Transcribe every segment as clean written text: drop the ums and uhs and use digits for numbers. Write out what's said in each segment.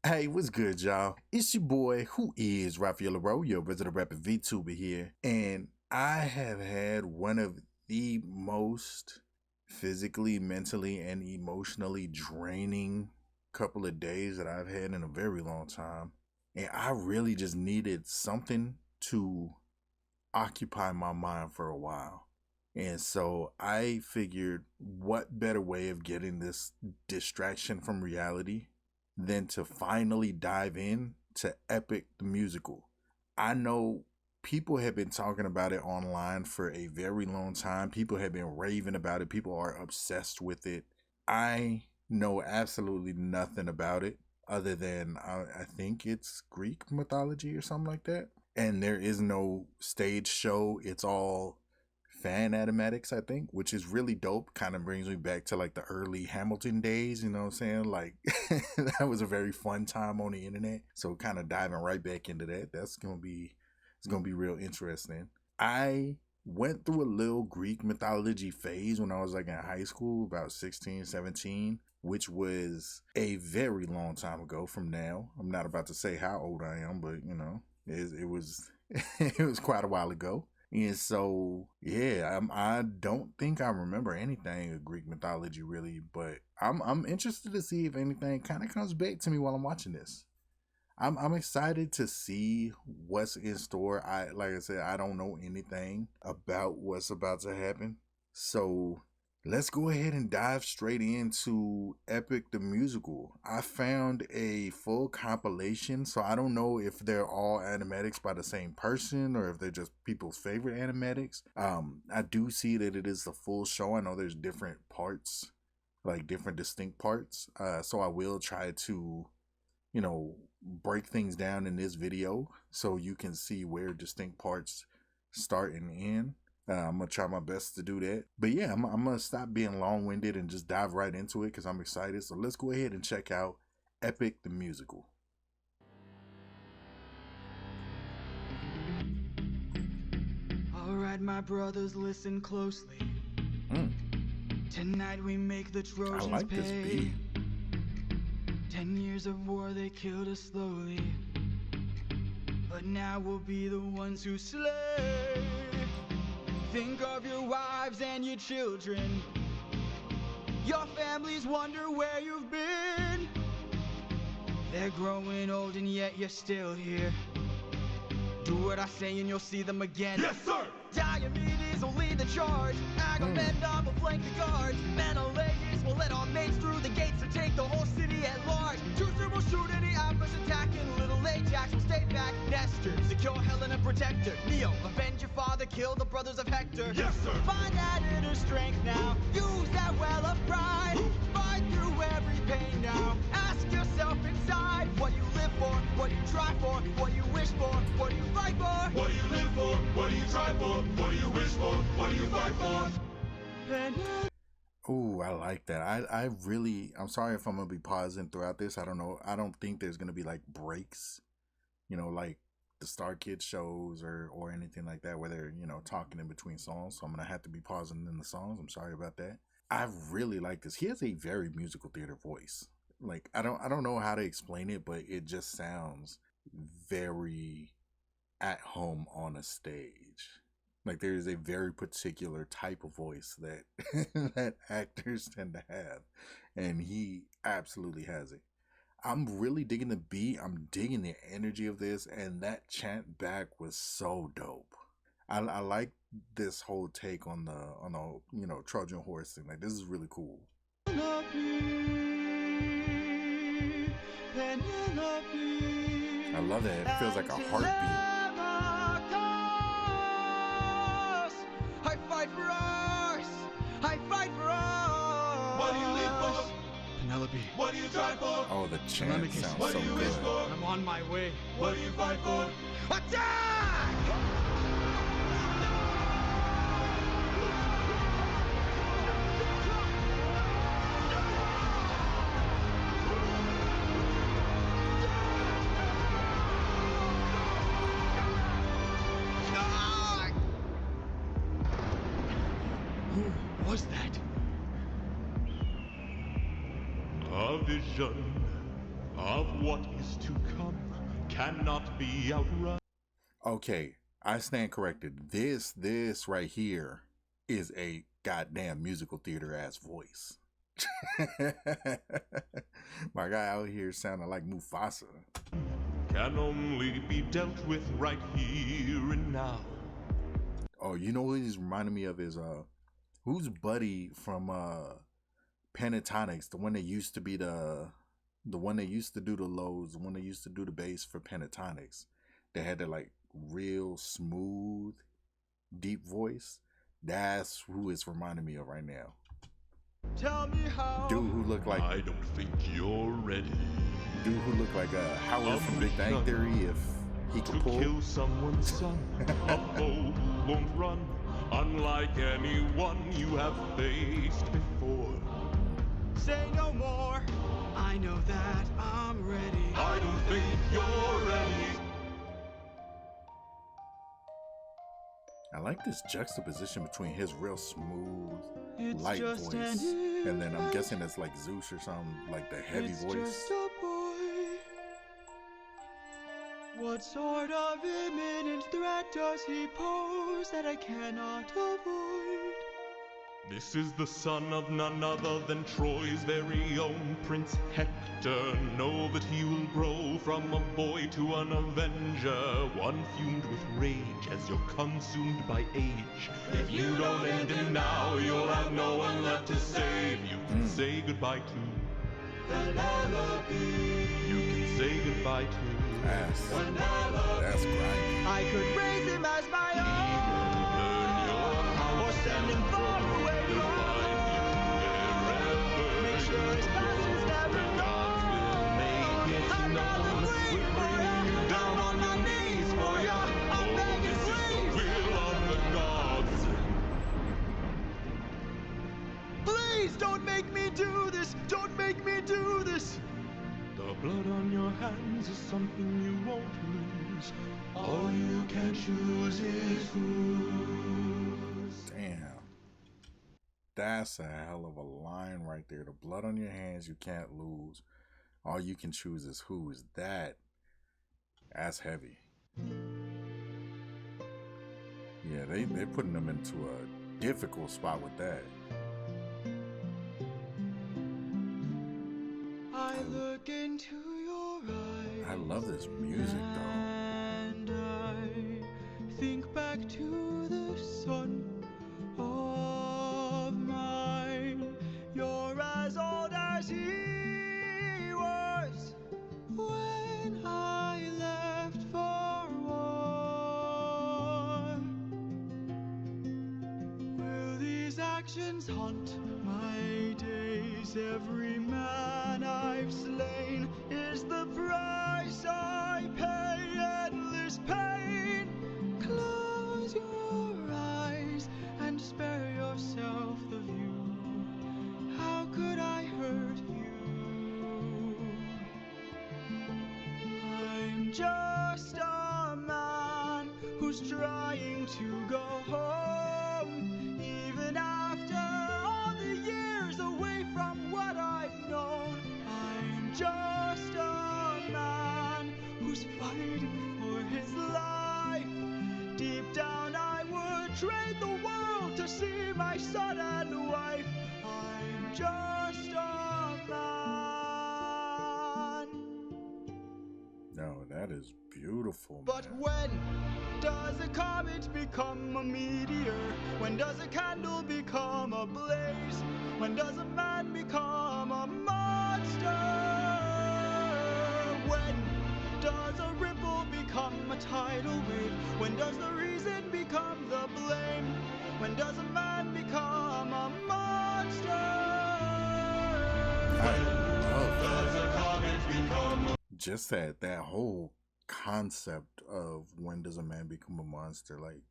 Hey, what's good, y'all? It's your boy, Who Is Raphael Leraux, your resident rapper VTuber here, and I have had one of the most physically, mentally, and emotionally draining couple of days that I've had in a very long time, and I really just needed something to occupy my mind for a while. And so I figured, what better way of getting this distraction from reality than to finally dive in to Epic the Musical. I know people have been talking about it online for a very long time. People have been raving about it. People are obsessed with it. I know absolutely nothing about it other than I think it's Greek mythology or something like that. And there is no stage show. It's all fan animatics, I think, which is really dope. Kind of brings me back to like the early Hamilton days, you know what I'm saying? Like that was a very fun time on the internet. So kind of diving right back into that. It's gonna be real interesting. I went through a little Greek mythology phase when I was like in high school, about 16, 17, which was a very long time ago from now. I'm not about to say how old I am, but you know, it was it was quite a while ago. And so, yeah, I don't think I remember anything of Greek mythology really, but I'm interested to see if anything kind of comes back to me while I'm watching this. I'm excited to see what's in store. Like I said, I don't know anything about what's about to happen. So let's go ahead and dive straight into Epic the Musical. I found a full compilation, so I don't know if they're all animatics by the same person or if they're just people's favorite animatics. I do see that it is the full show. I know there's different parts, like different distinct parts. So I will try to, you know, break things down in this video so you can see where distinct parts start and end. I'm gonna try my best to do that. But yeah, I'm gonna stop being long-winded and just dive right into it because I'm excited. So let's go ahead and check out Epic the Musical. Alright, my brothers, listen closely. Tonight we make the Trojans I like pay. this beat. 10 years of war, they killed us slowly. But now we'll be the ones who slay. Think of your wives and your children. Your families wonder where you've been. They're growing old and yet you're still here. Do what I say and you'll see them again. Yes, sir! Diomedes will lead the charge. Agamemnon will flank the guards. Menelaus will let our mates through the gates to take the whole city at large. Teucer will shoot any Atlas attacking. Little Ajax will stay back. Nestor, secure Helena, protect her. Neo, avenge your father, kill the brothers of Hector. Yes, sir! Find that inner strength now. Use that well of pride. Fight through every pain now. Ask yourself inside, what do you live for? What do you try for? What do you wish for? What do you fight for? What do you live for? What do you try for? What do you wish for? What do you fight for? Ooh, I like that. I'm sorry if I'm gonna be pausing throughout this. I don't know. I don't think there's gonna be like breaks, you know, like the Star Kids shows or anything like that where they're, you know, talking in between songs. So I'm gonna have to be pausing in the songs. I'm sorry about that. I really like this. He has a very musical theater voice. Like I don't know how to explain it, but it just sounds very at home on a stage. Like there is a very particular type of voice that that actors tend to have, and he absolutely has it. I'm really digging the beat. I'm digging the energy of this, and that chant back was so dope. I like this whole take on the you know Trojan horse thing. Like this is really cool. I love that. It feels like a heartbeat. I fight for us! I fight for us! What do you live for? Penelope. What do you try for? Oh, the chant sounds What so do you wish good. for? I'm on my way. What do you fight for? Attack! Who was that? A vision of what is to come cannot be outrun. Okay, I stand corrected. This right here is a goddamn musical theater ass voice. My guy out here sounding like Mufasa. Can only be dealt with right here and now. Oh, you know what he's reminding me of is who's Buddy from Pentatonics, the one that used to be the one that used to do the lows, the one that used to do the bass for Pentatonics. They had that like real smooth, deep voice. That's who it's reminding me of right now. Tell me how. Dude who looked like I don't think you're ready. Dude who looked like Howard from Big Bang Theory if he could pull. To kill someone's son, a foe who won't run, unlike anyone you have faced before. Say no more. I know that I'm ready. I don't think you're ready. I like this juxtaposition between his real smooth, It's light just voice, an and then I'm guessing it's like Zeus or something, like the heavy It's voice. just a boy. What sort of imminent threat does he pose that I cannot avoid? This is the son of none other than Troy's very own Prince Hector. Know that he will grow from a boy to an avenger, one fumed with rage as you're consumed by age. If you don't end him now, you'll have no one left to save. You can say goodbye to Penelope. You can say goodbye to That's grimy. I could raise him as my own, or send him far away from home. Make sure his past is never known. I'm gonna wait for you down on your knees for ya. I'm begging, please. will of the gods. Please don't make me do this. Don't make me do this. The blood on your hands is something you won't lose. All you can choose is whose. Damn. That's a hell of a line right there. The blood on your hands you can't lose. All you can choose is who. Is that? That's heavy. Yeah, they're putting them into a difficult spot with that. I look into your eyes. I love this music though. And I think back to the son of mine. You're as old as he was when I left for war. Will these actions haunt my days? Every man I've slain is the price I pay. Endless pain. Close your eyes and spare yourself the view. How could I hurt you? I'm just a man who's trying to go home, even after all the years away from what I've known. I'm just a man who's fighting for his life. Deep down I would trade the world to see my son and wife. I'm just a man. No, that is beautiful. But man. when does a comet become a meteor? When does a candle become a blaze? When does a man become a monster? When does a ripple become a tidal wave? When does the reason become the blame? When does a man become a monster? I love Does that. a comet become a Just that whole concept of when does a man become a monster, like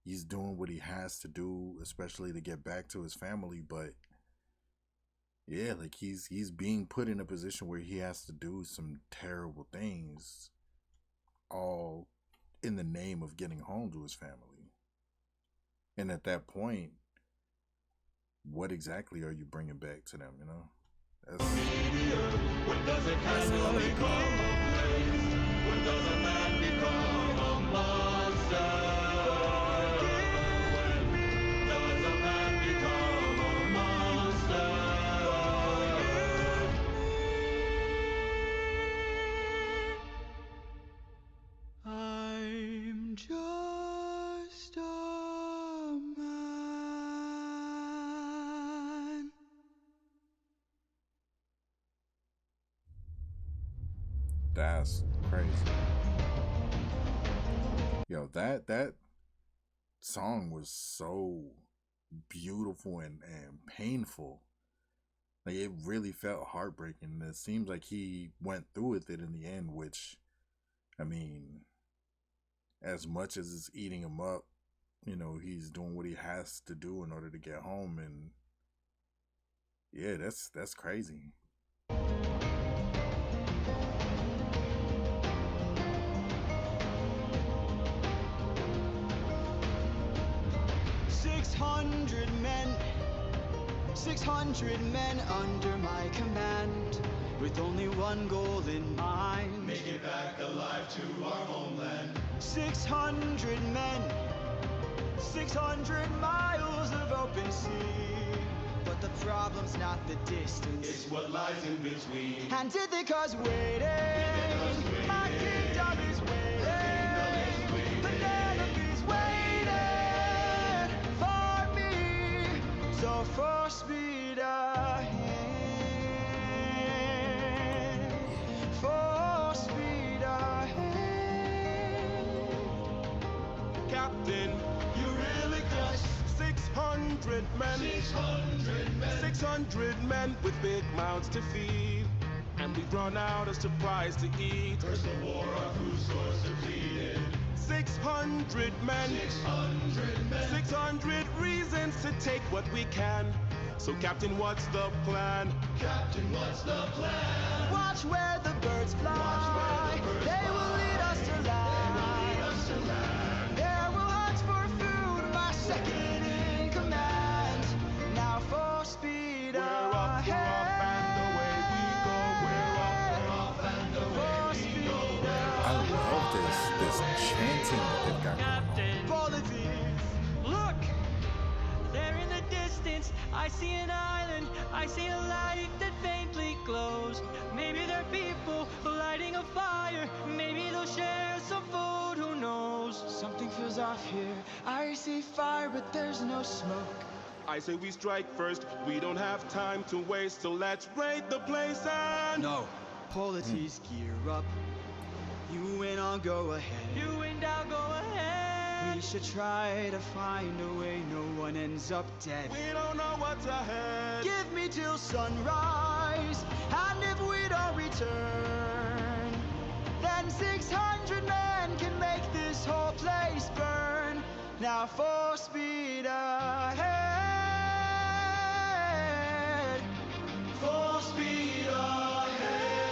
he's doing what he has to do, especially to get back to his family, but yeah, like he's being put in a position where he has to do some terrible things, all in the name of getting home to his family. And at that point, what exactly are you bringing back to them, you know? When does a candle become a blaze? When does a man become a monster? When does a man become a monster? I'm just a man. That's crazy. Yo, that song was so beautiful and painful. Like, it really felt heartbreaking. It seems like he went through with it in the end, which, I mean, as much as it's eating him up, you know, he's doing what he has to do in order to get home. And yeah, that's crazy. 600 men under my command, with only one goal in mind. Make it back alive to our homeland. 600 men, 600 miles of open sea. But the problem's not the distance, It's what lies in between. and Ithaca's waiting. My kingdom is waiting. Penelope's waiting for me. So full speed ahead. Full speed ahead. Captain, you really got 600 men. 600 men. 600 men with big mouths to feed. And we've run out of supplies to eat. First the war, our food stores depleted. 600 men. 600 men. 600 reasons to take what we can. So Captain, what's the plan? Captain, what's the plan? Watch where the birds fly. They will lead us to land. There will hunt for food, my second in command. Now full speed We're up, and away we go. We're up, and away we go. I love this chanting that they've got going on. Politics. Look! There in the distance, I see an island. I see a light that faintly glows. Maybe they're people lighting a fire. Maybe they'll share some food, who knows? Something feels off here. I see fire, but there's no smoke. I say we strike first. We don't have time to waste, so let's raid the place and... No. Polities gear up. You win, I'll go ahead. You and I'll go ahead. We should try to find a way no one ends up dead. We don't know what's ahead. Give me till sunrise, and if we don't return, then 600 men can make this whole place burn. Now full speed ahead. Full speed ahead.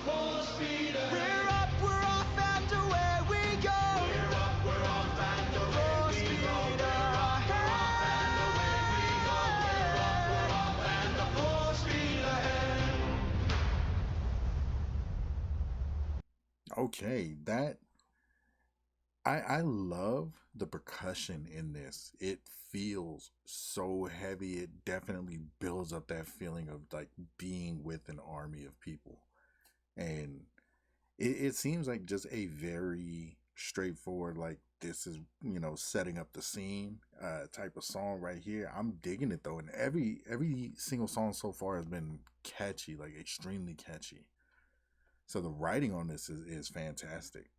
Full speed ahead. We're up, we're off, and away we go. We're up, we're off, and Full away we speed go. We're up, we're off, and away we go. We're up, we're off, and full speed ahead. Okay, that I love the percussion in this. It feels so heavy. It definitely builds up that feeling of like being with an army of people. And it seems like just a very straightforward, like, this is, you know, setting up the scene type of song right here. I'm digging it though, and every single song so far has been catchy, like extremely catchy. So the writing on this is fantastic.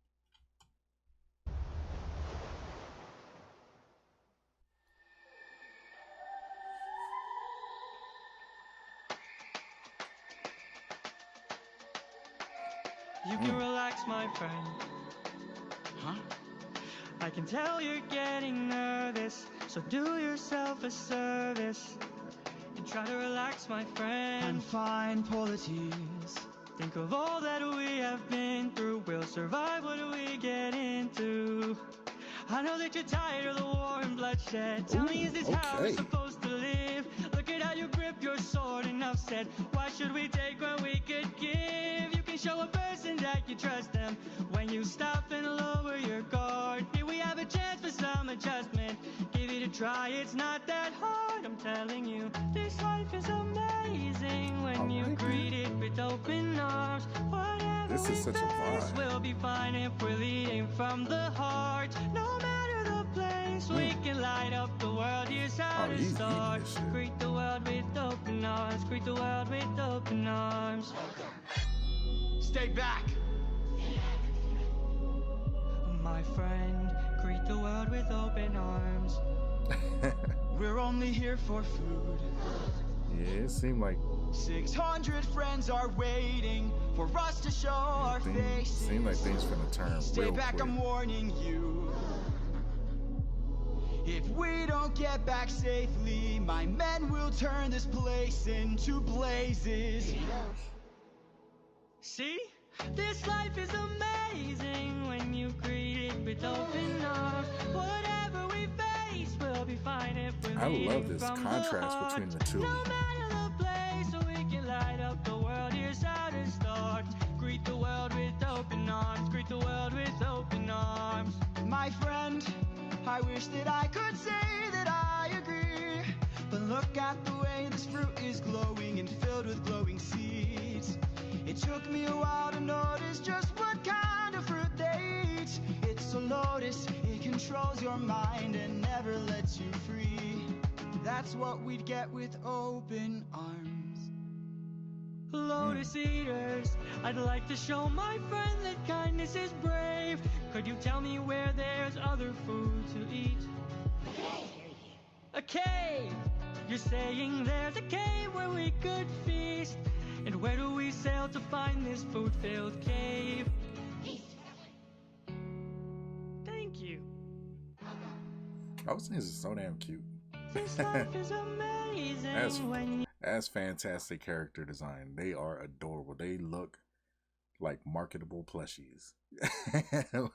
You can relax, my friend. Huh? I can tell you're getting nervous, so do yourself a service and try to relax, my friend. And find polities. Think of all that we have been through. We'll survive what we get into. I know that you're tired of the war and bloodshed. Tell me, is this how we're okay. supposed to live? Look you grip your sword. Enough said. Why should we take what we could give? You can show a person that you trust them when you stop and lower your guard. Here we have a chance for some adjustment. Give it a try, it's not that hard. I'm telling you, this life is amazing when you greet it with open arms. Whatever This is we such a face, vibe. we'll be fine if we're leading from the heart. No matter the place, we can light up the world. Here's how to start. Greet the world with open arms. Greet the world with open arms. Stay back! My friend, greet the world with open arms. We're only here for food. Yeah, it seemed like 600 friends are waiting for us to show our faces. seemed like things finna turn Stay real back, quick. I'm warning you. If we don't get back safely, my men will turn this place into blazes. See? This life is amazing when you greet it with open arms. Whatever we face, we'll be fine if we're I leading love this from contrast the between heart. the two. No matter the place, so we can light up the world. Here's how to start. Greet the world with open arms. Greet the world with open arms. My friend, I wish that I could say that I agree, but look at the way this fruit is glowing and filled with glowing seeds. It took me a while to notice just what kind of fruit they eat. It's a lotus, it controls your mind and never lets you free. That's what we'd get with open arms. Lotus eaters, I'd like to show my friend that kindness is brave. Could you tell me where there's other food to eat? A cave! You're saying there's a cave where we could feast. And where do we sail to find this food-filled cave? Thank you. Those things are so damn cute. This life is amazing That's fantastic character design. They are adorable. They look like marketable plushies.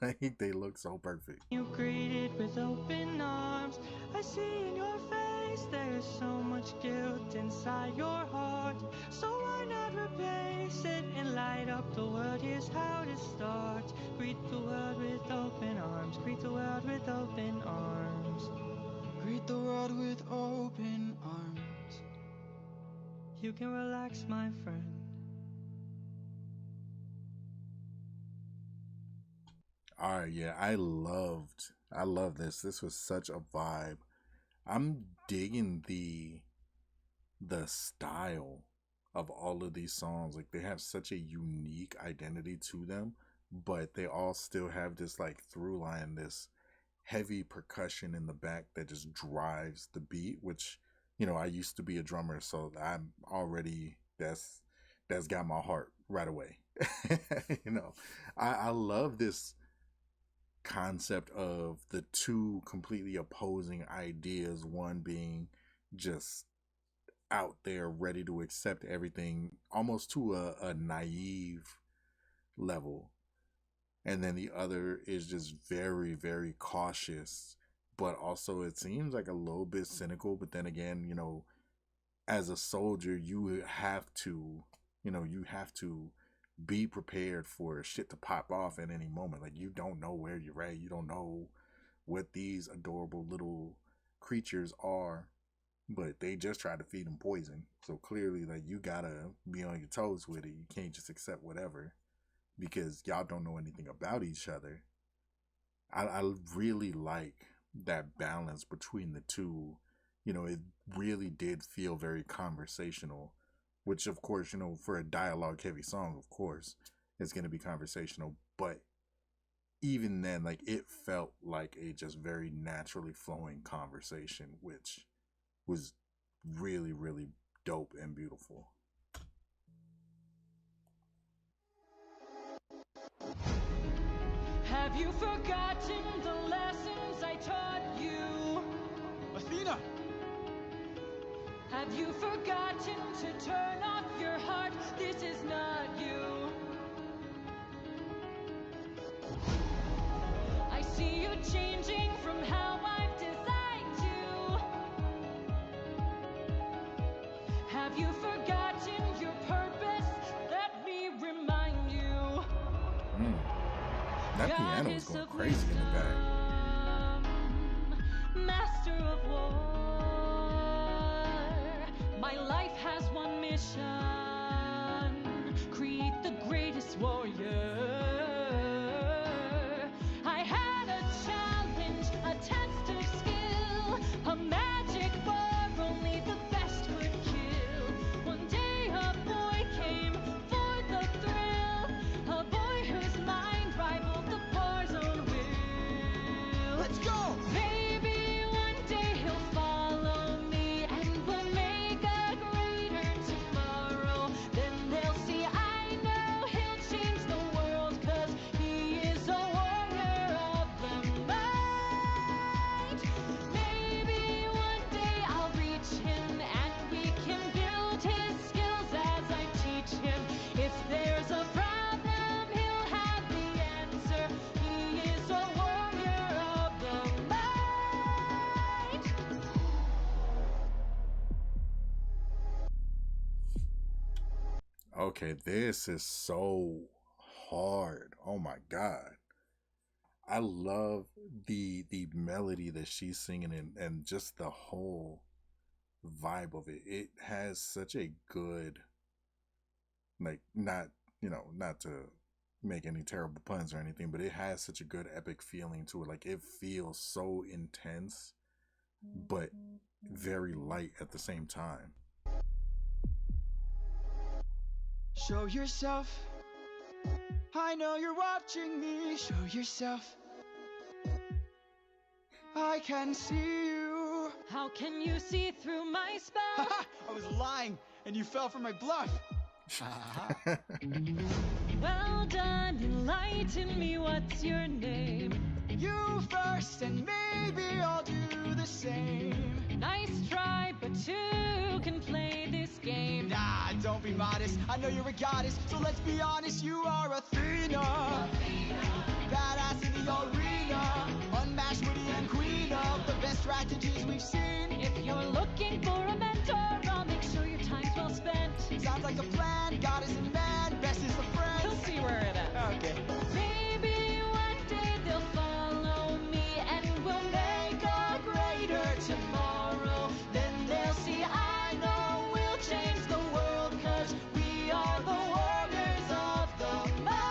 Like they look so perfect. you greet it with open arms. I see in your face there's so much guilt inside your heart. So why not replace it and light up the world? Here's how to start. Greet the world with open arms. Greet the world with open arms. Greet the world with open arms. You can relax, my friend. All right, yeah, I love this. This was such a vibe. I'm digging the style of all of these songs. Like they have such a unique identity to them, but they all still have this like through line, this heavy percussion in the back that just drives the beat, which, you know, I used to be a drummer, so I'm already that's got my heart right away. You know, I love this concept of the two completely opposing ideas, one being just out there ready to accept everything almost to a naive level, and then the other is just very, very cautious, but also it seems like a little bit cynical. But then again, you know, as a soldier, you have to be prepared for shit to pop off at any moment. Like you don't know where you're at. You don't know what these adorable little creatures are, but they just try to feed them poison. So clearly, like, you gotta be on your toes with it. You can't just accept whatever because y'all don't know anything about each other. I really like that balance between the two. You know, it really did feel very conversational, which of course, you know, for a dialogue heavy song, of course, it's going to be conversational. But even then, like, it felt like a just very naturally flowing conversation, which was really, really dope and beautiful. Have you forgotten the lessons I taught you? Athena! Have you forgotten to turn off your heart? This is not you. I see you changing from how I've designed you. That piano is going crazy in the back. Master of war, my life has one mission: create the greatest warrior. I had a challenge, a test of skill, a magic bar only the best could kill. One day a boy came for the thrill, a boy whose mind rivaled the bar's own will. Let's go! Maybe one day he'll follow me and we'll make a greater tomorrow. Then they'll see I know he'll change the world, 'cause he is a warrior of the night. Maybe one day I'll reach him and we can build his skills as I teach him. If there's a problem, he'll have the answer. He is a warrior of the night. Okay, this is so hard. Oh my god. I love the melody that she's singing and just the whole vibe of it. It has such a good, like, not, not to make any terrible puns or anything, but it has such a good epic feeling to it. Like, it feels so intense but very light at the same time. Show yourself. I know you're watching me. Show yourself. I can see you. How can you see through my spell? I was lying, and you fell for my bluff. Well done, enlighten me, what's your name? You first, and maybe I'll do the same. Nice try, but two can play this game. Nah, don't be modest. I know you're a goddess, so let's be honest. You are Athena. Badass in the arena. Unmatched, witty, and queen of the best strategies we've seen. If you're looking for a mentor, I'll make sure your time's well spent. Sounds like a plan. Goddess and man, best is the friend. We'll see where it ends. Okay. Maybe one day they'll follow me and we'll make a greater tomorrow. Then they'll see I know we'll change the world, 'cause we are the warriors of the mind.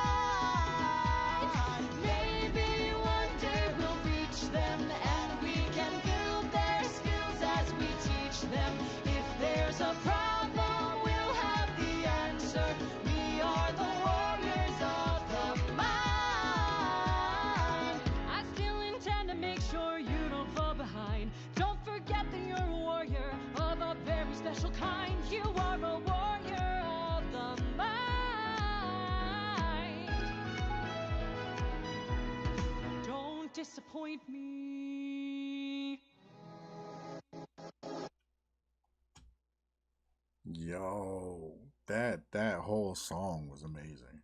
Maybe one day we'll reach them and we can build their skills as we teach them. If there's a problem, we'll have the answer. We are the warriors of the mind. I still intend to make sure you don't fall behind. Don't forget that you're a warrior of a very special kind. You are a warrior of the mind. Don't disappoint me. Yo, that whole song was amazing.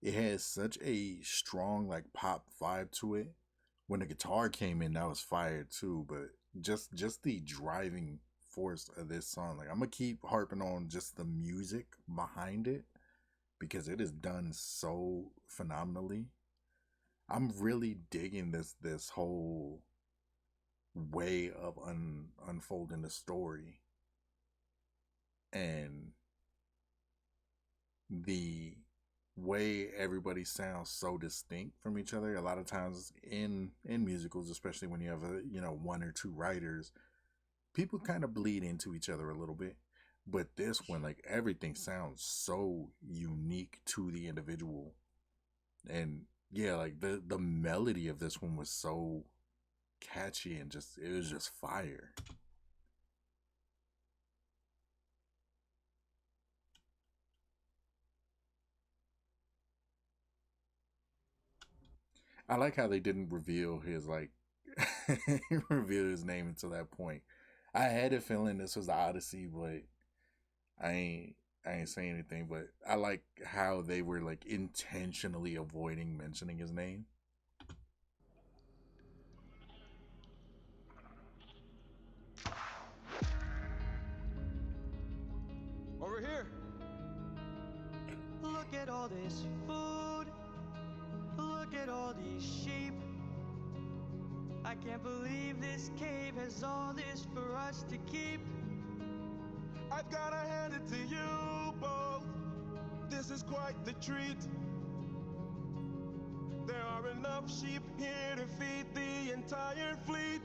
It has such a strong, like, pop vibe to it. When the guitar came in, that was fire too. But just the driving force of this song, like, I'm gonna keep harping on just the music behind it because it is done so phenomenally. I'm really digging this whole way of unfolding the story, and the way everybody sounds so distinct from each other. A lot of times in musicals, especially when you have one or two writers, people kind of bleed into each other a little bit. But this one, like, everything sounds so unique to the individual. And yeah, like, the melody of this one was so catchy and it was just fire. I like how they didn't reveal his, like, reveal his name until that point. I had a feeling this was the Odyssey, but I ain't saying anything. But I like how they were, like, intentionally avoiding mentioning his name. Over here. Look at all this food. Look look at all these sheep. I can't believe this cave has all this for us to keep. I've gotta hand it to you both. This is quite the treat. There are enough sheep here to feed the entire fleet.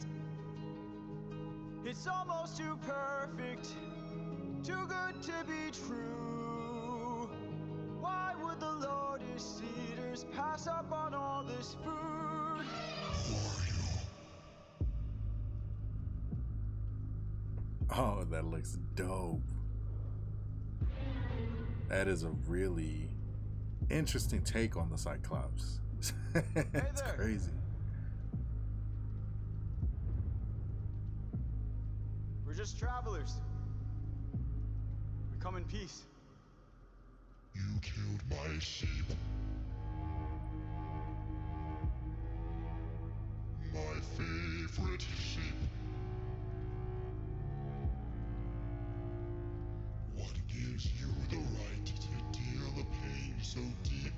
It's almost too perfect, too good to be true. Why would the Lotus Eaters pass up on all this food? Oh, that looks dope. That is a really interesting take on the Cyclops. It's crazy. We're just travelers. We come in peace. You killed my sheep. My favorite sheep. What gives you the right to deal a pain so deep?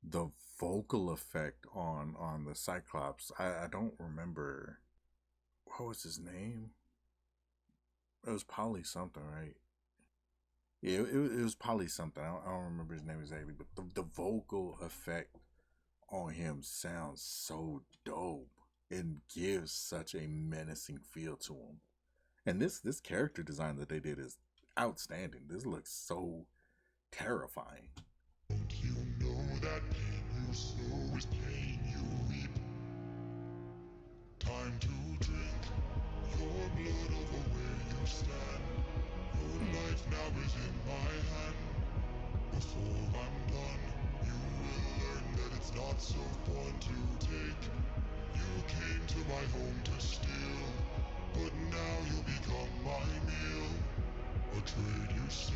The vocal effect on the Cyclops, I don't remember. What was his name? It was Polly something, right? Yeah, it was Polly something. I don't remember his name exactly, but the vocal effect on him sounds so dope and gives such a menacing feel to him. And this character design that they did is outstanding. This looks so terrifying. Don't you know that pain you sow is pain you reap? Time to drink your blood over where you stand. Your life now is in my hand. Before I'm done, you will learn that it's not so fun to take. You came to my home to steal, but now you'll become my meal. A trade you see,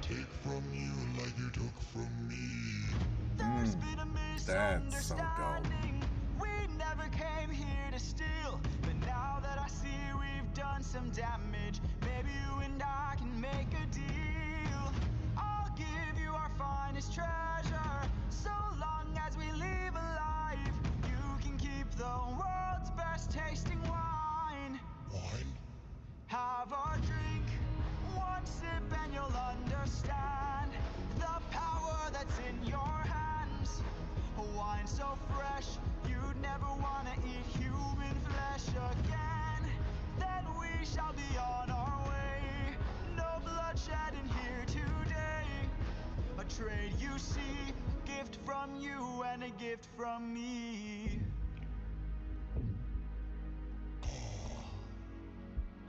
take from you like you took from me. There's been a That's so dope. misunderstanding. We never came here to steal, but now that I see we've done some damage, maybe you and I can make a deal. I'll give you our finest treasure, so long as we leave alive. You can keep the world's best tasting wine. Wine? Have a drink, one sip and you'll understand the power that's in your hands. A wine so fresh, you'd never want to eat human flesh again. Then we shall be on our way. No bloodshed in here today. A trade you see, gift from you and a gift from me.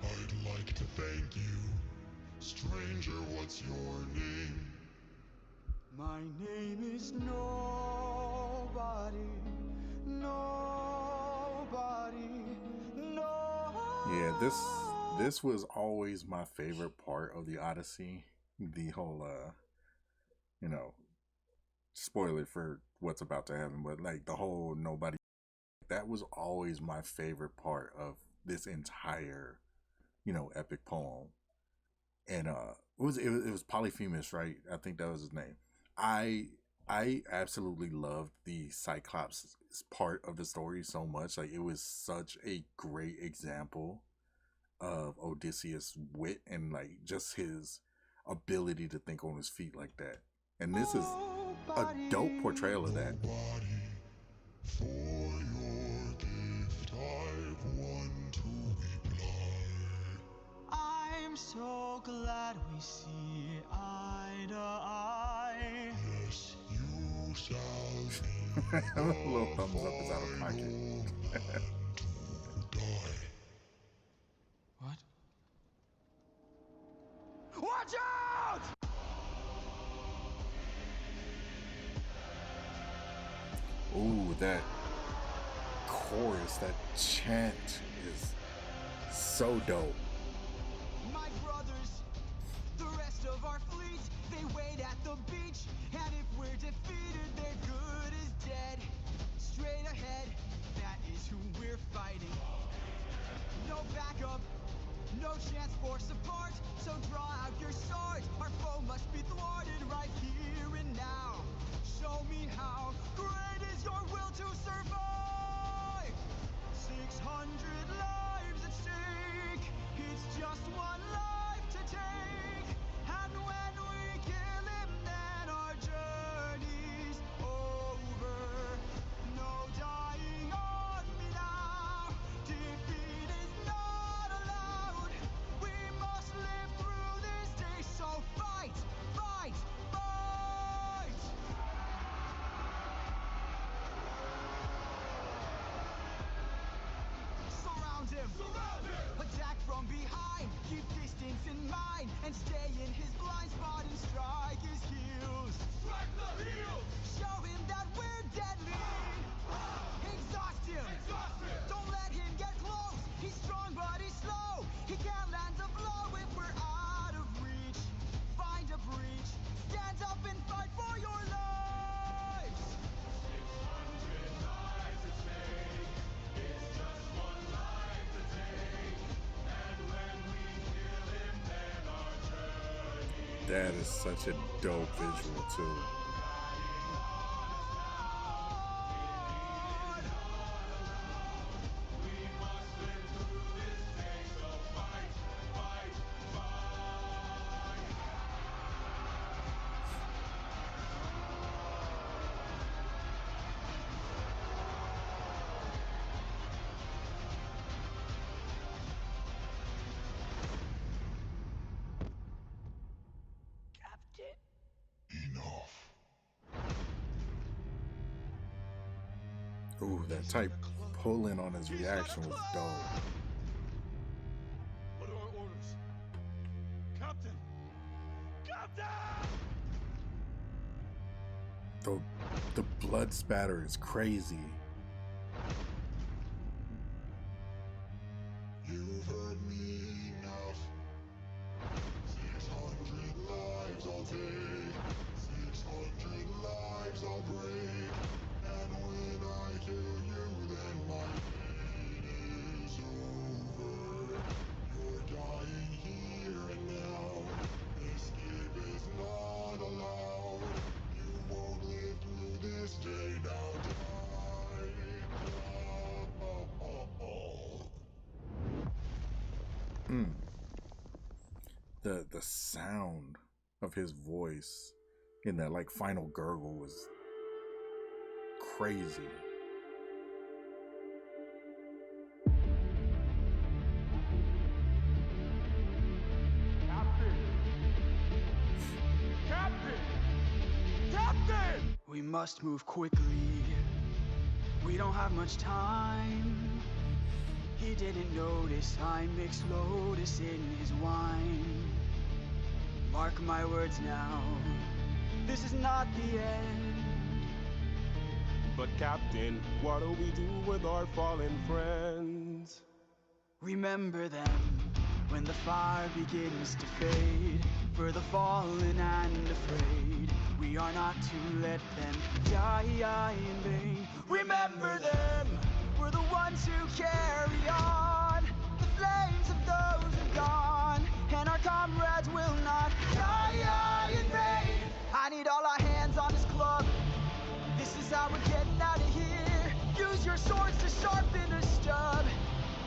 I'd like to thank you. Stranger, what's your name? My name is Nobody, Nobody, Nobody. Yeah, this was always my favorite part of the Odyssey. The whole spoiler for what's about to happen, but like the whole nobody, that was always my favorite part of this entire epic poem. And it was Polyphemus, right? I think that was his name. I absolutely loved the Cyclops part of the story so much. Like, it was such a great example of Odysseus' wit and like just his ability to think on his feet like that. And this is a dope portrayal of that. For your gift I've won to reply. I'm so glad we see eye to eye. Yes, you shall be A little thumbs up is out of pocket. man to die. What? Watch out! Ooh, that chorus, that chant is so dope. My brothers, the rest of our fleet, they wait at the beach. And if we're defeated, their good is dead. Straight ahead, that is who we're fighting. No backup, no chance for support. So draw out your sword. Our foe must be thwarted right here and now. Attack from behind, keep distance in mind, and stay in his blind spot and strike his heels. Strike the heels! Show him that we're deadly! Exhaust him! Don't let him get close! He's strong but he's slow! He can't land a blow if we're out of reach! Find a breach! Stand up and fight for your lives! 600 lives at stake! It's just one life to take! And when we kill him, then our journey... That is such a dope visual too. Ooh, that tight pull-in on his reaction was dope. What are our orders? Captain! Captain! The blood spatter is crazy. You've heard me enough. 600 lives I'll take. 600 lives I'll break. And when I kill you, then my fate is over. You're dying here and now. Escape is not allowed. You won't live through this day now. The sound of his voice in that like final gurgle was crazy. Captain! We must move quickly. We don't have much time. He didn't notice I mixed lotus in his wine. Mark my words now. This is not the end. But Captain, what do we do with our fallen friends? Remember them when the fire begins to fade. For the fallen and afraid, we are not to let them die in vain. Remember them, we're the ones who carry on the flames of those who've gone, and our comrades will not die in vain. I need all our hands on this club. This is how we're getting out of here. Use your swords to sharpen a stub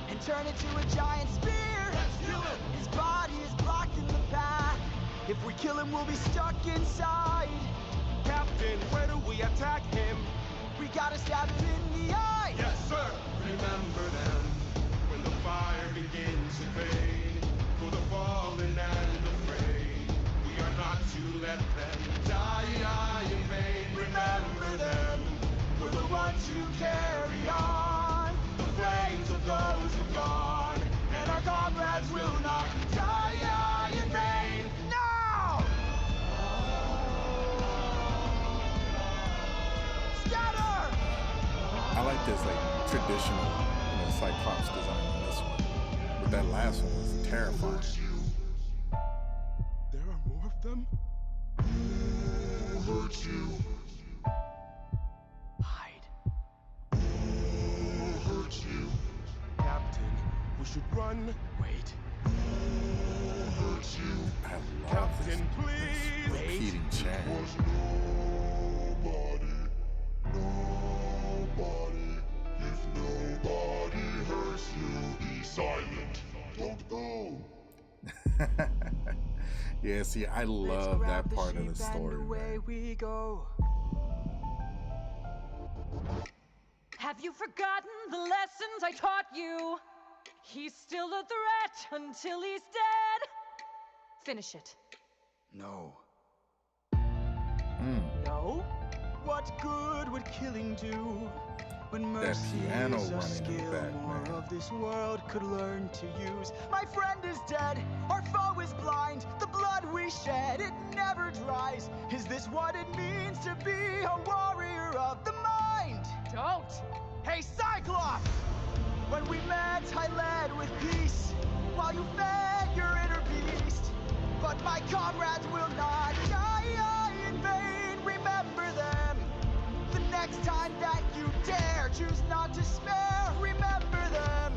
and turn it to a giant spear. Let's kill him! His body is blocking the path. If we kill him, we'll be stuck inside. Captain, where do we attack him? We gotta stab him in the eye. Yes, sir! Remember them when the fire begins to fade. For the fallen and afraid, we are not to let them die in vain. Remember them, we're the ones who carry on the flames of those who've gone, and our comrades will not die in vain. Now! Scatter! I like this like traditional, Cyclops design on this one. But that last one was terrifying. There are more of them? Who hurt you? Hide. Who hurt you? Captain, we should run. Wait. Who hurt you? I love Captain, this please! repeating chant. Was nobody. If nobody hurts you, be silent. Don't go. Yeah, see, I love that part of the story. Away we go. Have you forgotten the lessons I taught you? He's still a threat until he's dead. Finish it. No. No? What good would killing do? When That mercy piano is a running in the skill back, more man. of this world could learn to use. My friend is dead, our foe is blind. The blood we shed, it never dries. Is this what it means to be a warrior of the mind? Don't! Hey, Cyclops! When we met, I led with peace, while you fed your inner beast. But my comrades will not die in vain. Remember them. The next time that you dare, choose not to spare. Remember them.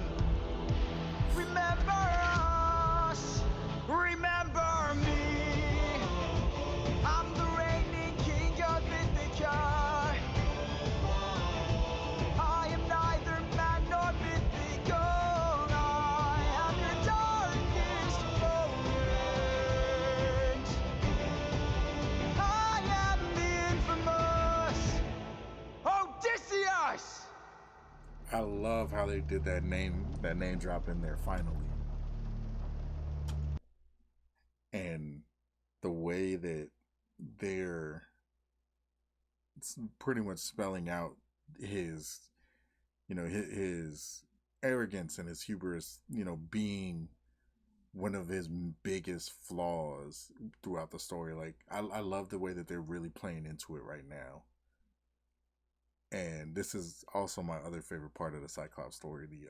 Remember us. Remember me. I'm the reigning king of Ithaca. I am neither man nor mythical. I am your darkest moment. I am the infamous Odysseus! I love how they did that name drop in there finally. And the way that they're pretty much spelling out his, his arrogance and his hubris, being one of his biggest flaws throughout the story. Like, I love the way that they're really playing into it right now. And this is also my other favorite part of the Cyclops story, the,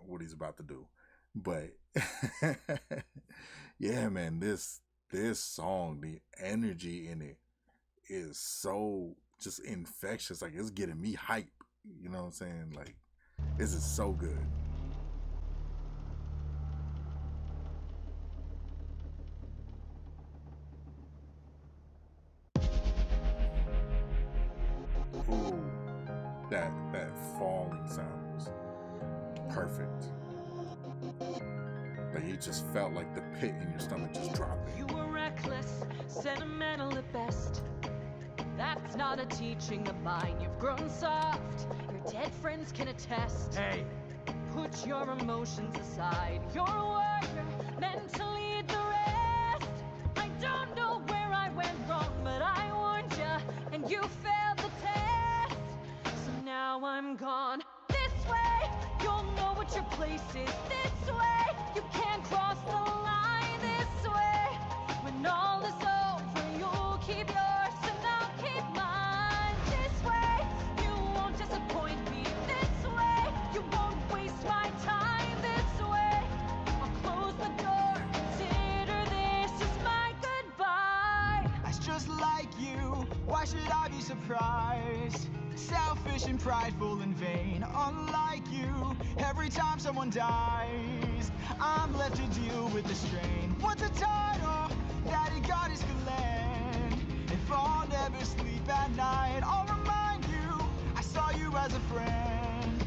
what he's about to do. But yeah, man, this song, the energy in it is so just infectious. Like, it's getting me hype. You know what I'm saying? Like, this is so good. Ooh, that falling sound was perfect. Like, you just felt like the pit in your stomach just dropping. You were reckless, sentimental at best. That's not a teaching of mine. You've grown soft. Your dead friends can attest. Hey, Put your emotions aside. You're a warrior, meant to lead the rest. I don't know where I went wrong, but I warned you, and you failed the test. So now I'm gone. This way, you'll know what your place is. This way, you can't cross the line. This way, when all is over, you'll keep yours and I'll keep mine. This way, you won't disappoint me. This way, you won't waste my time. This way, I'll close the door. Consider this as my goodbye. that's just like you. Why should I be surprised? Selfish and prideful and vain, unlike you. Every time someone dies, I'm left to deal with the strain. What's a title that a goddess could lend? If I'll never sleep at night, I'll remind you I saw you as a friend.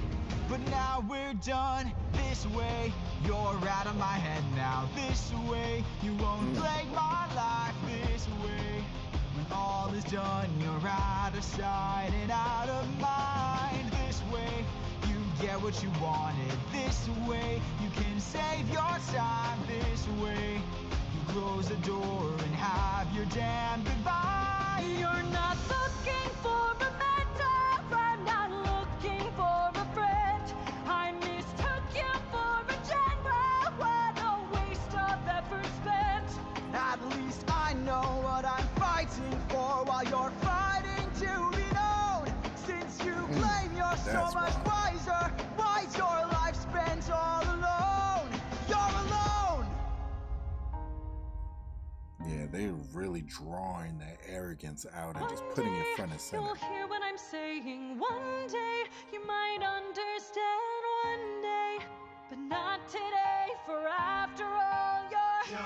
But now we're done. This way, you're out of my head now. This way, you won't plague my life. This way, when all is done, you're out of sight and out of mind. This way, you get what you wanted. This way, you can save your time. This way, you close the door and have your damn goodbye. You're not looking for a mentor. I'm not looking for a friend. I mistook you for a general. What a waste of effort spent. At least I know what I'm fighting for while you're fighting to be known. Since you claim you're so that's much wiser, why's your life spent all alone? You're alone! Yeah, they're really drawing that arrogance out and just One putting it day, front and center. You'll hear what I'm saying. One day, you might understand one day. But not today, for after all, you're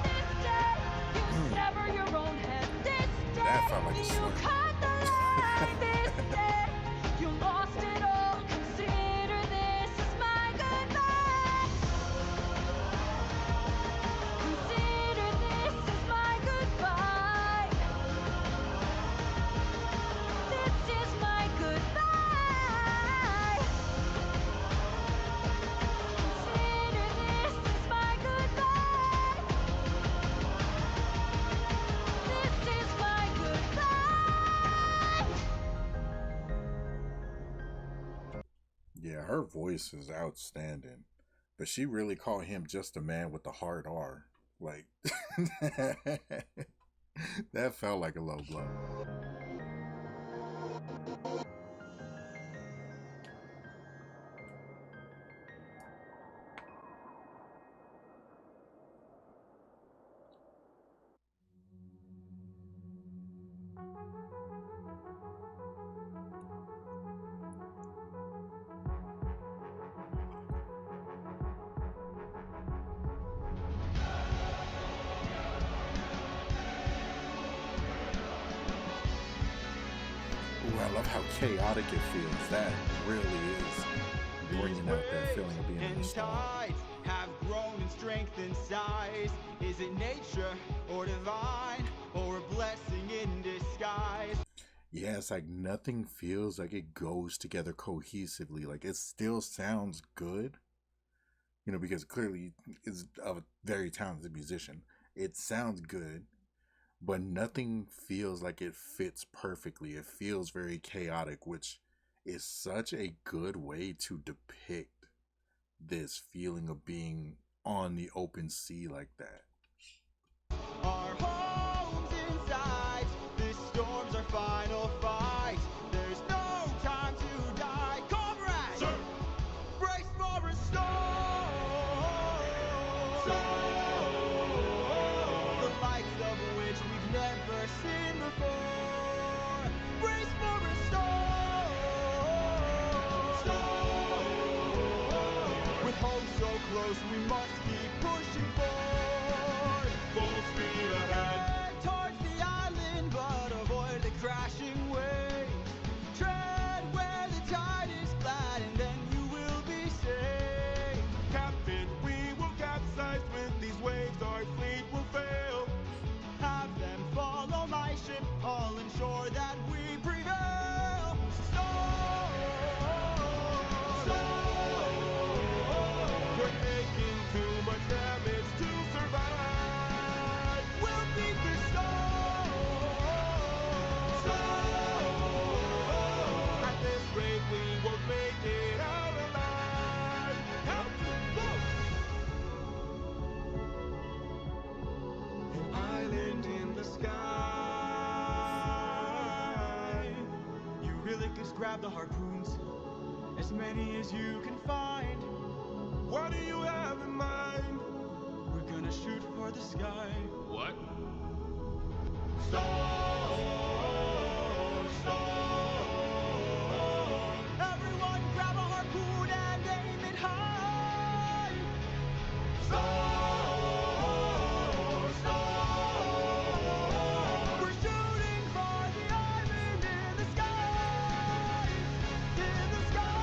this day, you sever your own head. This day, That felt like a you slur. cut the line. This day, you lost it all. Consider this as my goodbye. Consider this as my goodbye. This is my goodbye. Consider this as my goodbye. This is my goodbye. her voice is outstanding, but she really called him just a man with a hard R. Like, that felt like a low blow. Ooh, I love how chaotic it feels. That really is bringing out that feeling of being in the storm. Have grown in strength and size. Is it nature or divine or a blessing in disguise? Yeah, it's like nothing feels like it goes together cohesively. Like it still sounds good, you know, because clearly is a very talented musician. It sounds good, but nothing feels like it fits perfectly. It feels very chaotic, which is such a good way to depict this feeling of being on the open sea like that. Our homes inside, this storm's our final fight. There's no time to die. Comrades, sir, brace for a storm. The likes of which we've never seen before. Brace for a storm. With home so close, we must keep pushing forward. Full speed ahead. Head towards the island, but avoid the crashing waves. Tread where the tide is flat, and then you will be safe. Captain, we will capsize with these waves. Our fleet will fail. Have them follow my ship, all ensure that we prevail. Storm! We're taking too much damage to survive. We'll beat the storm! At this rate, we won't make it out alive. Captain, look! An island in the sky. You really could grab the harpoons, as many as you can find. What do you have in mind? We're gonna shoot for the sky. What? Everyone grab a harpoon and aim it high. We're shooting for the island in the sky. In the sky.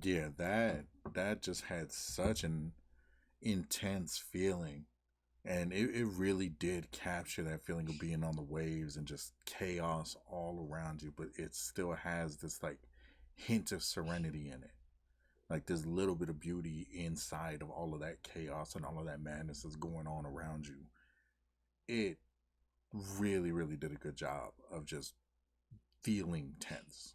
Yeah, that just had such an intense feeling. And it really did capture that feeling of being on the waves and just chaos all around you, but it still has this like hint of serenity in it. Like this little bit of beauty inside of all of that chaos and all of that madness that's going on around you. It really, really did a good job of just feeling tense.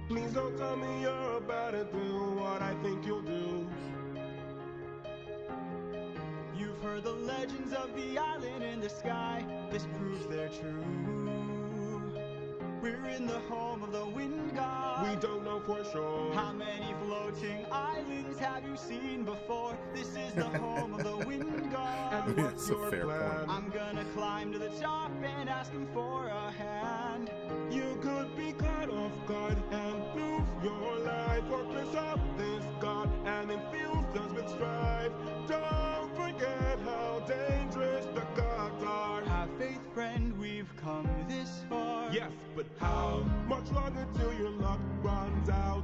Please don't tell me you're about to do what I think you'll do. You've heard the legends of the island in the sky. This proves they're true. We're in the home of the wind god. We don't know for sure. How many floating islands have you seen before? This is the home of the wind god. And what's It's a your fair plan? point. I'm gonna climb to the top and ask him for a hand. You could be caught off guard and lose your life, or piss off this god and infuse us with strife. Don't forget how dangerous the gods are. Have faith, friend, we've come this far. Yes, but how much longer till your luck runs out?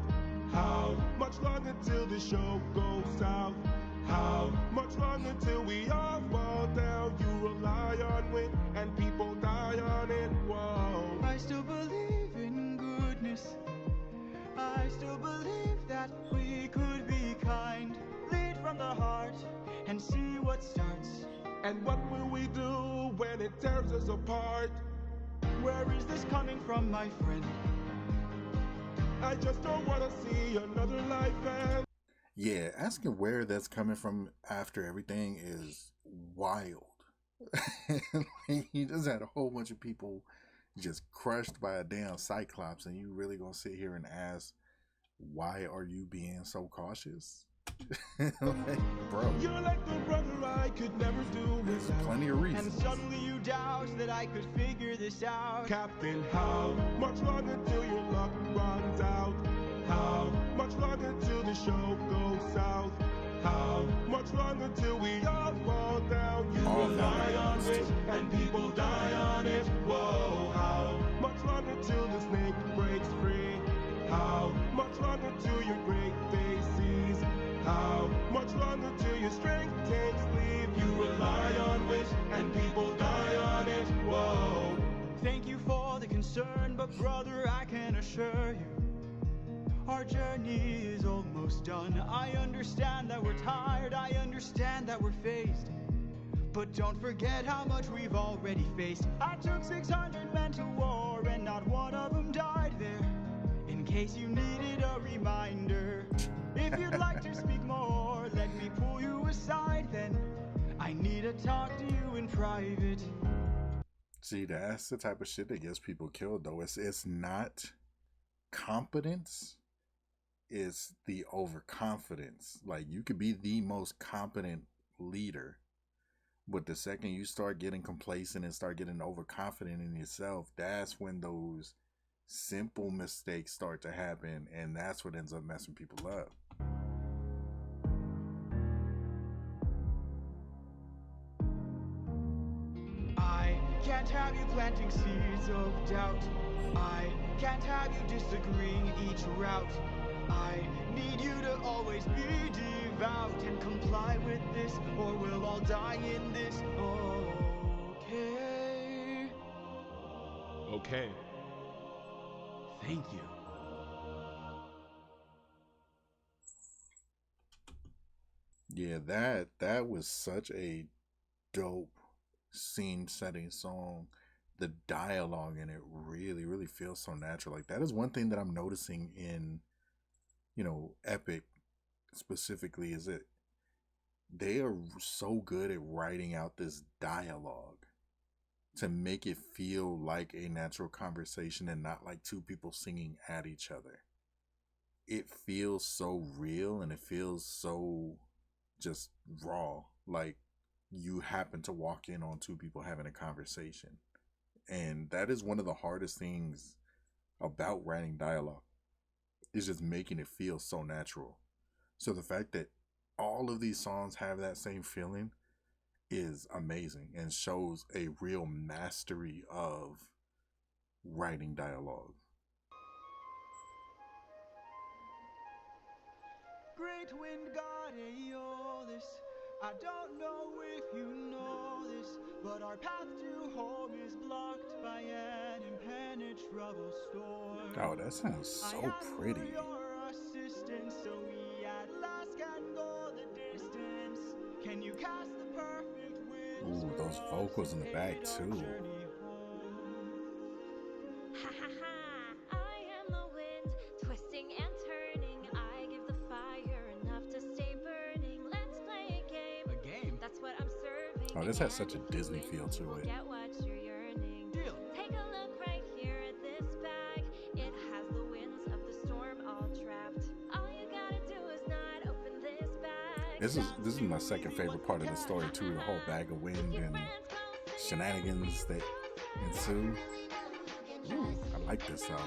How much longer till the show goes south? How much longer till we all fall down? You rely on wit and people die on it. Whoa. I still believe in goodness. I still believe that we could be kind. Lead from the heart and see what starts. And what will we do when it tears us apart? Where is this coming from, my friend? I just don't want to see another life end. Yeah, asking where that's coming from after everything is wild. You just had a whole bunch of people just crushed by a damn Cyclops, and you really gonna sit here and ask, why are you being so cautious? Like, bro, You're like the brother I could never do there's without. plenty of reasons. And suddenly you doubt that I could figure this out. Captain, how much longer till your luck runs out? How much longer till the show goes south? How much longer till we all fall down? You All rely that on matters, it too. and people die on it. Whoa, how much longer till the snake breaks free? How much longer till your great face sees? How much longer till your strength takes leave? You rely on wit and people die on it. Whoa. Thank you for the concern, but brother, I can assure you, our journey is almost done. I understand that we're tired, I understand that we're phased, but don't forget how much we've already faced. I took 600 men to war, and not one of them died there. In case you needed a reminder, if you'd like to speak more, let me pull you aside then. I need to talk to you in private. See, that's the type of shit that gets people killed, though. It's not competence, it's the overconfidence. Like, you could be the most competent leader, but the second you start getting complacent and start getting overconfident in yourself, that's when those simple mistakes start to happen, and that's what ends up messing people up. I can't have you planting seeds of doubt. I can't have you disagreeing each route. I need you to always be devout and comply with this, or we'll all die in this. Okay. Okay. Thank you. Yeah, that was such a dope scene setting song. The dialogue in it really, really feels so natural. Like, that is one thing that I'm noticing in, Epic specifically, is that they are so good at writing out this dialogue to make it feel like a natural conversation and not like two people singing at each other. It feels so real, and it feels so just raw, like you happen to walk in on two people having a conversation. And that is one of the hardest things about writing dialogue, is just making it feel so natural. So the fact that all of these songs have that same feeling is amazing and shows a real mastery of writing dialogue. Great wind god Aeolus, I don't know if you know this, but our path to home is blocked by an impenetrable storm. Oh, that sounds so pretty. Your assistance, so we at last can go the distance. Can you cast the perfect winds? Ooh, those vocals in the back too. Ha ha ha! I am the wind, twisting and turning. I give the fire enough to stay burning. Let's play a game. A game? That's what I'm serving. Oh, this has such a Disney feel to it. Get what you're yearning. Deal. Take a look right here at this bag. It has the winds of the storm all trapped. All you gotta do is not open this bag. This is my second favorite part of the story too, the whole bag of wind and shenanigans that ensue. Ooh, I like this song.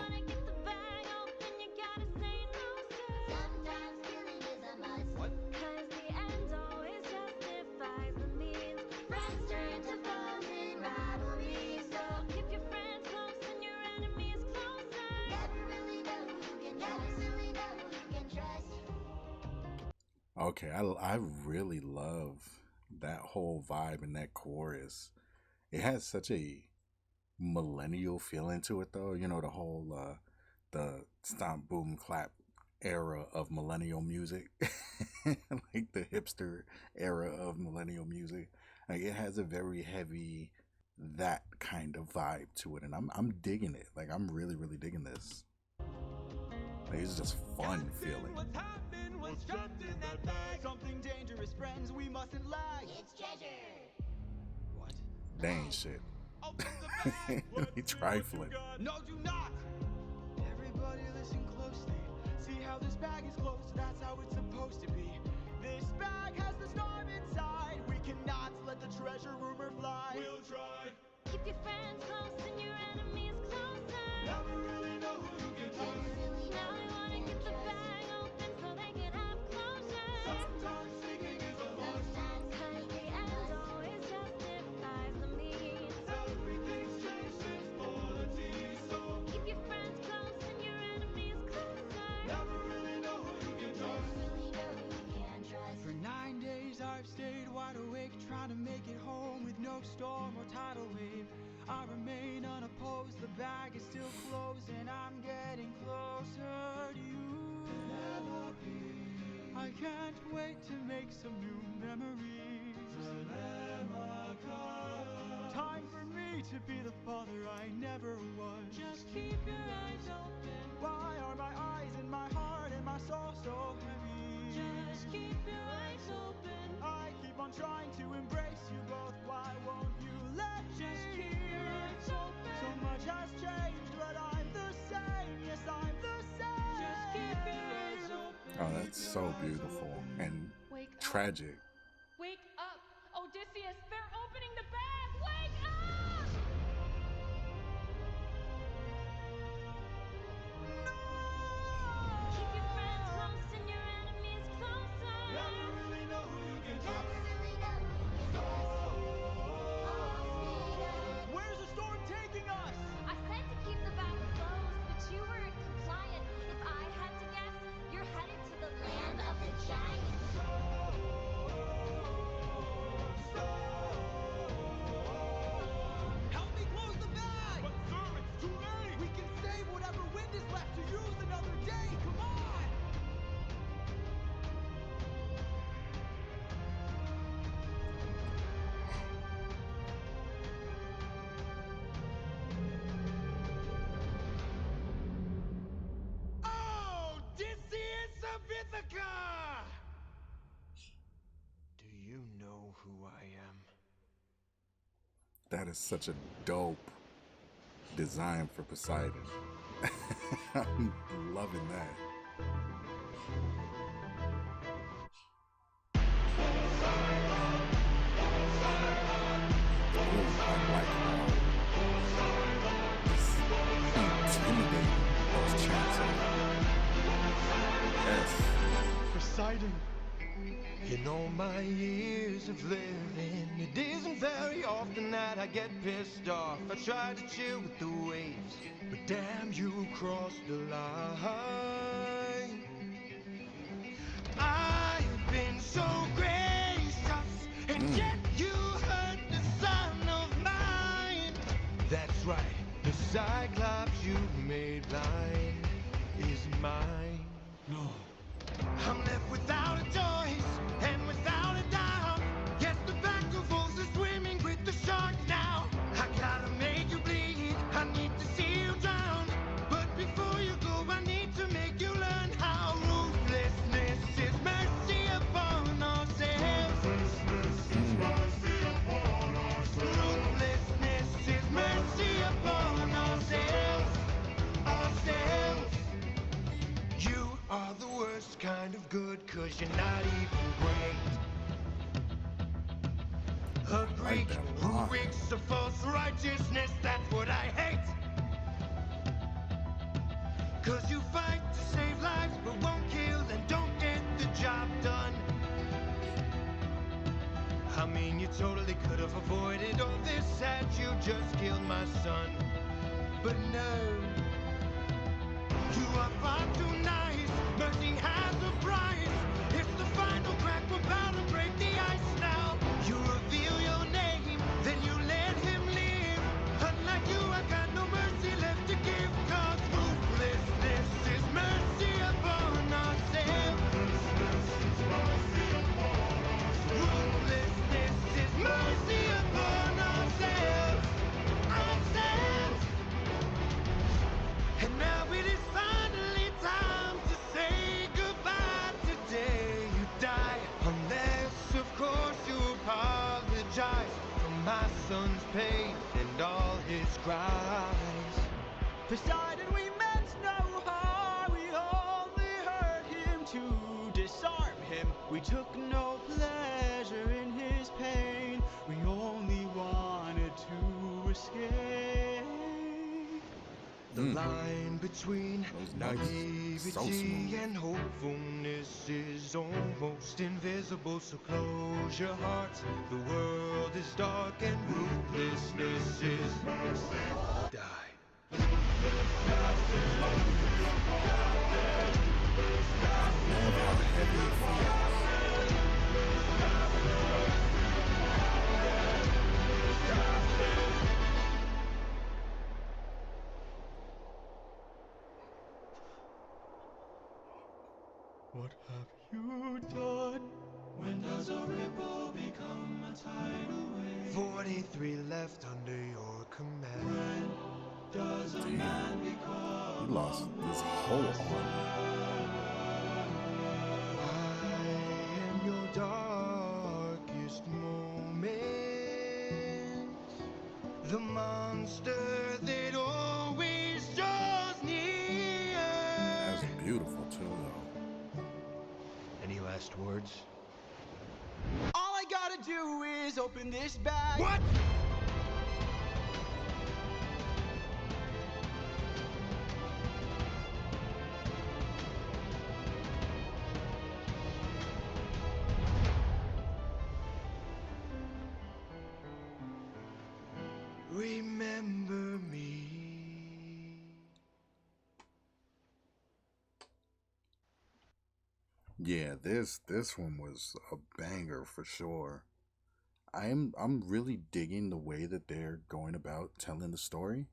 What? 'Cause the end always justifies the means. Friends turn to foes in rivalry. So keep your friends close and your enemies closer. Never really know who you can trust. Oh Okay, I really love that whole vibe in that chorus. It has such a millennial feeling to it, though. You know, the whole the stomp boom clap era of millennial music, like the hipster era of millennial music. Like it has a very heavy that kind of vibe to it, and I'm digging it. Like I'm really digging this. Like, it's just fun feeling. What's happened? What's trapped in that bag? Something dangerous, friends. We mustn't lag. It's treasure. What? Dang shit. Open the bag. He trifling. No, do not. Everybody listen closely. See how this bag is closed. That's how it's supposed to be. This bag has the storm inside. We cannot let the treasure rumor fly. We'll try. Keep your friends close and your enemies closer. Never really know who you can trust. Now we wanna get the bag open so they can have closure. Sometimes sneaking is a must. Cause the end always justifies the means. Everything's changed since quality, so Keep your friends close and your enemies closer. never really know who you can trust. Really know who you can trust. For 9 days I've stayed wide awake, trying to make it home with no storm or tidal wave. I remain unopposed, the bag is still closed, and I'm getting closer to you. I can't wait to make some new memories. Time for me to be the father I never was. Just keep your eyes open. Why are my eyes and my heart and my soul so heavy? Just keep your eyes open. I keep on trying to embrace you both. Why won't you let me? Just keep your eyes open. So much has changed, but I'm the same. Yes, I'm the same. Just keep your eyes open. Oh, that's so beautiful and Wake up. tragic. Wake up. Odysseus, they're opening the bag. Wake up! Keep your friends close and your enemies closer. Never really know who you can trust. Where's the storm taking us? I said to keep the bag closed, but you weren't compliant. If I had to guess, you're headed to the land of the giants. Help me close the bag! But sir, it's too late! We can save whatever wind is left to use another day! Come on! Odysseus of Ithaca! Do you know who I am? That is such a dope design for Poseidon. I'm loving that. I like how it's intimidating those chants are. Yes. Poseidon. In all my years of living, it isn't very often that I get pissed off. I try to chill with the waves, but damn, you crossed the line. I've been so gracious, and yet you hurt the son of mine. That's right, the Cyclops you made blind is mine. No. I'm left without a choice and without a doubt. Yes, the battle wolves are swimming with the sharks now. I gotta make you bleed, I need to see you drown. But before you go, I need to make you learn how ruthlessness is mercy upon ourselves. Ruthlessness is mercy upon ourselves. You are the worst kind of good, 'cause you're not even great. A Greek that who line. reeks of false righteousness, that's what I hate. 'Cause you fight to save lives, but won't kill and don't get the job done. I mean, you totally could have avoided all this had you just killed my son. But no, you are far too nice. Mercy has a price. It's the final Poseidon we meant no harm, we only hurt him to disarm him. We took no pleasure in his pain, we only wanted to escape. The line between Those notes, so naivety smooth. and hopefulness is almost invisible, so close your hearts. The world is dark and ruthlessness is die. What have you done? When does a ripple become a tidal wave? 43 left under your command. When does a man become He lost his whole army. I am your darkest moment, the monster that always draws near. That's beautiful too, though. Any last words? All I gotta do is open this bag. What? Remember me. Yeah, this one was a banger for sure. I'm really digging the way that they're going about telling the story.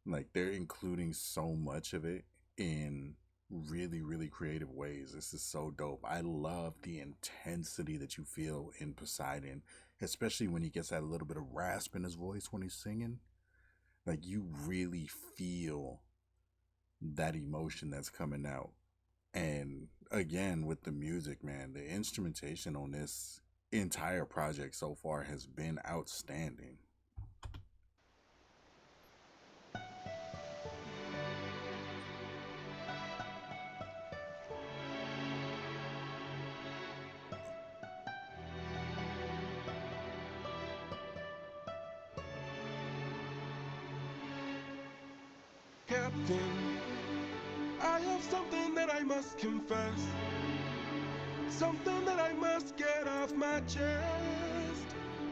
Like they're including so much of it in really, really creative ways. This is so dope. I love the intensity that you feel in Poseidon, especially when he gets that little bit of rasp in his voice when he's singing. Like you really feel that emotion that's coming out. And again, with the music, man, the instrumentation on this entire project so far has been outstanding. Captain, I have something that I must confess. Something that I must get off my chest.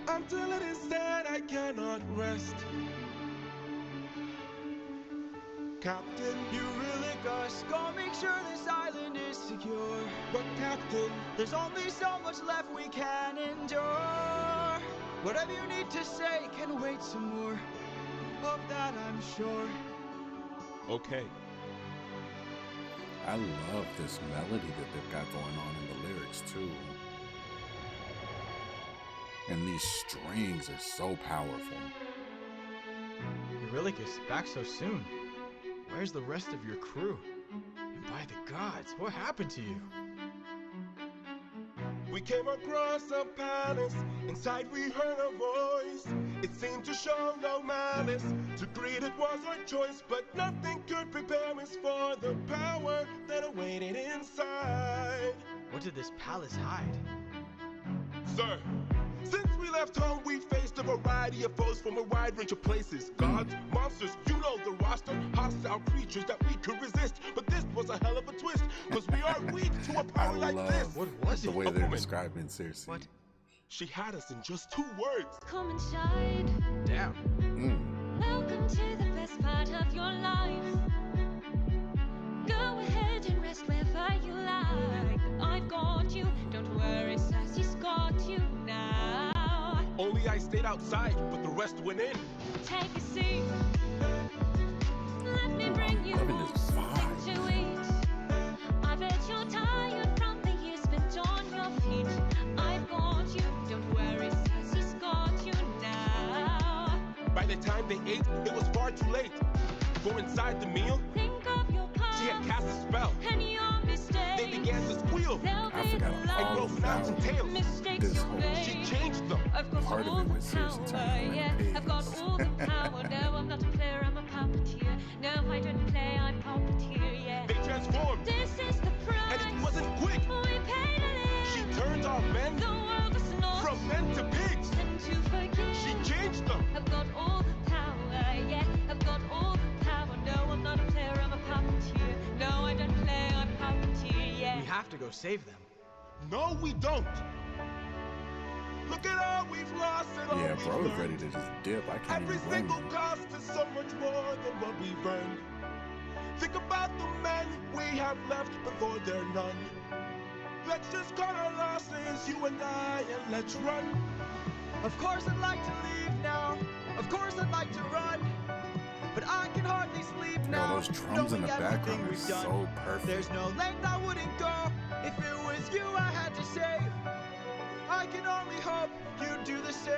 Until it is said, I cannot rest. Captain, You really gotta make sure this island is secure. but Captain, There's only so much left we can endure. Whatever you need to say can wait some more. Of that I'm sure. okay. I love this melody that they've got going on in the lyrics too. And these strings are so powerful. Eurylochus, back so soon. Where's the rest of your crew? And by the gods, what happened to you? We came across a palace. Inside we heard a voice. It seemed to show no malice. To greet it was our choice, but nothing could prepare us for the power that awaited inside. What did this palace hide? Sir, since we left home, we faced a variety of foes from a wide range of places. Gods, monsters, you know the roster. Hostile creatures that we could resist. But this was a hell of a twist, because we are weak to a power like this. What was The it? way A they're woman. describing Circe. What? She had us in just 2 words. Come inside. Damn. Welcome to the best part of your life. Go ahead and rest wherever you like. I've got you. Don't worry, Sassy's got you now. Only I stayed outside, but the rest went in. Take a seat. Let me bring you loving this something vibe. to eat. I bet you're tired from the years spent on your feet. I've got you. Don't worry, Sassy's got you now. By the time they ate, it was far too late. For inside the meal, Think of your past she had cast a spell. and your mistakes. They began to squeal They'll I be forgot the all and grow last snouts and tails. mistakes This you whole- She made. changed them. I've got Part of all it the was Circe power, turning yeah. into I've got pigs. all the power. No, I'm not a player, I'm a puppeteer. No, I from men to pigs. And to forgive. She changed them. I've got all the power, yeah. I've got all the power. No, I'm not a player, I'm a puppeteer. No, I don't play, I'm puppeteer, yeah. We have to go save them. No, we don't. Look at all we've lost and all Yeah, we've bro is learned. ready to just dip. I can't Every even blame single him. cost is so much more than what we've earned. Think about the men we have left before they're none. Let's just cut our losses, you and I, and let's run. Of course I'd like to leave now. Of course I'd like to run. But I can hardly sleep Yo, now. those drums in the knowing background everything are we've done. so perfect. There's no length I wouldn't go if it was you I had to save. I can only hope you'd do the same.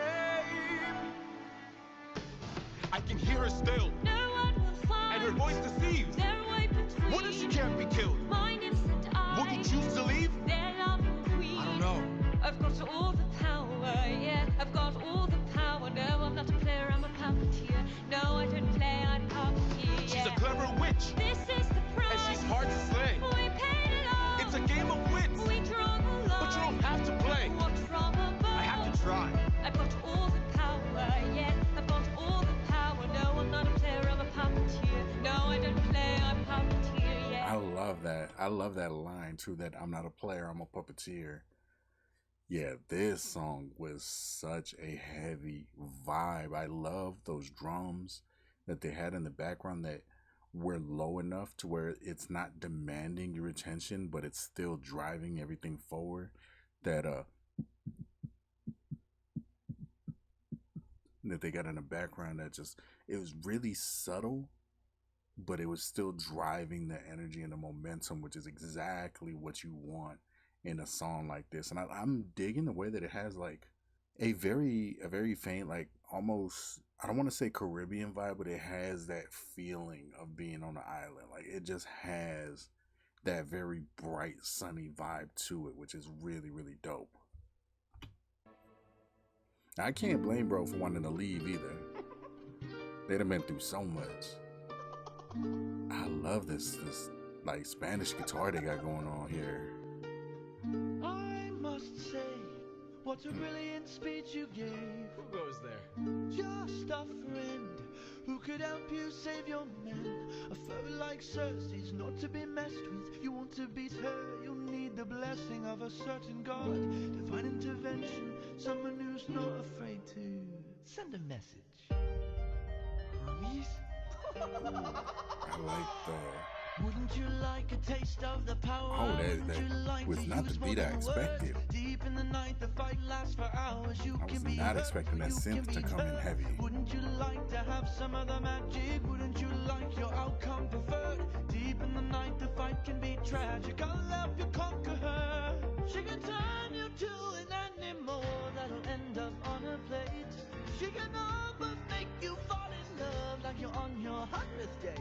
I can hear her still, No one will find and her voice deceives. their way between. What if she can't be killed? My innocent eyes. Would you choose to leave? Their loving queen. I don't know. I've got all the power, yeah. I've got all the power. No, I'm not a player, I'm a puppeteer. No, I don't play, I'm puppeteer. She's Yeah. a clever witch, This is the price. and she's hard to slay. We paid it all. It's a game of wits, We draw the line. but you don't have to play. What's wrong above? I have to try. I've got all the power, yeah. I've got all the power. No, I'm not a player, I'm a puppeteer. No, I don't play, I'm puppeteer, yeah. I love that. I love that line too, that I'm not a player, I'm a puppeteer. Yeah, this song was such a heavy vibe. I love those drums that they had in the background that were low enough to where it's not demanding your attention, but it's still driving everything forward. That they got in the background that just, it was really subtle, but it was still driving the energy and the momentum, which is exactly what you want in a song like this. And I'm digging the way that it has like a very faint, like almost, I don't want to say Caribbean vibe, but it has that feeling of being on the island. Like it just has that very bright, sunny vibe to it, which is really, really dope. I can't blame bro for wanting to leave either. They'd have been through so much. I love this like Spanish guitar they got going on here. I must say, what a brilliant speech you gave. Who goes there? Just a friend who could help you save your men. A foe like Circe is not to be messed with. You want to beat her, you'll need the blessing of a certain god. Divine intervention, someone who's not afraid to send a message. Hermes? I like that. Wouldn't you like a taste of the power? Oh, Wouldn't that you like was to not the use beat I more expected. words? Deep in the night, the fight lasts for hours. You I was can be not hurt, expecting that you synth can to be come in hurt. heavy. Wouldn't you like to have some other magic? Wouldn't you like your outcome preferred? Deep in the night, the fight can be tragic. I'll help you conquer her. She can turn you to an animal that'll end up on a plate. She can almost make you fall in love like you're on your 100th date.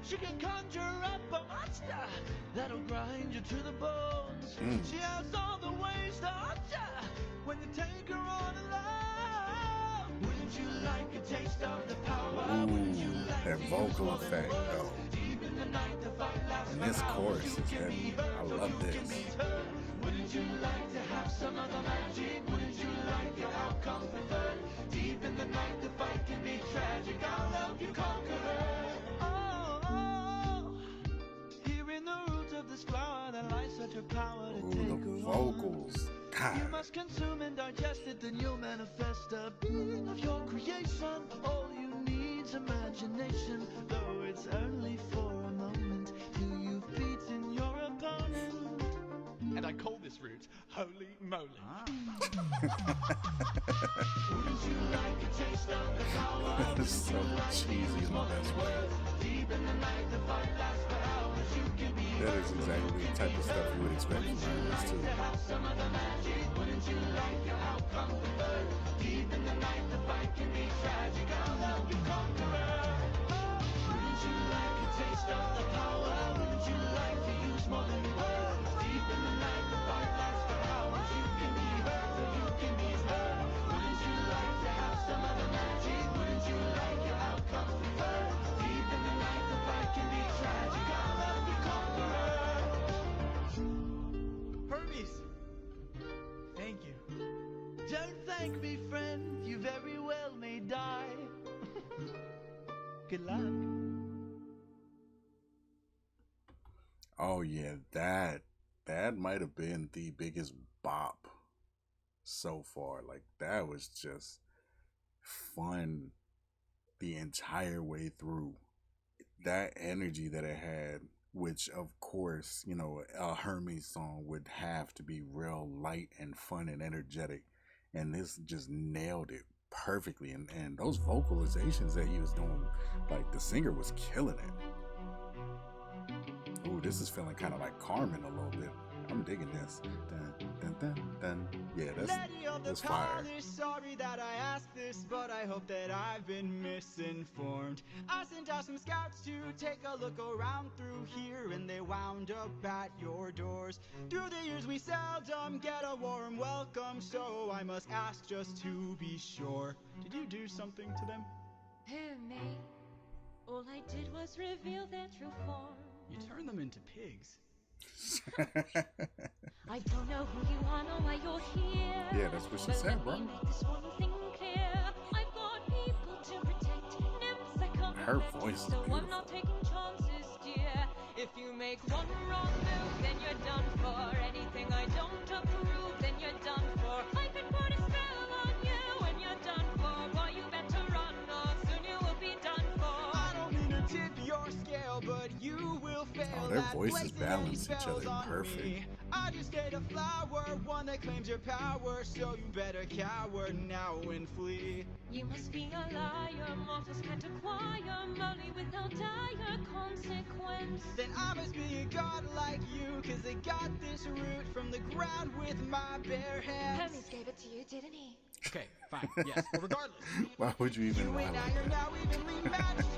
She can conjure up a monster that'll grind you to the bones. She has all the ways to hurt ya when you take her on alone. Wouldn't you like a taste of the power? Wouldn't you like That to vocal use more effect, than though. words? Deep in the night, the fight lasts And for this hours. chorus You is can heavy. be hurt, I so love you can this. be hurt. Wouldn't you like to have some other magic? Wouldn't you like your outcome preferred? Deep in the night, the fight can be tragic. I'll help you conquer her. Here in the root of this flower, there lies such a power to Ooh, take the her vocals. on. You God. must consume and digest it, then you'll manifest a being of your creation. All you need's imagination, though it's only for a moment till you've beaten your opponent. and I call this route Holy Moly. Wouldn't you like a taste of the power? That is so cheesy in the best way. Deep in the night, the fight lasts for hours. You can be That is exactly the type of stuff you would expect from Hermes too. to have some of the magic. Wouldn't you like your outcome preferred? Deep in the night, the fight can be tragic. I'll help you conquer her. Wouldn't you like a taste of the power? Wouldn't you like to use more than words? Deep in the night, the fight lasts for hours. You can be hurt, or you can be hurt. Wouldn't you like to have some of the magic? Wouldn't you like your outcome preferred? Deep in the night, the fight can be tragic. I'll help you conquer her. Hermes! Thank you. Good luck. Oh yeah, that might have been the biggest bop so far. Like that was just fun the entire way through. That energy that it had, which of course, you know, a Hermes song would have to be real light and fun and energetic. And this just nailed it perfectly. And those vocalizations that he was doing, like the singer was killing it. Ooh, this is feeling kind of like Carmen a little bit. I'm digging this. Dun, dun, dun, dun. Yeah, that's fire. Sorry that I asked this, but I hope that I've been misinformed. I sent out some scouts to take a look around through here, and they wound up at your doors. Through the years we seldom get a warm welcome, so I must ask just to be sure. Did you do something to them? Who, me? All I did was reveal their true form. You turned them into pigs. I don't know who you are, nor why you're here. Yeah, that's what she said, bro. Let me make this one thing clear. I've got people to protect, nymphs I can't Her protect, voice is so beautiful. I'm not taking chances, dear. If you make one wrong move, then you're done for. Anything I don't approve, then you're done for. I could put a spell on you, and you're done for. Boy, you better run, or soon you will be done for. I don't mean to tip your scale, but you will fail. Oh, their at voices placing balance any each other spells on perfect. me. I just ate a flower, one that claims your power, so you better cower now and flee. You must be a liar, mortals can't acquire money without dire consequence. Then I must be a god like you, cause I got this root from the ground with my bare hands. Hermes gave it to you, didn't he? Okay, fine, yes, but regardless. Why would you even You lie and I like are that? now evenly matched.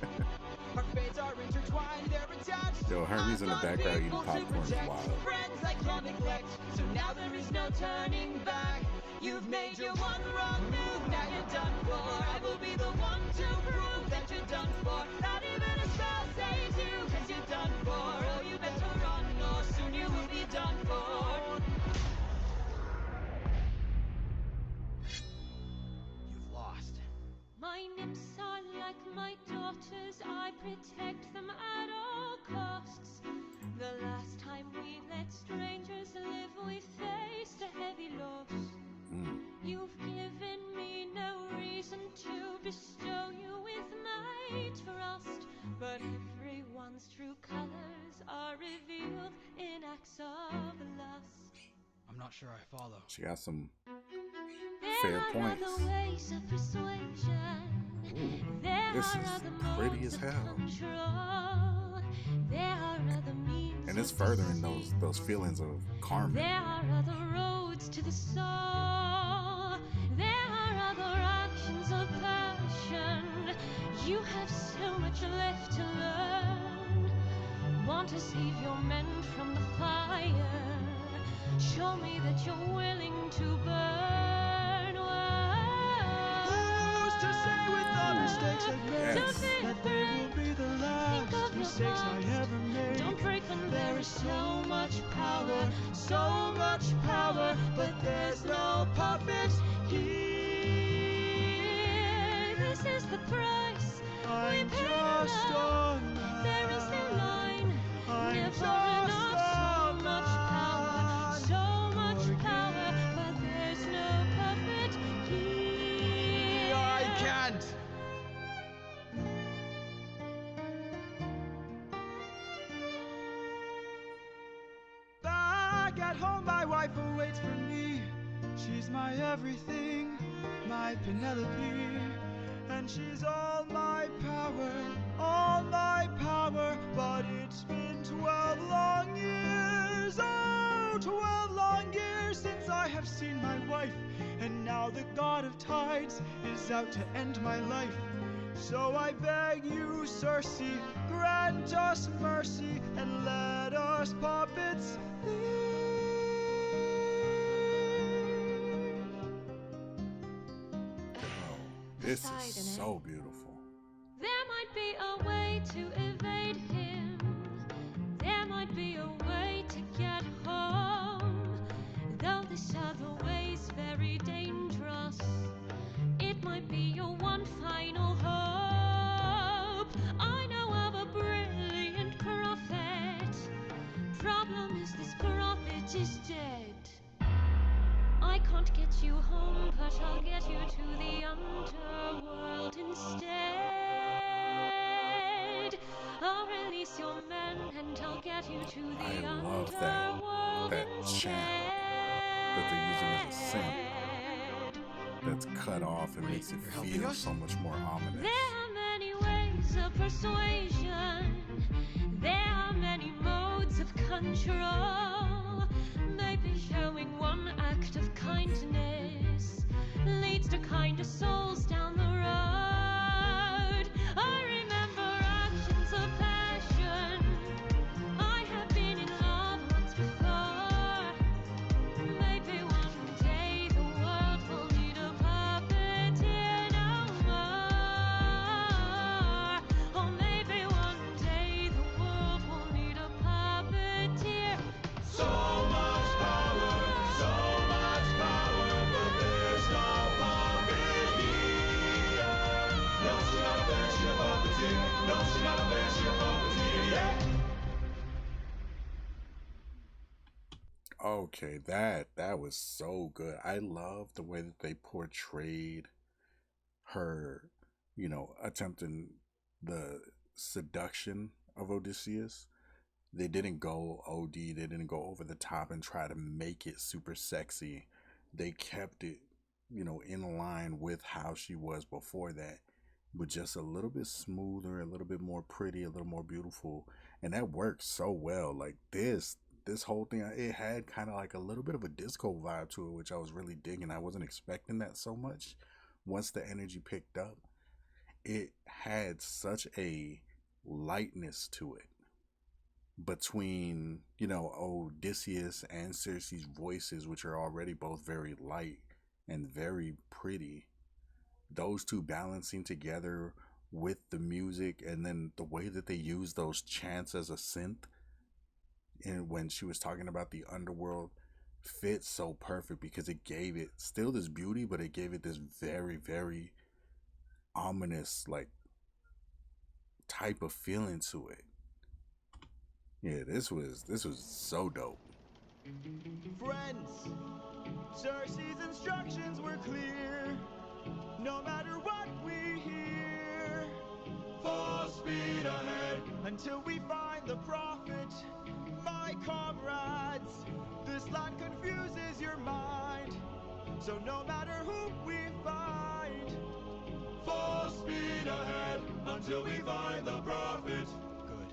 Our fates are intertwined, they're attached. Yo, Hermes in the I've got background eating people to popcorn is protect, wild. friends I can't neglect, so now there is no turning back. You've made your one wrong move, now you're done for. I will be the one to prove that you're done for. Not even a spell saves you, cause you're done for. Oh, you better run, or soon you will be done for. You've lost. My nymphs are like my daughters, I protect them at all costs. The last time we let strangers live, we faced a heavy loss. You've given me no reason to bestow you with my trust, but everyone's true colors are revealed in acts of lust. I'm not sure I follow. She got some There fair are points. other ways of persuasion. Ooh, There this are is other pretty modes as of hell. control. There are other means And it's of furthering deceit. those feelings of Carmen. There are other roads to the soul. There are other actions of passion. You have so much left to learn. Want to save your men from the fire? Show me that you're willing to burn. Who's to say with the mistakes I've made Yes. that they will be the Think last of your mistakes I past. ever made? Don't break when There is so much power, but there's no puppet here. This is the price we I'm pay just love. a man. There is no line, I'm never just enough. So a much power, so much power, but there's no puppet here. I can't! Back at home, my wife awaits for me. She's my everything, my Penelope. And she's all my power. But it's been 12 long years, oh, 12 long years since I have seen my wife. And now the god of tides is out to end my life. So I beg you, Circe, grant us mercy and let us puppets leave. Oh, this Poseidon, is eh? so beautiful. There might be a way to evade him. There might be a way to get home. Though this other way's very dangerous, it might be your one final hope. heart is dead. I can't get you home, but I'll get you to the underworld instead. I'll release your men and I'll get you to the I love underworld that chant that they're using as a synth that's cut off and makes it feel so much more ominous. There are many ways of persuasion. There are many modes of control. Maybe showing one act of kindness leads to kinder souls down the road. I remember actions of passion. I have been in love once before. Maybe one day the world will need a puppeteer no more. Or maybe one day the world will need a puppeteer. So much power, but there's no puppet here. No Shinabeshi puppeteer, no Shinabeshi puppeteer, yeah. Okay, that was so good. I love the way that they portrayed her, you know, attempting the seduction of Odysseus. They didn't go OD, they didn't go over the top and try to make it super sexy. They kept it, you know, in line with how she was before that, but just a little bit smoother, a little bit more pretty, a little more beautiful. And that worked so well. Like this whole thing, it had kind of like a little bit of a disco vibe to it, which I was really digging. I wasn't expecting that so much. Once the energy picked up, it had such a lightness to it between, you know, Odysseus and Circe's voices, which are already both very light and very pretty. Those two balancing together with the music, and then the way that they use those chants as a synth, and when she was talking about the underworld, fit so perfect because it gave it still this beauty, but it gave it this very, very ominous like type of feeling to it. Yeah, this was so dope. Friends, Circe's instructions were clear. No matter what we hear, Full speed ahead. until we find the prophet, my comrades. This land confuses your mind, so no matter who we find, Full speed ahead until we find the prophet. good.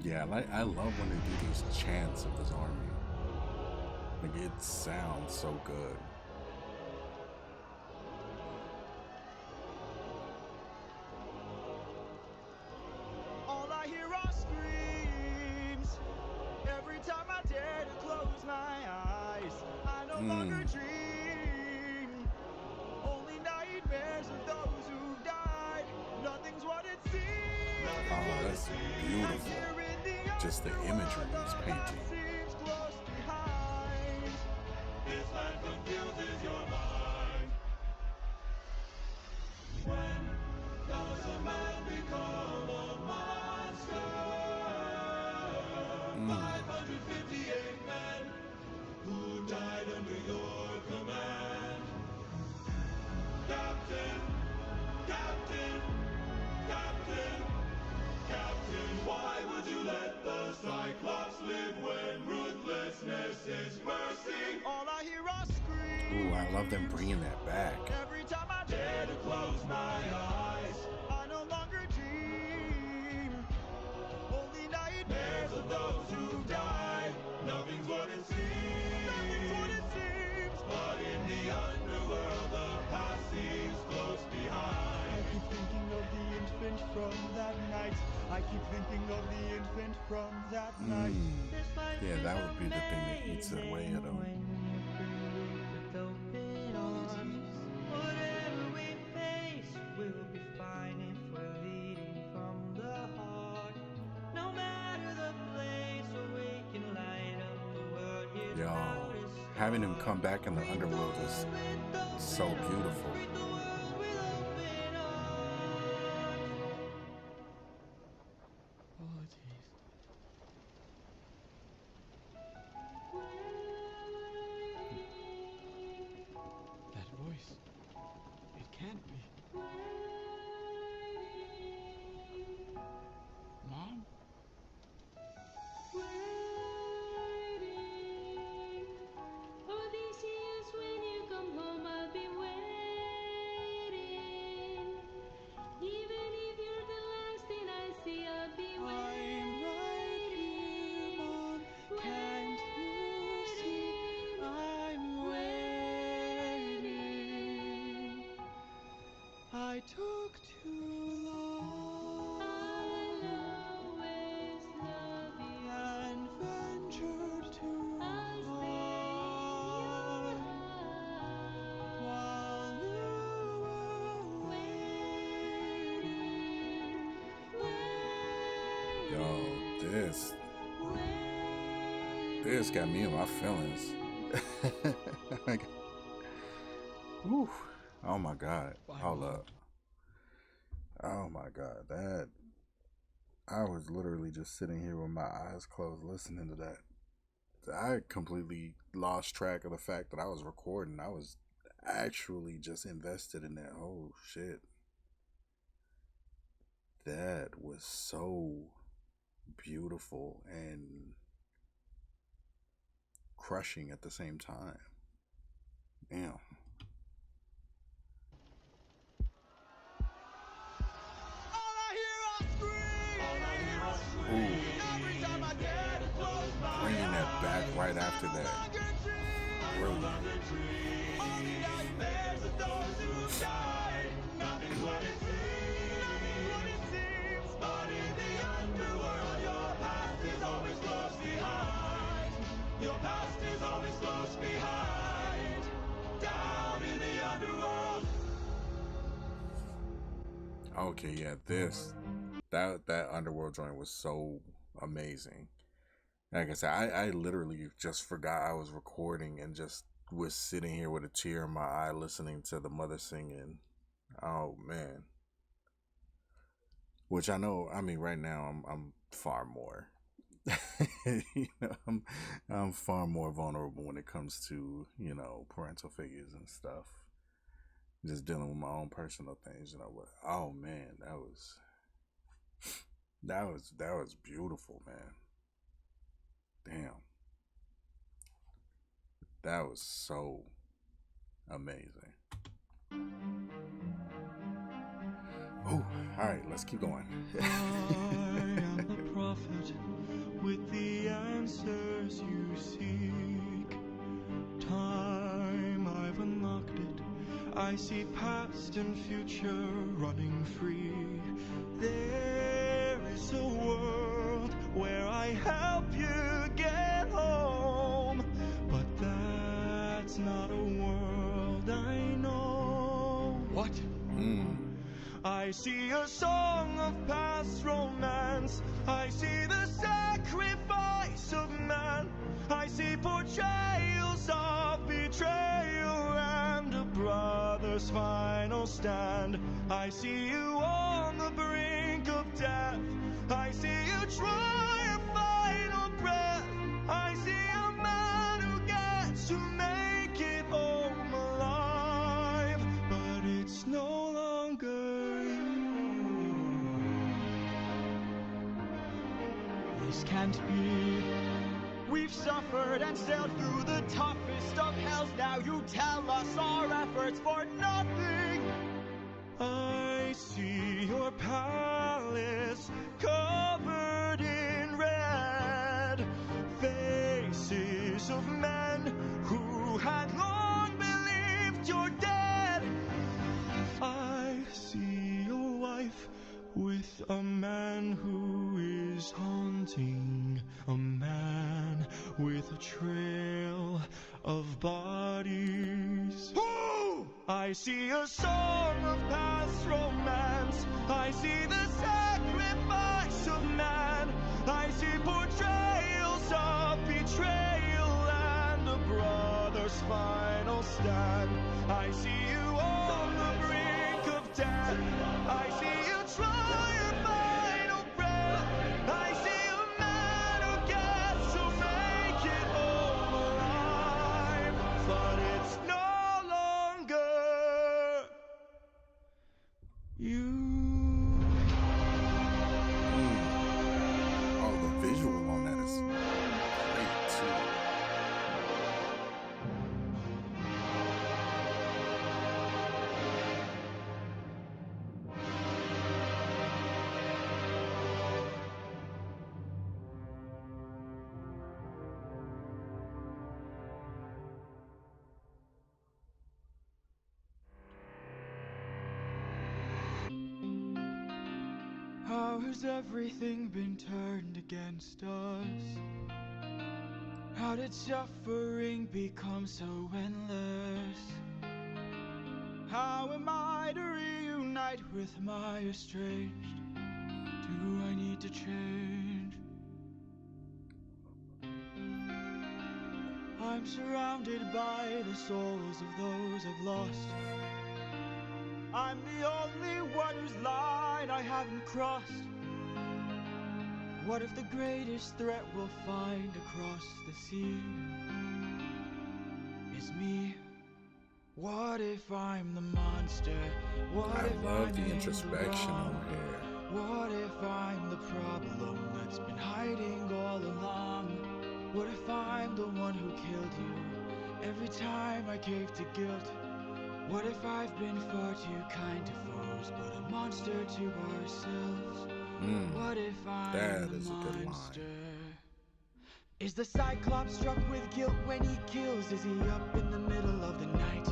Yeah, I love when they do these chants of this army. Like, it sounds so good. All I hear are screams. Every time I dare to close my eyes, I no longer dream. Only nightmares of those who've died. Nothing's what it seems. Oh, that's beautiful. Just the imagery is painting. Seems close behind. This land confuses your mind. When does a man become a monster? 558 men who died under your command. Captain, Captain, Captain, Captain, why would you let the Cyclops live when ruthlessness is mercy? All I hear are screams. Ooh, I love them bringing that back. Every time I dare to close my eyes, I no longer dream. Only nightmares Of those who died, nothing's what it seems. Nothing's what it seems. But in the underworld, the past seems close I behind. keep thinking of the infant from that night. I keep thinking of the infant from that night. Yeah, that would be the thing that eats away at them. Whatever we face, we'll be fine if we're leading from the heart. No matter the place, we can light up the world. Yo, having him come back in the underworld is so beautiful. This got me in my feelings. Like, whew. Oh my God. Hold up. Oh my God. That, I was literally just sitting here with my eyes closed listening to that. I completely lost track of the fact that I was recording. I was actually just invested in that. Oh shit. That was so beautiful and crushing at the same time. Damn. Ooh. Bringing that back right after that. Brilliant. Your past is always close behind, down in the underworld. Okay, yeah, that Underworld joint was so amazing. Like I said, I literally just forgot I was recording and just was sitting here with a tear in my eye listening to the mother singing. Oh man. Which I know, I mean, right now I'm far more I'm far more vulnerable when it comes to, parental figures and stuff. Just dealing with my own personal things, but oh man, that was beautiful, man. Damn. That was so amazing. Oh, all right, let's keep going. I am the prophet with the answers you seek. Time, I've unlocked it. I see past and future running free. There is a world where I help you get home, but that's not a world I know. What? I see a song of past romance. I see the sacrifice of man. I see portrayals of betrayal and a brother's final stand. I see you on the brink of death. I see you try a final breath. I see a man who gets to make it home alive, but it's no longer you. This can't be. We've suffered and sailed through the toughest of hells. Now you tell us our efforts for nothing. I see your palace covered in red, faces of men who had long believed you're dead. I see your wife with a man who is haunting, a man with a trail of bodies. Who? I see a song of past romance. I see the sacrifice of man. I see portrayals of betrayal and a brother's final stand. I see you on the brink of death. I see you try your final breath. I see a man who gets to make it home alive, but it's no longer you. Oh, the visual on that is great too. How has everything been turned against us? How did suffering become so endless? How am I to reunite with my estranged? Do I need to change? I'm surrounded by the souls of those I've lost. I'm the only one whose line I haven't crossed. What if the greatest threat we'll find across the sea is me? What if I'm the monster? What I if love I'm the in introspection wrong? over here. What if I'm the problem that's been hiding all along? What if I'm the one who killed you every time I cave to guilt? What if I've been far too kind to foes, but a monster to ourselves? What if I'm that the is a good monster? line. Is the Cyclops struck with guilt when he kills? Is he up in the middle of the night?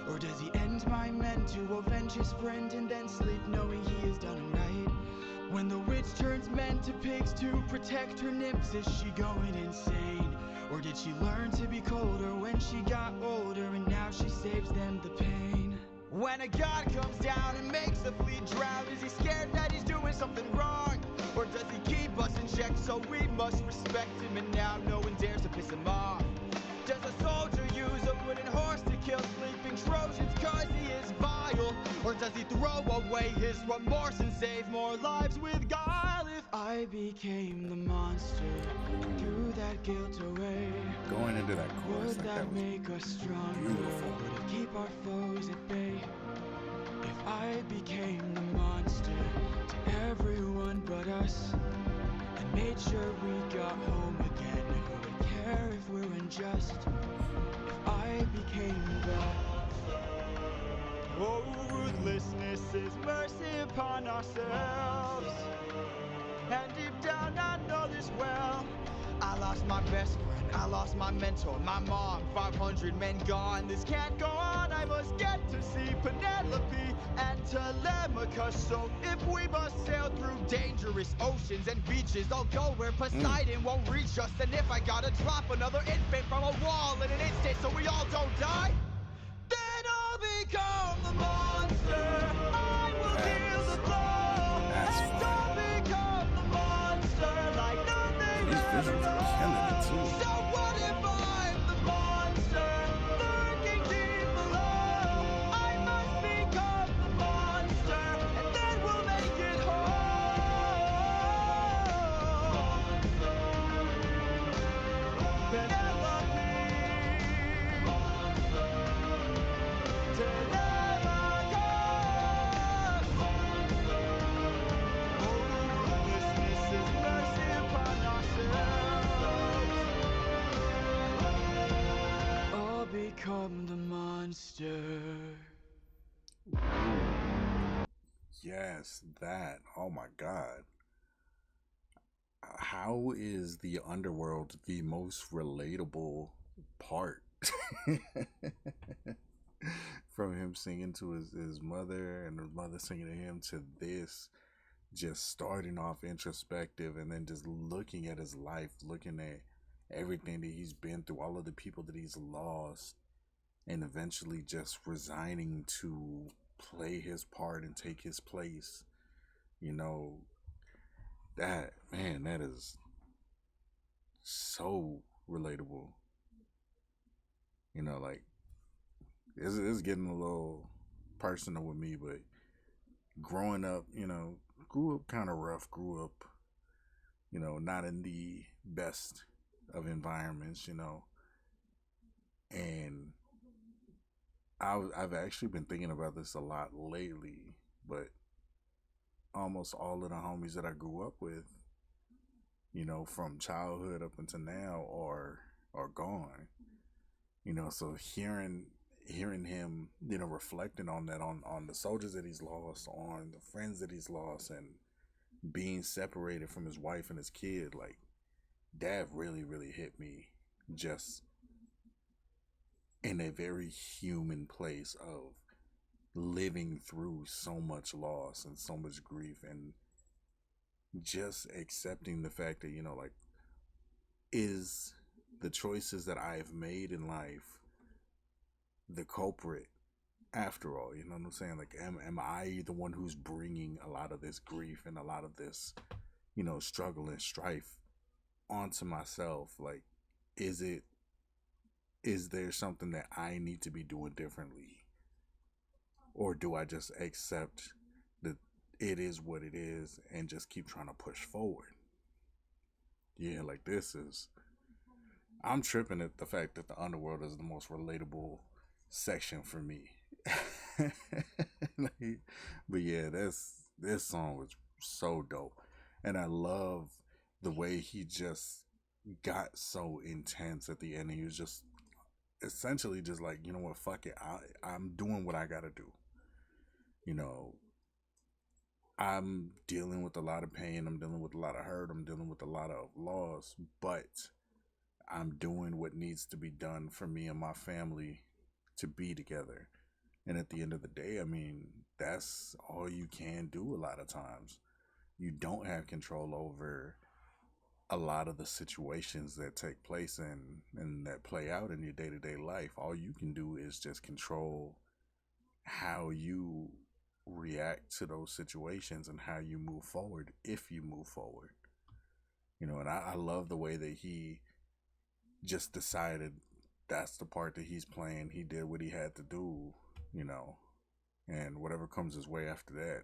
Or does he end my men to avenge his friend and then sleep knowing he has done him right? When the witch turns men to pigs to protect her nymphs, is she going insane? Or did she learn to be colder when she got older and now she saves them the pain? When a god comes down and makes a fleet drown, is he scared that he's doing something wrong? Or does he keep us in check so we must respect him and now no one dares to piss him off? Does a soldier use a wooden horse to kill sleeping Trojans cause he is vile? Or does he throw away his remorse and save more lives with guile? If I became the monster, threw that guilt away, Going into that chorus, would like, that that was make us stronger? beautiful. Would it keep our foes at bay? If I became the monster to everyone but us, and made sure we got home again, who would care if we're unjust? If I became the oh, ruthlessness is mercy upon ourselves. And deep down I know this well. I lost my best friend, I lost my mentor, my mom, 500 men gone. This can't go on, I must get to see Penelope and Telemachus. So if we must sail through dangerous oceans and beaches, I'll go where Poseidon won't reach us. And if I gotta drop another infant from a wall in an instant so we all don't die, then I'll become the monster. I will deal the blow, and I'll become the monster like nothing ever known. So what if I'm the monster lurking deep below? I must become the monster, and then we'll make it whole. Penelope. I'll become the monster. Yes, that. Oh my God. How is the underworld the most relatable part? From him singing to his mother and his mother singing to him to this, just starting off introspective and then just looking at his life, looking at everything that he's been through, all of the people that he's lost, and eventually just resigning to play his part and take his place. You know, that, man, that is so relatable. You know, like, it's getting a little personal with me, but growing up, you know, grew up kind of rough, grew up, you know, not in the best of environments, you know, and I've actually been thinking about this a lot lately, but almost all of the homies that I grew up with, you know, from childhood up until now are gone, you know, so hearing him, you know, reflecting on that, on the soldiers that he's lost, on the friends that he's lost, and being separated from his wife and his kid, like, that really, really hit me just in a very human place of living through so much loss and so much grief, and just accepting the fact that, you know, like, is the choices that I've made in life the culprit after all? You know what I'm saying? Like, am I the one who's bringing a lot of this grief and a lot of this, you know, struggle and strife onto myself? Like, is it is there something that I need to be doing differently? Or do I just accept that it is what it is and just keep trying to push forward? Yeah, like I'm tripping at the fact that the Underworld is the most relatable section for me. But yeah, this song was so dope. And I love the way he just got so intense at the end. He was just essentially just like, you know what, fuck it. I'm doing what I gotta do. You know, I'm dealing with a lot of pain. I'm dealing with a lot of hurt. I'm dealing with a lot of loss. But I'm doing what needs to be done for me and my family to be together. And at the end of the day, I mean, that's all you can do a lot of times. You don't have control over a lot of the situations that take place and that play out in your day-to-day life. All you can do is just control how you react to those situations and how you move forward, if you move forward. You know, and I love the way that he just decided that's the part that he's playing. He did what he had to do, you know, and whatever comes his way after that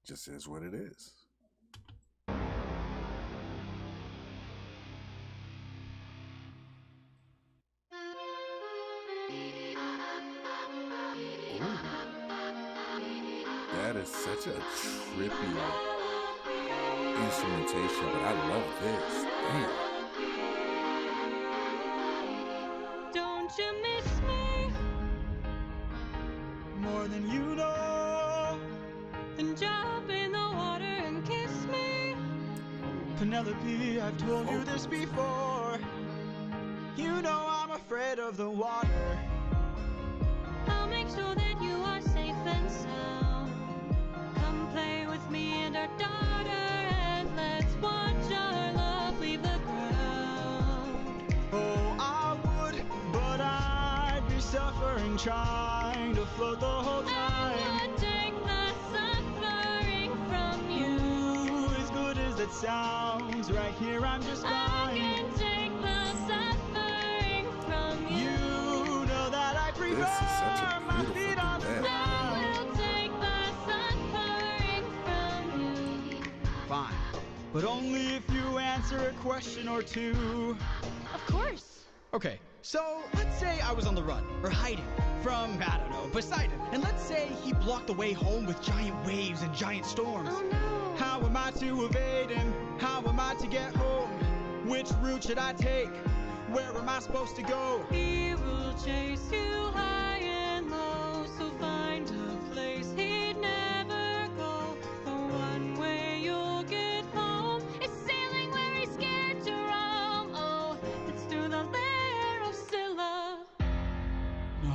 just is what it is. Ooh. That is such a trippy instrumentation, but I love this. Damn. Don't you miss me More than you know. then jump in the water and kiss me? Penelope, I've told you this before. You know I'm afraid of the water. I'll make sure that you are safe and sound. Come play with me and our daughter, and let's watch our love leave the ground. Oh, I would, but I'd be suffering trying to float the whole time. I would take the suffering from you. Ooh, as good as it sounds, right here I'm just I fine. can take the suffering from you. You know that I prefer This is such a my beautiful feet on the duet. ground. I will take the suffering from you. Fine, but only if you answer a question or two. Of course. Okay, so let's say I was on the run, or hiding, from, I don't know, Poseidon. And let's say he blocked the way home with giant waves and giant storms. Oh no. How am I to evade him? How am I to get home? Which route should I take? Where am I supposed to go? He will chase you high and low, so find a place he'd never go. The one way you'll get home is sailing where he's scared to roam. Oh, it's through the lair of Scylla. No.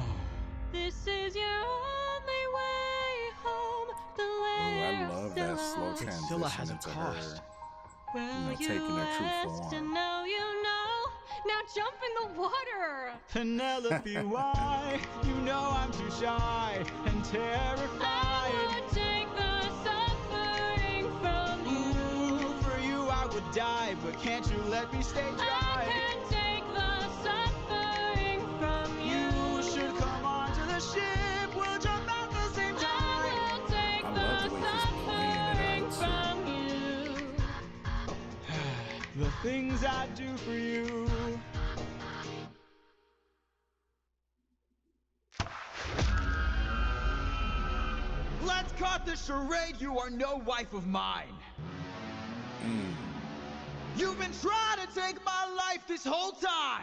This is your only way home. The lair I love of that Scylla. slow Scylla has transition a into cost. her. Well, you know, taking her true asked form. and now you know. Now jump in the water. Penelope, why? You know I'm too shy and terrified. I would take the suffering from you. Ooh, for you I would die, but can't you let me stay I dry? can take the suffering from you. You should come onto the ship. We'll jump at the same time. I will take I love the the way he's playing it suffering out, from you. The things I do for you. Let's cut the charade. You are no wife of mine. You've been trying to take my life this whole time.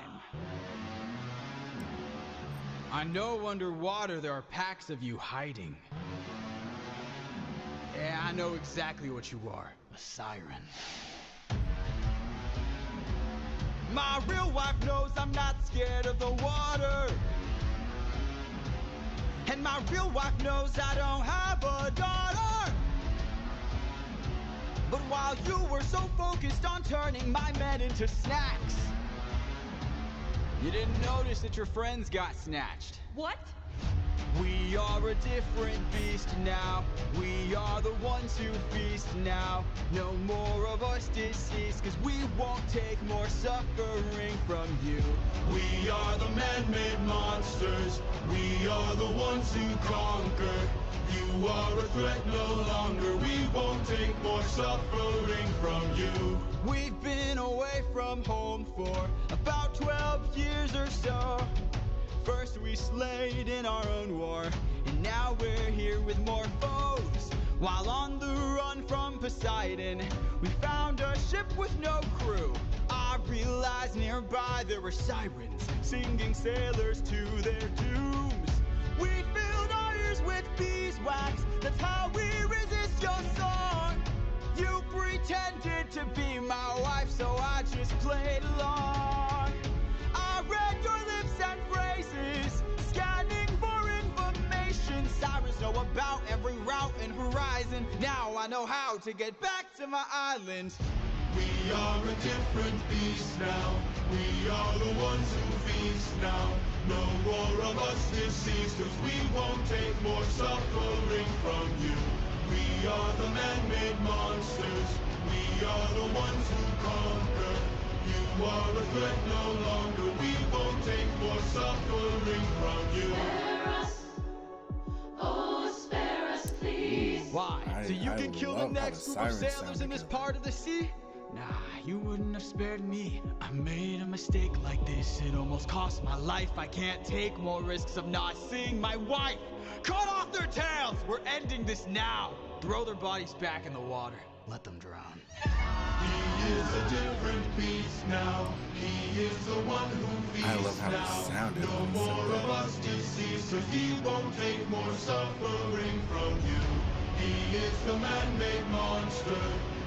I know underwater there are packs of you hiding. Yeah, I know exactly what you are. A siren. My real wife knows I'm not scared of the water. And my real wife knows I don't have a daughter. But while you were so focused on turning my men into snacks, you didn't notice that your friends got snatched. What? We are a different beast now. We are the ones who feast now. No more of us deceased, cause we won't take more suffering from you. We are the man-made monsters. We are the ones who conquer. You are a threat no longer. We won't take more suffering from you. We've been away from home for about 12 years or so. First we slayed in our own war, and now we're here with more foes. While on the run from Poseidon, we found a ship with no crew. I realized nearby there were sirens, singing sailors to their dooms. We filled our ears with beeswax, that's how we resist your song. You pretended to be my wife, so I just played along. I read your lips and phrases, scanning for information. Sirens know about every route and horizon. Now I know how to get back to my island. We are a different beast now. We are the ones who feast now. No more of us deceased, 'cause we won't take more suffering from you. We are the man-made monsters. We are the ones who conquer. You are a threat no longer. We won't take more suffering from you. Spare us. Oh, spare us, please. Why? So you I can kill the love how next the group of sirens sailors sound in this together. part of the sea? Nah, you wouldn't have spared me. I made a mistake like this. It almost cost my life. I can't take more risks of not seeing my wife. Cut off their tails! We're ending this now. Throw their bodies back in the water. Let them drown. He is a different beast now. He is the one who feasts I love how it now. sounded No when he said more that. of us deceased, 'cause he won't take more suffering from you. He is the man-made monster.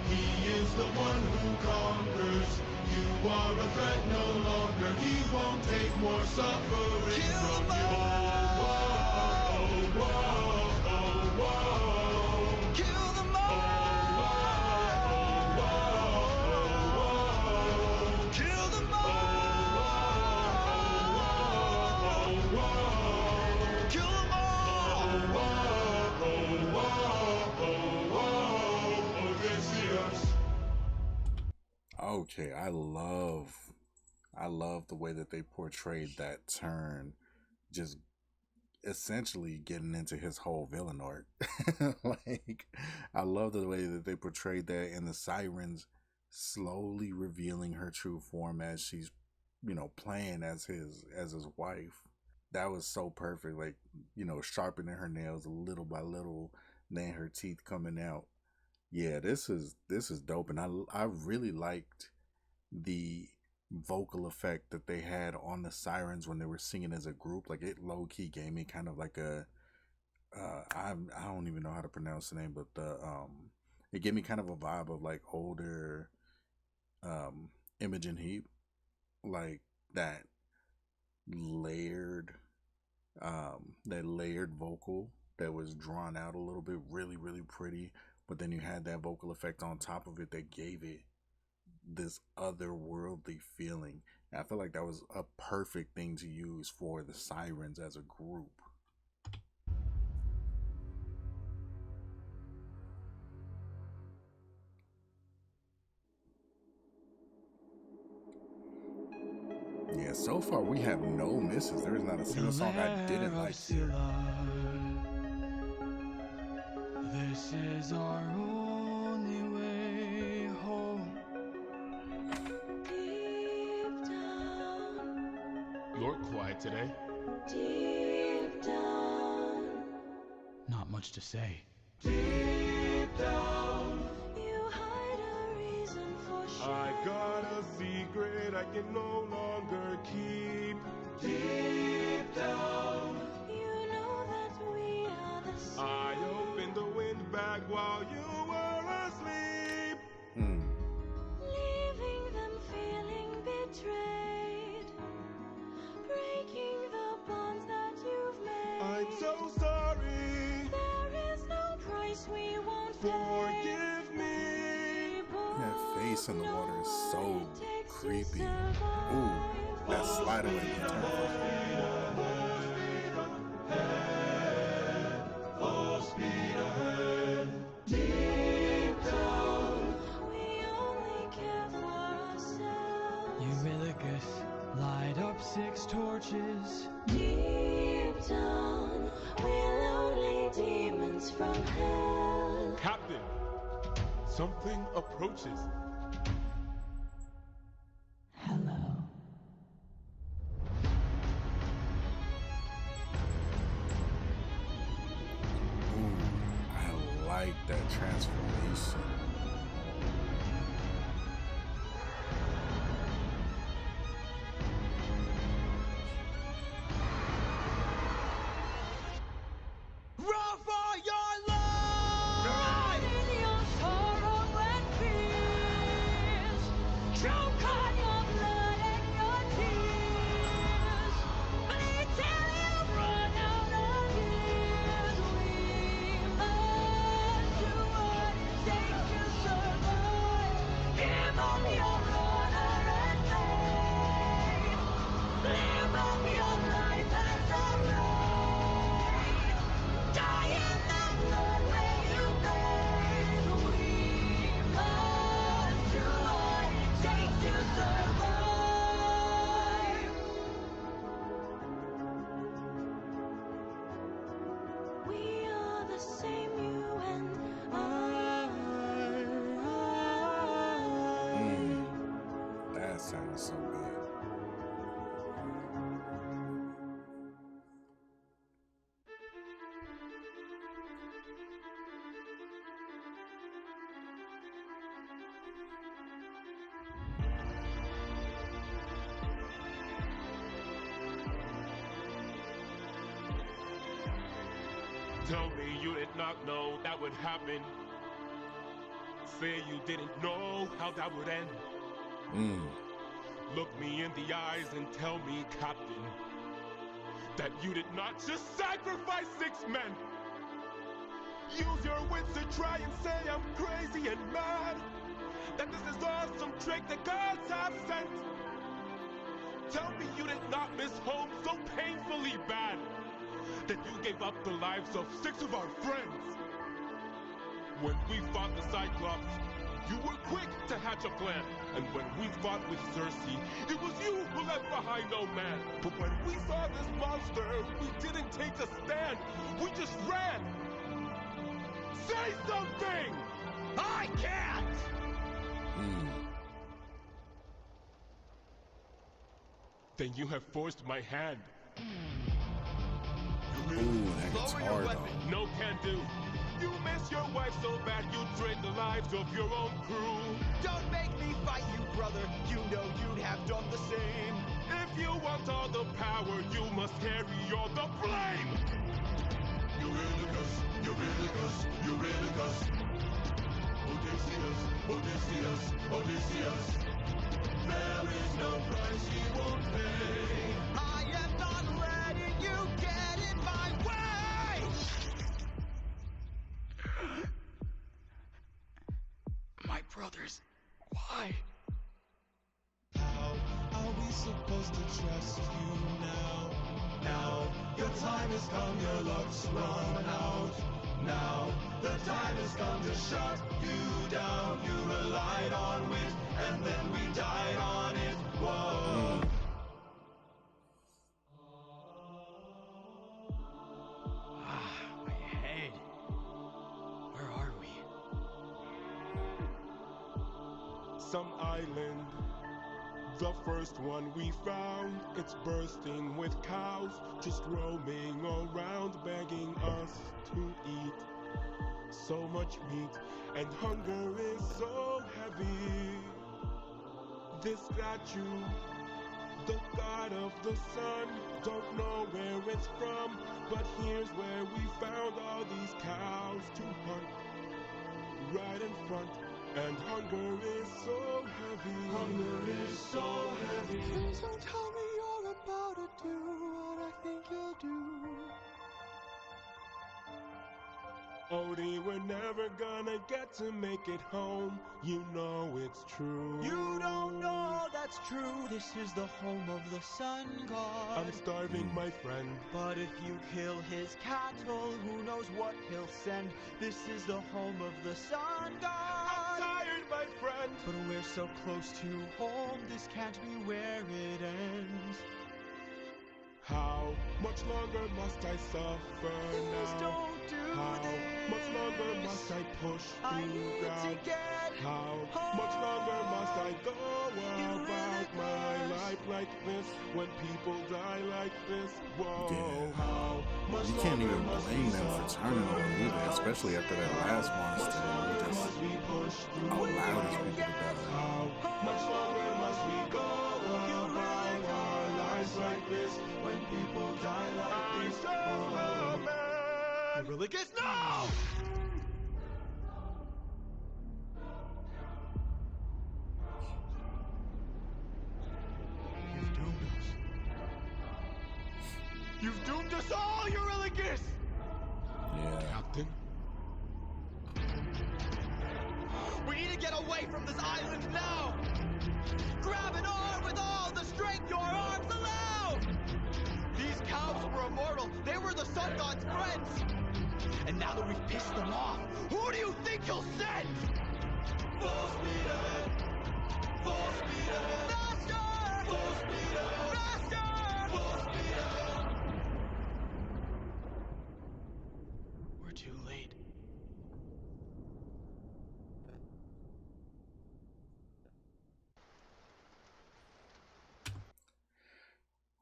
He is the one who conquers. You are a threat no longer. He won't take more suffering from you. Whoa, whoa, whoa, whoa. Kill them all! Kill them all! Kill them all! Okay, I love the way that they portrayed that turn, just essentially getting into his whole villain arc. Like, I love the way that they portrayed that, and the sirens slowly revealing her true form as she's, playing as his wife. That was so perfect. Like, sharpening her nails little by little, then her teeth coming out. Yeah, this is dope, and I really liked the vocal effect that they had on the sirens when they were singing as a group. Like, it low key gave me kind of like a I don't even know how to pronounce the name, but it gave me kind of a vibe of like older Imogen Heap, like that layered vocal that was drawn out a little bit, really, really pretty. But then you had that vocal effect on top of it that gave it this otherworldly feeling. And I feel like that was a perfect thing to use for the sirens as a group. Yeah, so far we have no misses. There's not a single song I didn't like here. This is our only way home. Deep down, You're quiet today. deep down, Not much to say. Deep down, you hide a reason for I shame. got a secret I can no longer keep. Deep down, You know that we are the same. I opened the windbag while you were asleep. Leaving them feeling betrayed, breaking the bonds that you've made. I'm so sorry. There is no price we won't pay. Forgive me. That face in the water is so creepy. Ooh, that slide away from Full speed ahead. Deep down, We only care for us. Eurylochus, light up 6 torches. Deep down, we're lonely demons from hell. Captain, something approaches. Hello. Ooh, I like that transformation. Raphael Drown in your sorrow and fears. Choke on your blood and your tears. Bleed till you run out of years. We must do what it takes to survive. Give up your honor and faith. Live up your life as a right. Die in the blood where you bathe. We must do what it takes to survive. We are the same, you and I. That sounds so good. Tell me you did not know that would happen. Say you didn't know how that would end. Look me in the eyes and tell me, Captain, that you did not just sacrifice 6 men. Use your wits to try and say I'm crazy and mad. That this is all some trick the gods have sent. Tell me you did not miss home so painfully bad that you gave up the lives of 6 of our friends. When we fought the Cyclops, you were quick to hatch a plan. And when we fought with Circe, it was you who left behind no man. But when we saw this monster, we didn't take a stand. We just ran. Say something! I can't! Then you have forced my hand. Ooh, that gets Lower your hard weapon. though. No can do. You miss your wife so bad you trade the lives of your own crew. Don't make me fight you, brother. You know you'd have done the same. If you want all the power, you must carry all the blame. Eurylochus, Eurylochus, Eurylochus. Odysseus, Odysseus, Odysseus. There is no price he won't pay. I am not letting you get in my way! My brothers, why? How are we supposed to trust you now? Now, your time has come, your luck's run out. Now, the time has come to shut you down. You relied on wit, and then we died on it. Whoa. My head. Where are we? Some island, the first one we found. It's bursting with cows, just roaming around, begging us to eat. So much meat, and hunger is so heavy. This statue, the god of the sun, don't know where it's from, but here's where we found all these cows to hunt. Right in front, and hunger is so heavy. Hunger is so heavy. Please don't tell me you're about to do what I think you'll do. Odie, we're never gonna get to make it home. You know it's true. You don't know that's true. This is the home of the sun god. I'm starving, my friend. But if you kill his cattle, who knows what he'll send. This is the home of the sun god. I'm tired, my friend. But we're so close to home, this can't be where it ends. How much longer must I suffer Please now? don't do How this. much longer must I push I through need to doubt? get How much longer must I go really about my close. life like this when people die like this? Whoa, Yeah. how much You can't longer even must blame we them for suffer turning on you, now? especially after that last monster. You just Must we push through allowed his doubt? people to die. How much longer must we go about our lives like this when people die like this? Whoa. You really guess no! You've doomed us. You've doomed us all, Eurylochus! Yeah. Captain? We need to get away from this island now! Grab an arm with all the strength your arms allow! These cows were immortal. They were the sun god's friends. And now that we've pissed them off, who do you think you'll send? Full speed ahead! Full speed ahead! Faster! Full speed ahead! Faster! Full speed ahead! We're too late.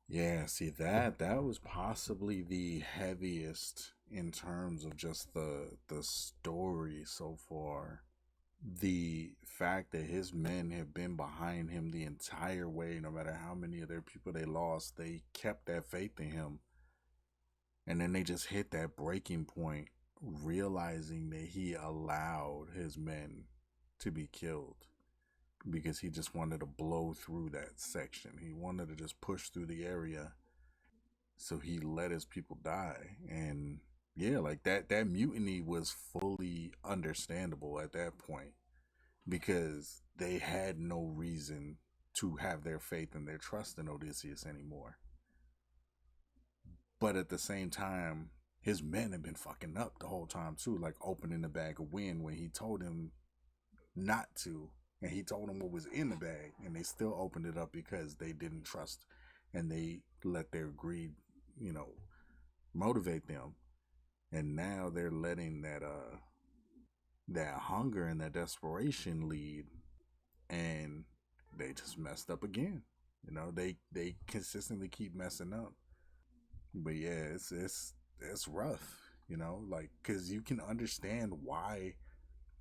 Yeah, see that was possibly the heaviest in terms of just the story so far. The fact that his men have been behind him the entire way, no matter how many of their people they lost, they kept that faith in him. And then they just hit that breaking point, realizing that he allowed his men to be killed because he just wanted to blow through that section. He wanted to just push through the area. So he let his people die. And yeah, like that mutiny was fully understandable at that point because they had no reason to have their faith and their trust in Odysseus anymore. But at the same time, his men had been fucking up the whole time too, like opening the bag of wind when he told him not to. And he told them what was in the bag, and they still opened it up because they didn't trust, and they let their greed, motivate them. And now they're letting that hunger and that desperation lead, and they just messed up again. They consistently keep messing up. But yeah, it's rough, because you can understand why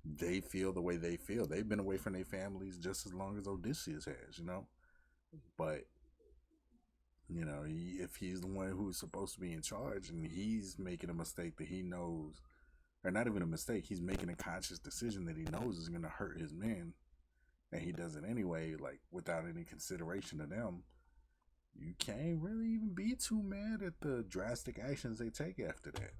they feel the way they feel. They've been away from their families just as long as Odysseus has, But, if he's the one who's supposed to be in charge and he's making a mistake that he knows, or not even a mistake, he's making a conscious decision that he knows is going to hurt his men, and he does it anyway, like, without any consideration to them, you can't really even be too mad at the drastic actions they take after that.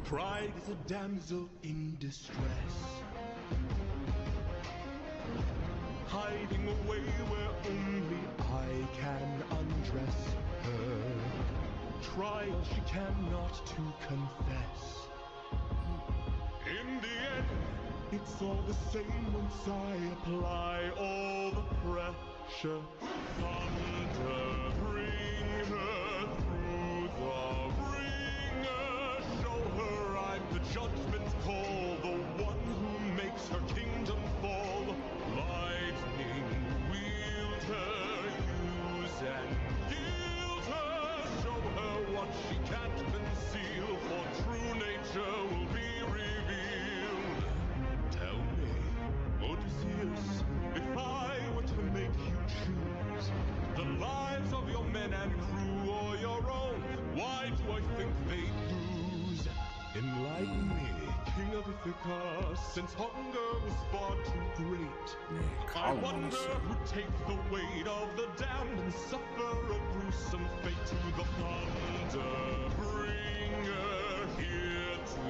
Pride is a damsel in distress, hiding away where only I can undress her. Trial she cannot to confess. In the end, it's all the same once I apply all the pressure. Thunder, bring her through the ringer. Show her I'm the judgment's call, the one who makes her kingdom fall. Lightning, wield her, use and yield her. Show her what she can't conceal, for true nature will be revealed. Tell me, Odysseus, if I were to make you choose the lives of your men and crew or your own, why do I think they'd lose? Enlighten me, king of Ithaca, since hunger was far too great. Yeah, I wonder who'd take the weight of the damned and suffer a gruesome fate. To the Thunder bringer, here to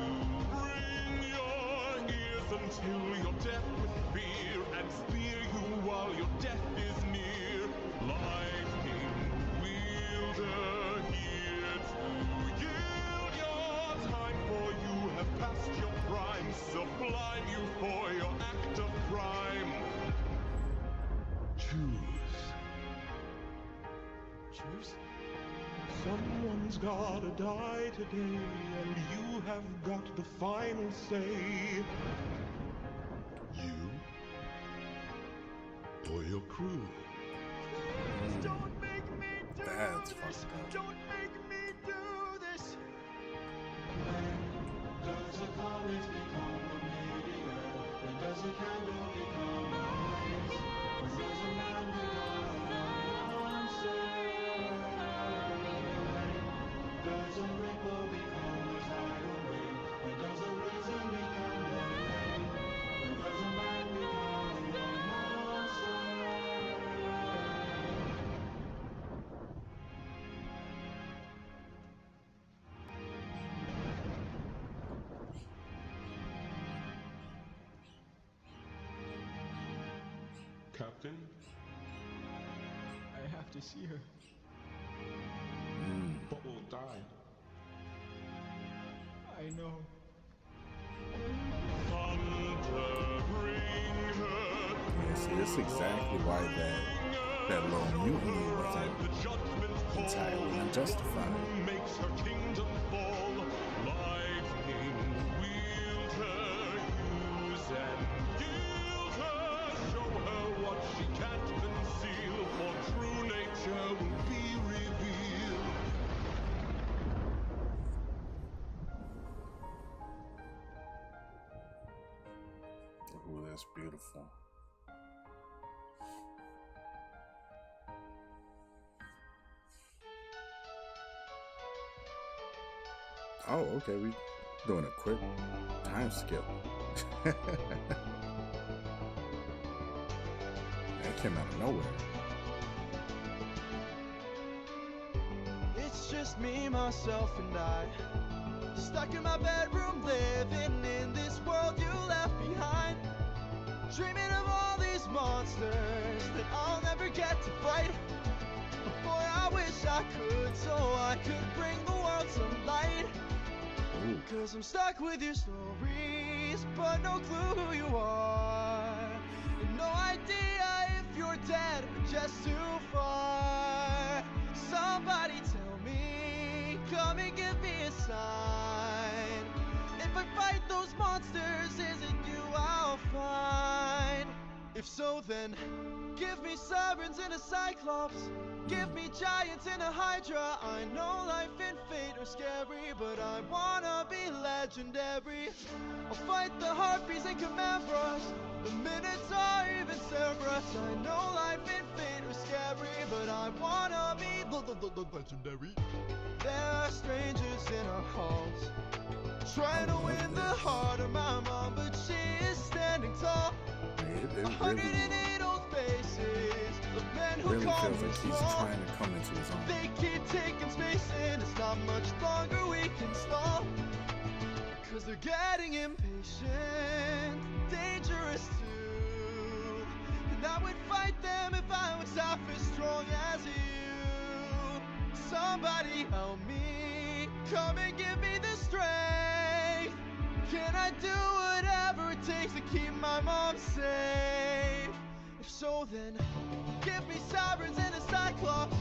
bring your ears until your death with fear and spear you while your death is near. Lightning wielder, here to yield your time, for you have passed your prime. Sublime you for your act of crime. Choose. Choose? Someone's gotta die today, and you have got the final say. You or your crew. Please don't make me do That's this. fucked up. Don't make me do this. Does a comet become a meteor? When does a candle become a blaze? When does a man become a monster? Does a ripple become a tidal wave? When does a reason become a rain? When does a man become a monster? Captain? I have to see her. But we'll die. I know. Thunder bringer. Yeah, see, that's exactly why that lone mutiny wasn't entirely unjustified. Makes her kingdom fall. Lightning wielder, use and yield her. Show her what she can't conceal, for true nature will be revealed. Ooh, that's beautiful. Oh, okay, we doing a quick time skip. That came out of nowhere. It's just me, myself, and I. Stuck in my bedroom, living in this world you left behind. Dreaming of all these monsters that I'll never get to fight. But boy, I wish I could, so I could bring the world some light. Ooh. Cause I'm stuck with your stories, but no clue who you are. And no idea if you're dead or just too far. Somebody tell me, come and give me a sign. If I fight those monsters, is it you I'll find? If so, then give me sirens and a Cyclops. Give me giants and a Hydra. I know life and fate are scary, but I wanna be legendary. I'll fight the harpies and Chimera's, the Minotaur, even Cerberus. I know life and fate are scary, but I wanna be legendary. There are strangers in our halls, trying to win the heart of my mom, but she is standing tall. It 108 old faces of men who really call feels me like he's small. trying to come into his own. They keep taking space and it's not much longer we can stall. Cause they're getting impatient, dangerous too. And I would fight them if I was half as strong as you. Somebody help me, come and give me the strength. Can I do whatever it takes to keep my mom safe? If so, then give me sirens and a Cyclops.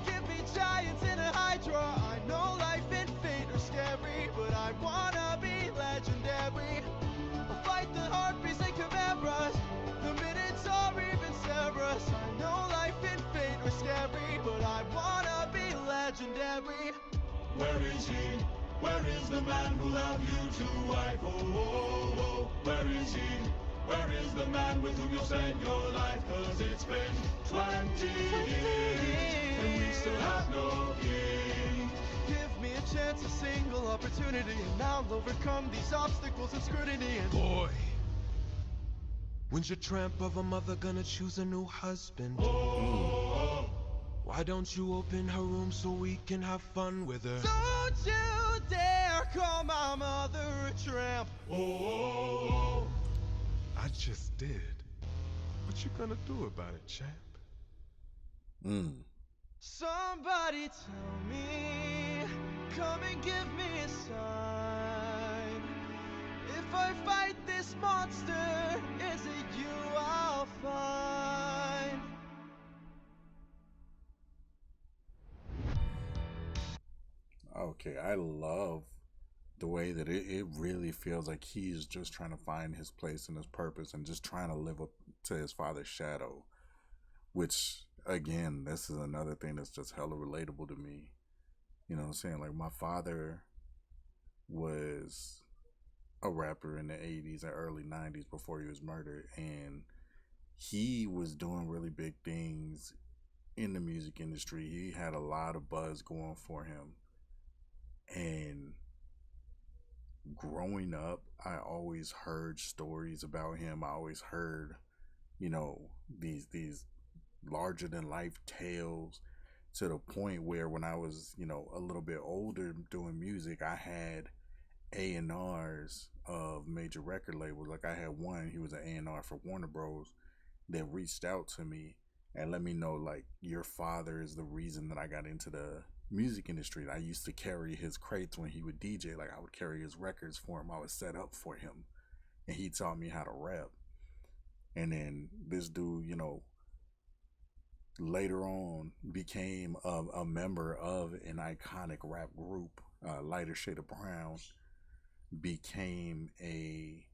Give me giants and a Hydra. I know life and fate are scary, but I wanna be legendary. I'll fight the harpies and Chimera's, the Minotaur, even Cerberus. I know life and fate are scary, but I wanna be legendary. Where is he? Where is the man who allowed you to wife? Oh, oh, oh, where is he? Where is the man with whom you'll spend your life? 'Cause it's been 20 years and we still have no king. Give me a chance, a single opportunity, and I'll overcome these obstacles of scrutiny. And Boy, when's your tramp of a mother gonna choose a new husband? Oh, why don't you open her room so we can have fun with her? don't you dare call my mother a tramp. Oh, I just did. What you gonna do about it, champ? Somebody tell me, come and give me a sign. If I fight this monster, is it you I'll find? Okay, I love the way that it really feels like he's just trying to find his place and his purpose and just trying to live up to his father's shadow, which, again, this is another thing that's just hella relatable to me. You know what I'm saying? Like, my father was a rapper in the 80s and early 90s before he was murdered, and he was doing really big things in the music industry. He had a lot of buzz going for him. And growing up, I always heard stories about him. I always heard, you know, these larger than life tales, to the point where when I was, you know, a little bit older doing music, I had A&Rs of major record labels. Like, I had one, he was an A&R for Warner Bros, that reached out to me and let me know, like, your father is the reason that I got into the music industry. I used to carry his crates when he would DJ. Like, I would carry his records for him. I would set up for him, and he taught me how to rap. And then this dude, you know, later on became a member of an iconic rap group, Lighter Shade of Brown, became a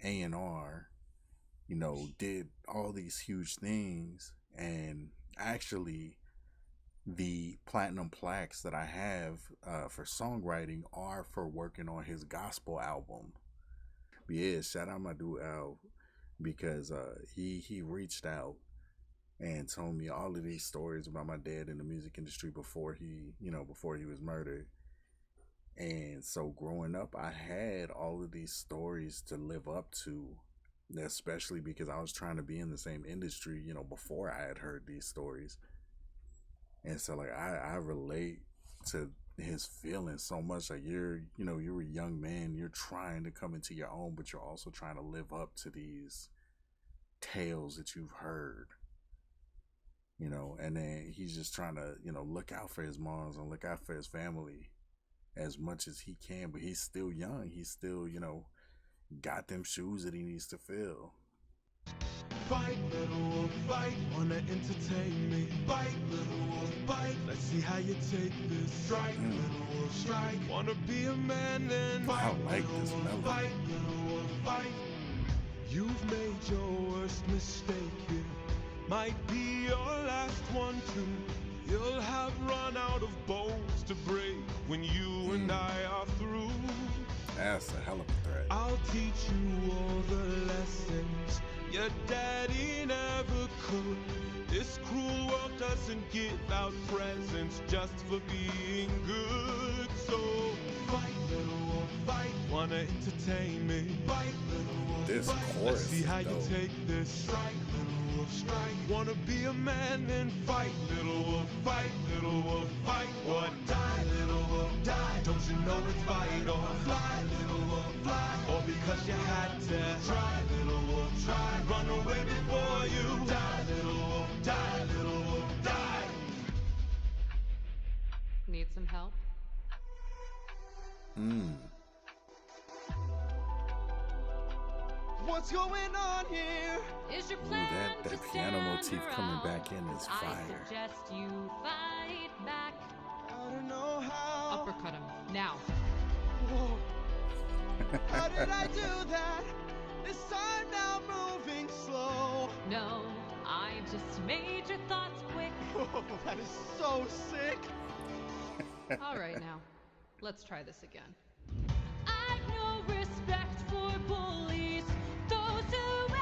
A&R, you know, did all these huge things. And actually, the platinum plaques that I have for songwriting are for working on his gospel album. But yeah, shout out my dude Al, because he reached out and told me all of these stories about my dad in the music industry before he was murdered. And so growing up, I had all of these stories to live up to, especially because I was trying to be in the same industry, you know, before I had heard these stories. And so, like, I relate to his feelings so much. Like, you're a young man, you're trying to come into your own, but you're also trying to live up to these tales that you've heard, you know. And then he's just trying to, you know, look out for his moms and look out for his family as much as he can. But he's still young. He's still, you know, got them shoes that he needs to fill. Fight, little wolf, fight. Wanna entertain me? Bite, little wolf, bite. Let's see how you take this. Strike, little wolf, strike. Wanna be a man, then fight. I like this melody. Fight, little wolf, fight. You've made your worst mistake here. Might be your last one too. You'll have run out of bones to break when you and I are through. That's a hell of a threat. I'll teach you all the lessons your daddy never could. This cruel world doesn't give out presents just for being good. So fight, little wolf, fight. Wanna entertain me? Fight, little wolf, This fight. chorus Let's see how is you dope. take this. Strike, little wolf, strike. Wanna be a man, then fight, little wolf, fight, little wolf, fight. What? Die, little wolf, die. Don't you know it's fight or fly, little wolf, fly. Or because you had to try, little wolf, try. Run away before you die, little wolf, die, little wolf, die. Need some help? What's going on here? Is your plan that to piano stand motif coming around? back in is I fire. suggest you fight back. I don't know how. Uppercut him now. Whoa. How did I do that? This time now moving slow. No, I just made your thoughts quick. Oh, that is so sick. All right, now, let's try this again. I've no respect for bullies, those who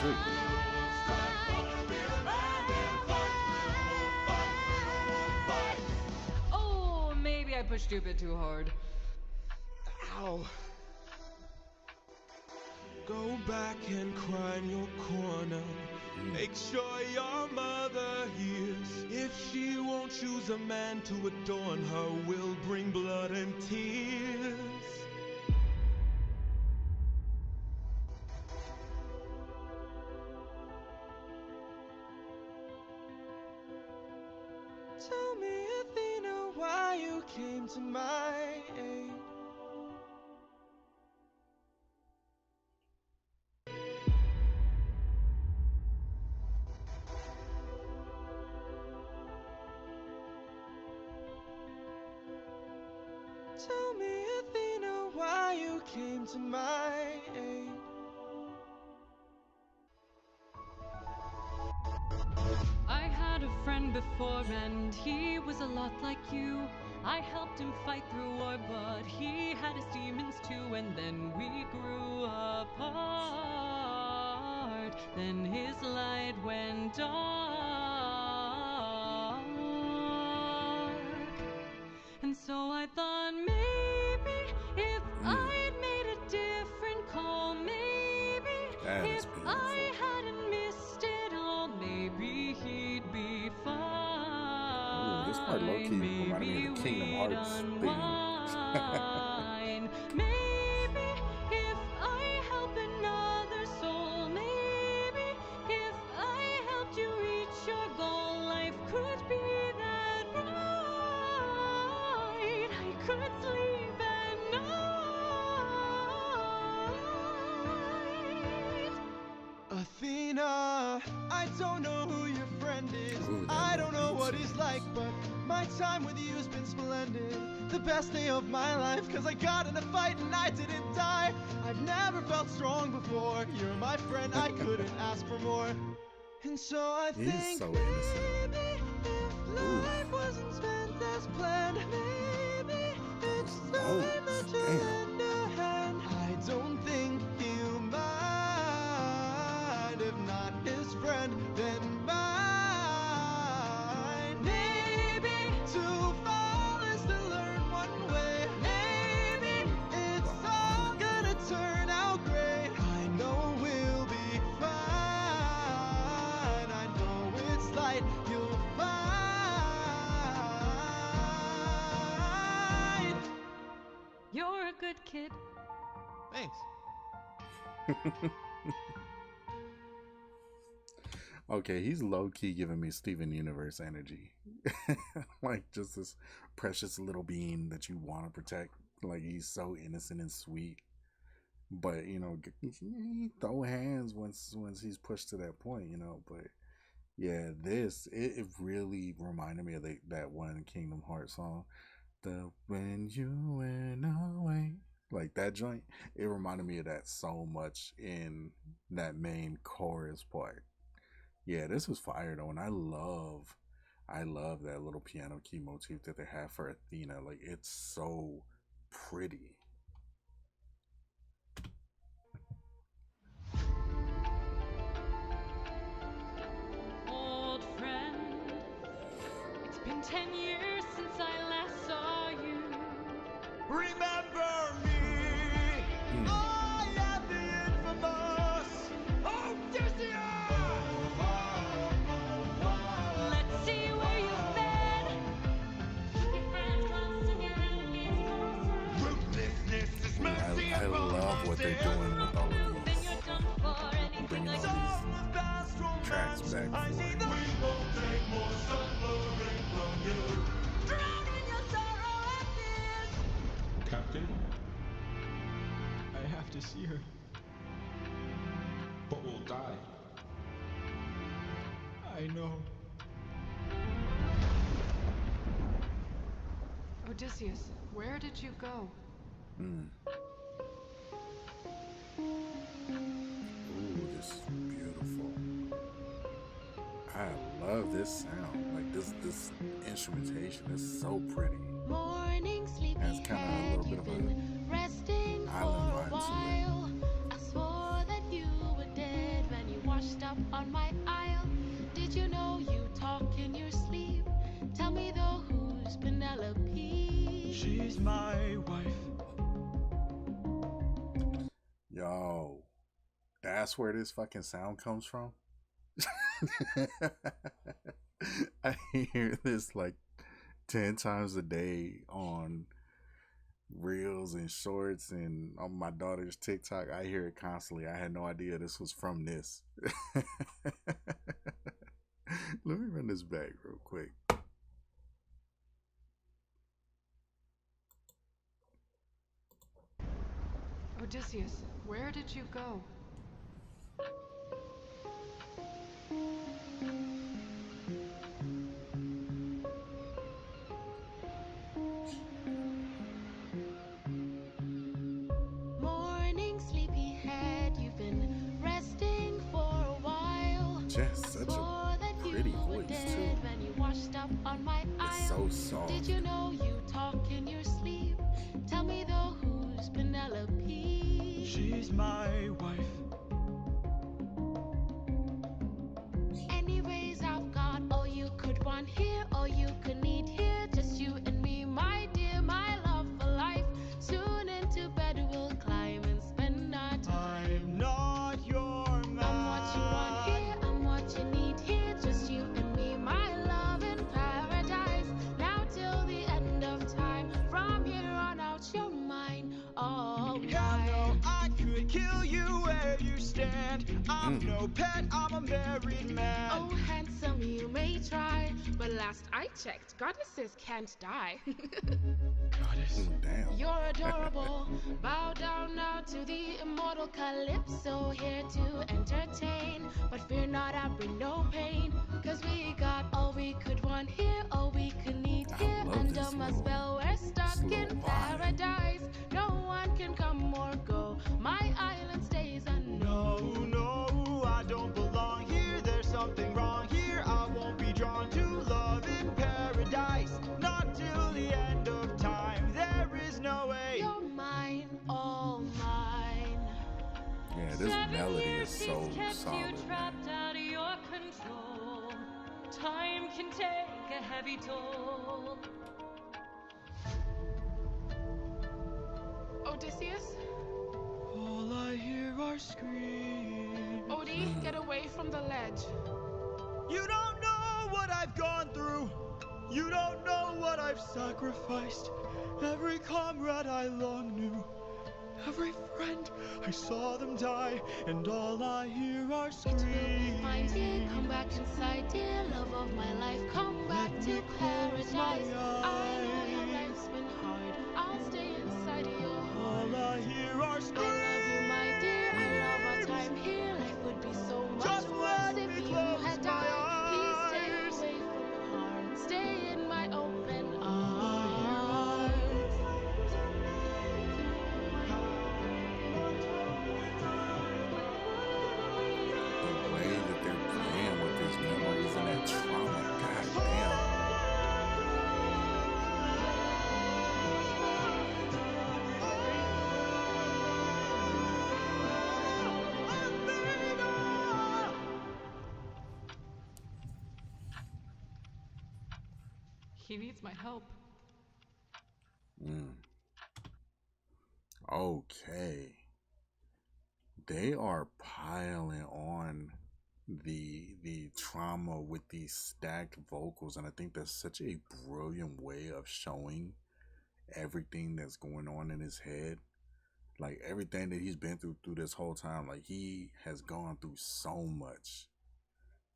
too. Oh, maybe I pushed you a bit too hard. Ow. Go back and cry in your corner. Make sure your mother hears. If she won't choose a man to adorn her, will bring blood and tears. Tell me, Athena, why you came to my aid. Tell me, Athena, why you came to my aid. I had a friend before and he was a lot like you. I helped him fight through war, but he had his demons too. And then we grew apart. Then his light went dark. And so I thought maybe if I'd made a different call, maybe That is if beautiful. I hadn't missed it all, maybe he'd be fine. Ooh, this part low-key reminded me of the Kingdom Hearts theme. Unwind. Maybe if I help another soul, maybe if I helped you reach your goal, life could be that bright. I could sleep at night. Athena, I don't know who your friend is. Ooh, that I don't know beats. what he's like, but my time with you has been splendid. The best day of my life, cause I got in a fight and I didn't die. I've never felt strong before. You're my friend, I couldn't ask for more. And so I He's think so innocent. maybe if life wasn't spent as planned, maybe it's time that you Damn. lend a hand. I don't think he'll mind. If not his friend, then mine. Maybe to fall is to learn one way. Maybe it's all gonna turn out great. I know we'll be fine. I know it's light you'll find. You're a good kid. Thanks. Okay, he's low-key giving me Steven Universe energy. Like just this precious little being that you want to protect. Like he's so innocent and sweet. But, you know, he throw hands once he's pushed to that point, you know. But yeah, it really reminded me of that one Kingdom Hearts song. The When You Went Away. Like that joint, it reminded me of that so much in that main chorus part. Yeah, this was fire though, and I love that little piano key motif that they have for Athena. Like it's so pretty. Old friend, it's been 10 years since I last saw you. Remember me. I am the infamous Odysseus. Let's see where you've been. Your friends close and your enemies closer. Ruthlessness is mercy I love what they're doing with all of Then these, you're done for anything bringing I all do. these tracks back I see for the won't take more suffering from you. Drown in your sorrow and fears. Captain, I have to see her. but we'll die. I know. Odysseus, where did you go? Ooh, this is beautiful. I love this sound. Like this instrumentation is so pretty. Morning, Has kinda a sleepyhead, little bit you've of been resting for island a vibe to it. while. I swore that you were dead when you washed She's my wife. Yo, that's where this fucking sound comes from. I hear this like 10 times a day on reels and shorts and on my daughter's TikTok. I hear it constantly. I had no idea this was from this. Let me run this back real quick. Odysseus, where did you go? Morning, sleepyhead, you've been resting for a while. Just such a pretty voice too. When you washed up on my It's so soft. Did you know you talk in your sleep? Tell me though, who's Penelope? She's my wife. Anyways, I've got all you could want here, all you could need here. Just you and me, my dear, my love for life. Soon into bed we'll climb and spend our time. I'm not your man. I'm what you want here, I'm what you need here. Just you and me, my love in paradise. Now till the end of time. From here on out, you're mine. All Hell no, I could kill you where you stand. I'm no pet, I'm a married man. Oh, handsome, you may try, but last I checked, goddesses can't die. Goddess. Damn. You're adorable. Bow down now to the immortal Calypso, here to entertain. But fear not, I bring no pain, 'cause we got all we could want here, all we could need here. Under my spell, we're stuck in paradise. No one can come or go. My island stays unknown. No, I don't belong here. There's something wrong here. I won't be drawn to love in paradise. Not till the end of time. There is no way. You're mine, all mine. Yeah, this melody is so kept solid. you trapped out of your control. Time can take a heavy toll. Odysseus? All I hear are screams. Odie, get away from the ledge. You don't know what I've gone through. You don't know what I've sacrificed. Every comrade I long knew. Every friend, I saw them die. And all I hear are screams. Fine, dear, come back inside, dear love of my life. Come back to paradise. I know your life's been hard. I'll stay inside your heart. All I hear are screams. I love you, my dear. I love our time here. Life would be so much Just worse let if me you close had my died. Please stay eyes. away from harm. Stay in my open arms. The way that they're playing with these memories and that trauma, goddamn. He needs my help. Okay. They are piling on the trauma with these stacked vocals, and I think that's such a brilliant way of showing everything that's going on in his head. Like everything that he's been through this whole time. Like he has gone through so much,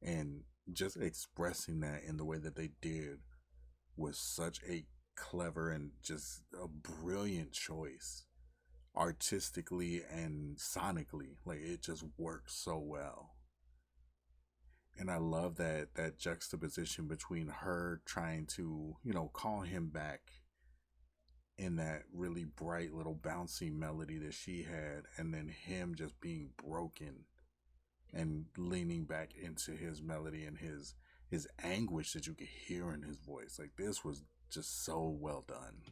and just expressing that in the way that they did was such a clever and just a brilliant choice, artistically and sonically. Like it just works so well. And I love that juxtaposition between her trying to, call him back in that really bright little bouncy melody that she had, and then him just being broken and leaning back into his melody and his anguish that you could hear in his voice. Like this was just so well done.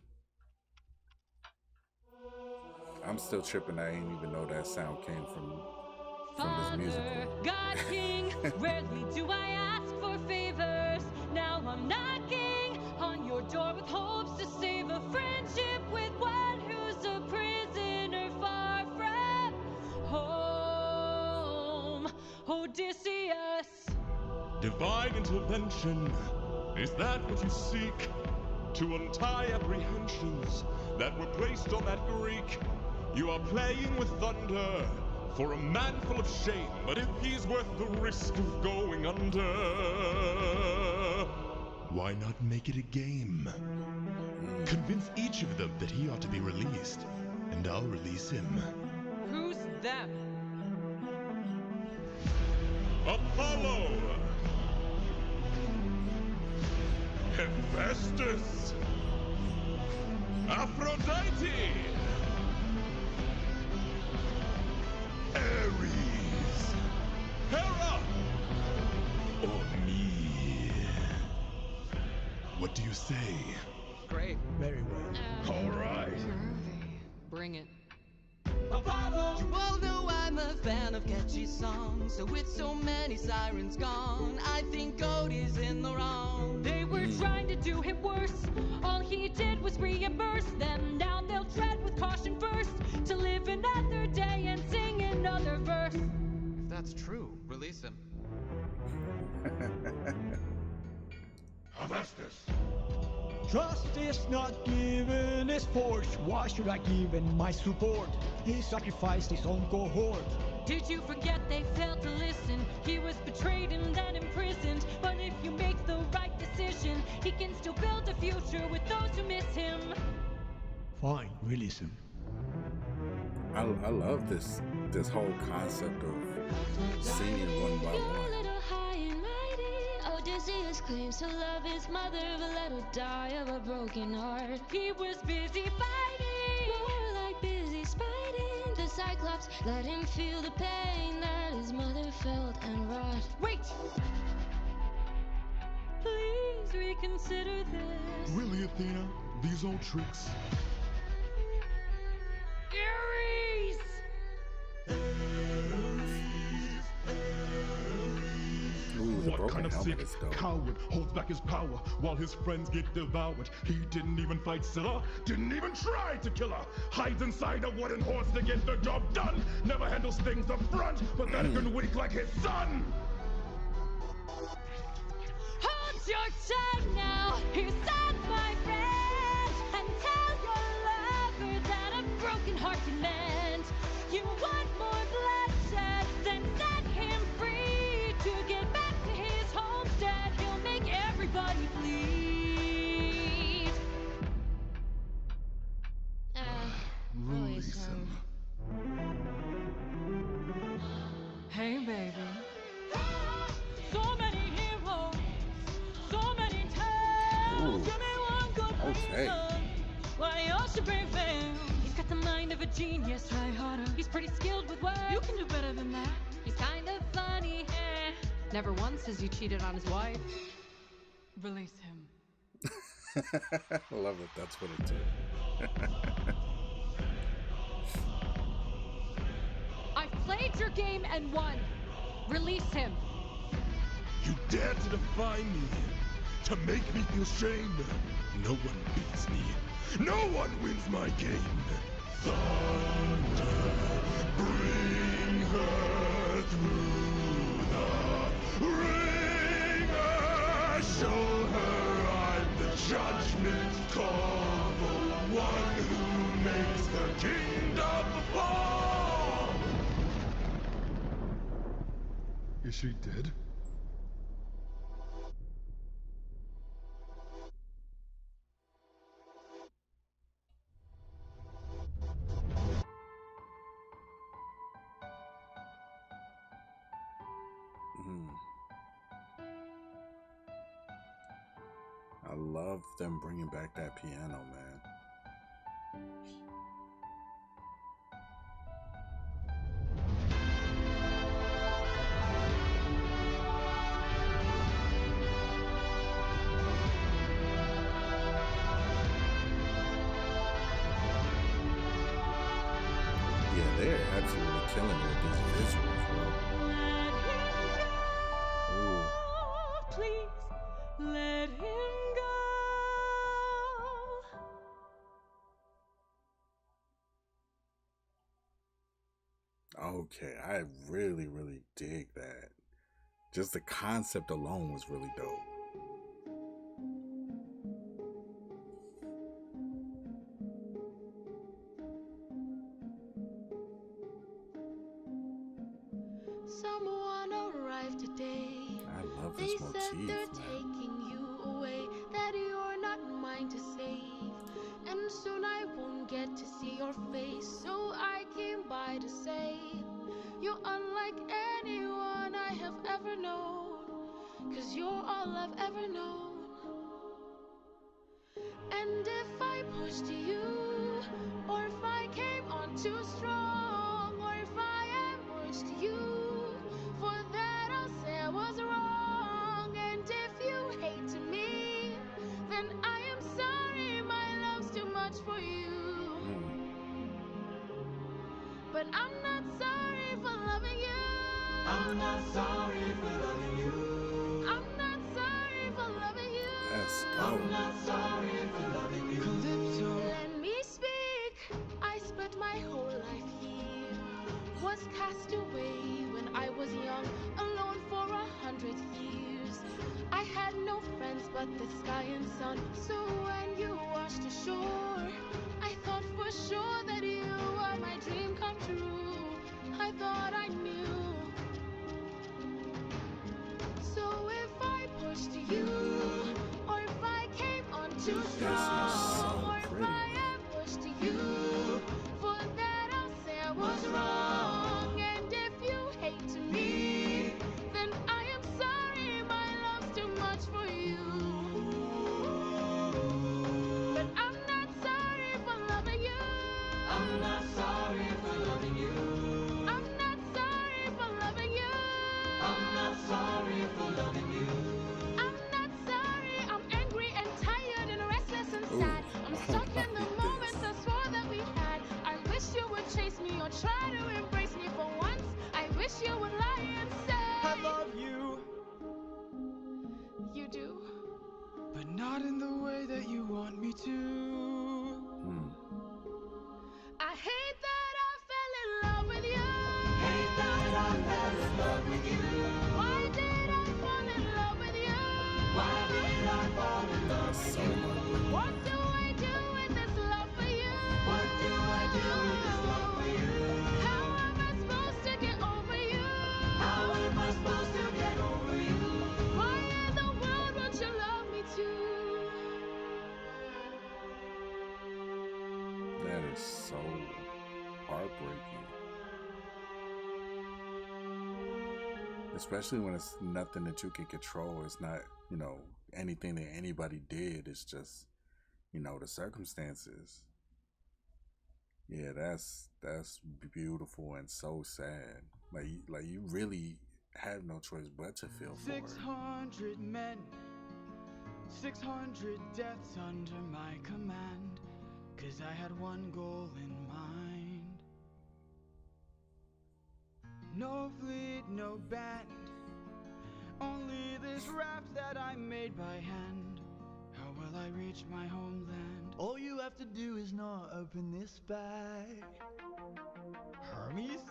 I'm still tripping. I didn't even know that sound came from this musical. God King, rarely do I ask for favors. Now I'm knocking on your door with hopes to save a friend. Odysseus. Divine intervention, is that what you seek? To untie apprehensions that were placed on that Greek? You are playing with thunder for a man full of shame, but if he's worth the risk of going under, why not make it a game? Convince each of them that he ought to be released, and I'll release him. Who's them? Apollo! Hephaestus! Aphrodite! Ares! Hera! Or me? What do you say? Great. Very well. All right. Groovy. Bring it. Apollo! You all know I'm a fan of catchy songs, so with so many sirens gone, I think God is in the wrong. They were trying to do him worse. All he did was reimburse them. Now they'll tread with caution first to live another day and sing another verse. If that's true, release him. Hephaestus! Trust is not given, is forged. Why should I give in my support? He sacrificed his own cohort. Did you forget they failed to listen? He was betrayed and then imprisoned. But if you make the right decision, he can still build a future with those who miss him. Fine, release him. I love this whole concept of singing one by You're a one. little high and mighty. Odysseus claims to love his mother, but let her die of a broken heart. He was busy fighting. More like busy spiting. The Cyclops let him feel the pain that his mother felt and wrought. Wait! Please reconsider this. Really, Athena? These old tricks? Ares! Ooh, the What broken kind of helmet sick is dope. coward holds back his power while his friends get devoured? He didn't even fight Scylla, didn't even try to kill her. Hides inside a wooden horse to get the job done. Never handles things up front, but that can weak like his son. Hold your tongue now, here's up, my friend, and tell your lover that a broken heart can mend. You want more bloodshed, then set him free to get back to his homestead. He'll make everybody bleed. Release him. Hey, baby. So many heroes, so many tales. Ooh. Give me one good Okay. reason why you should prevail. He's got the mind of a genius, try harder. He's pretty skilled with words. You can do better than that. He's kind of funny. Never once has he cheated on his wife. Release him. I love it. That's what it did. I played your game and won. Release him. You dare to defy me, to make me feel shame. No one beats me. No one wins my game. Thunder, bring her through the ringer. Show her I'm the judgment call, the one who makes the kingdom fall. Is she dead? I love them bringing back that piano, man. Yeah, they're absolutely killing it with these visuals, bro. Ooh. Please let him go. Okay, I really, really dig that. Just the concept alone was really dope. Someone arrived today. I love They this said motif, they're man. taking you away, that you're not mine to save. And soon I won't get to see your face, so I came by to say you're unlike anyone I have ever known, 'cause you're all I've ever known. And if I pushed you, or if I came on too strong, or if I ambushed you, for that I'll say I was wrong. And if you hate me, then I am sorry, my love's too much for you. But I'm not sorry for loving you. I'm not sorry for loving you. I'm not sorry for loving you. I'm not sorry for loving you. Calypso. Let me speak. I spent my whole life here. Was cast away when I was young, alone for 100 years. I had no friends but the sky and sun. So when you washed ashore, I thought for sure that you were my dream come true. I thought I knew. So if I pushed you, or if I came on too strong, or if I ambushed you, for that I'll say I was wrong. And if you hate me, then I am sorry, my love's too much for you. But I'm not sorry for loving you. I'm not sorry for loving you. I'm not sorry for loving you. I'm not sorry for loving you. I'm not sorry, I'm angry and tired and restless and sad. I'm stuck in the moments I swore that we had. I wish you would chase me or try to embrace me for once. I wish you would lie and say I love you, you do. but not in the way that you want me to. I hate that I fell in love with you. Hate that I fell in love with you. Why did I fall in love with you? Why did I fall in love with you? What do I do with this love for you? What do I do with this love for you? How am I supposed to get over you? How am I supposed to get over you? Why in the world won't you love me too? That is so heartbreaking. Especially when it's nothing that you can control. It's not, you know, anything that anybody did. It's just, you know, the circumstances. Yeah, that's beautiful and so sad. Like you really have no choice but to feel for it. 600 men, 600 deaths under my command, 'cause I had one goal in mind. No fleet, no band, only this raft that I made by hand. How will I reach my homeland? All you have to do is not open this bag. Hermes?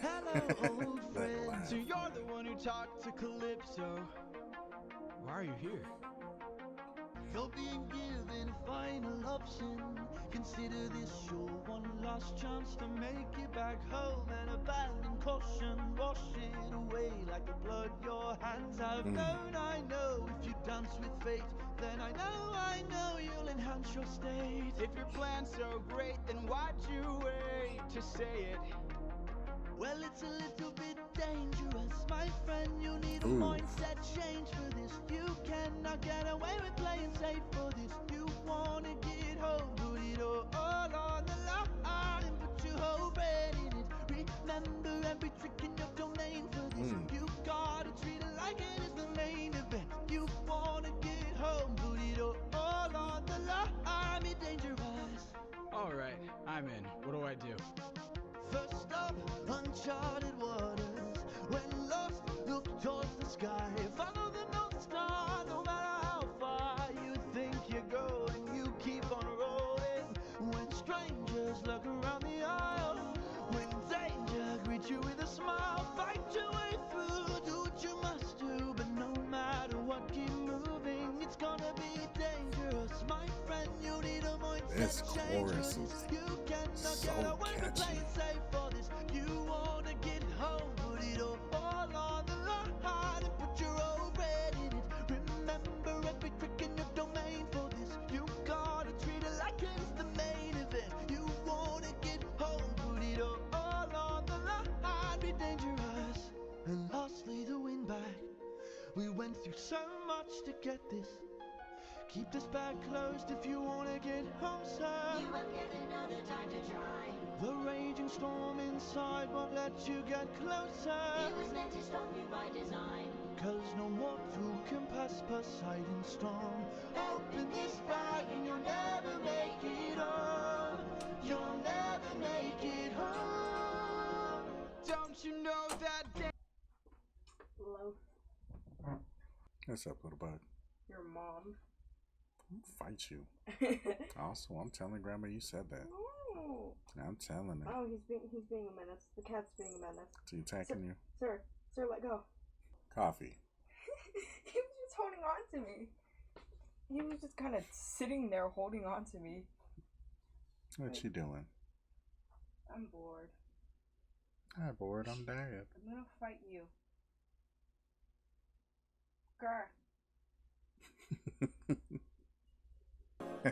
Hello, old friend. So you're the one who talked to Calypso. Why are you here? You're being given a final option. Consider this your one last chance to make it back home and abandon caution. Wash it away like the blood your hands have known. I know if you dance with fate, then I know you'll enhance your state. If your plan's so great, then why'd you wait to say it? Well, it's a little bit dangerous, my friend. You need a mindset change for this. You cannot get away with playing safe for this. You wanna get home, put it all on the line and put your whole brain in it. Remember every trick in your domain for this. You gotta treat it like it is the main event. You wanna get home, put it all on the line. Be dangerous. All right, I'm in. What do I do? First up, uncharted waters. When lost, look towards the sky. Follow the North Star, no matter how far you think you're going. You keep on rolling. When strangers look around the aisle, when danger greets you with a smile, fight This chorus is so catchy. You wanna get home, put it all on the line and put your old bread in it. Remember every trick in your domain for this. You gotta treat it like it's the main event. You wanna get home, put it all on the line. Be dangerous and lost, lead the wind back. We went through so much to get this. Keep this bag closed if you wanna get home, sir. You won't get another time to try. The raging storm inside won't let you get closer. It was meant to stop you by design. 'Cause no mortal can pass Poseidon's storm. Open this bag and you'll never make it home. You'll never make it home. Don't you know that Loaf. What's up, little bug? Your mom. I'll fight you. Also, I'm telling Grandma you said that. Oh. I'm telling her. Oh, he's being a menace. The cat's being a menace. Is he attacking you? Sir, let go. Coffee. He was just holding on to me. He was just kind of sitting there holding on to me. What you doing? I'm bored. I'm bored. I'm dead. I'm gonna fight you. Grr.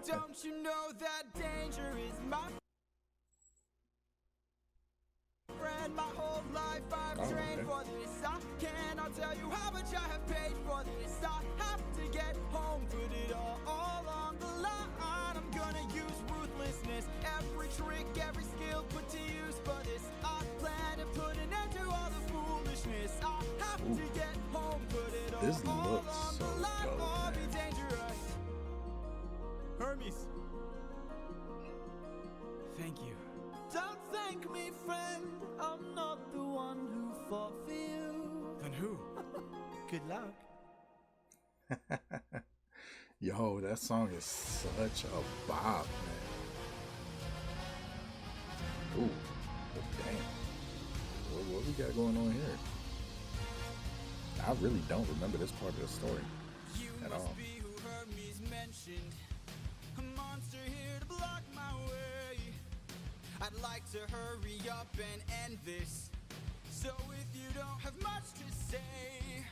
Don't you know that danger is my friend? My whole life I've trained for this. I cannot tell you how much I have paid for this. I have to get home, put it all on the line. I'm gonna use ruthlessness, every trick, every skill put to use for this. I plan to put an end to all the foolishness. I have to get home, put it all This looks on so the line. dope, Or be man. dangerous. Hermes. Thank you. Don't thank me, friend. I'm not the one who fought for you. Then who? Good luck. Yo, that song is such a bop, man. Ooh, damn. What we got going on here? I really don't remember this part of the story at all. Be who Hermes mentioned. A monster here to block my way. I'd like to hurry up and end this. So if you don't have much to say,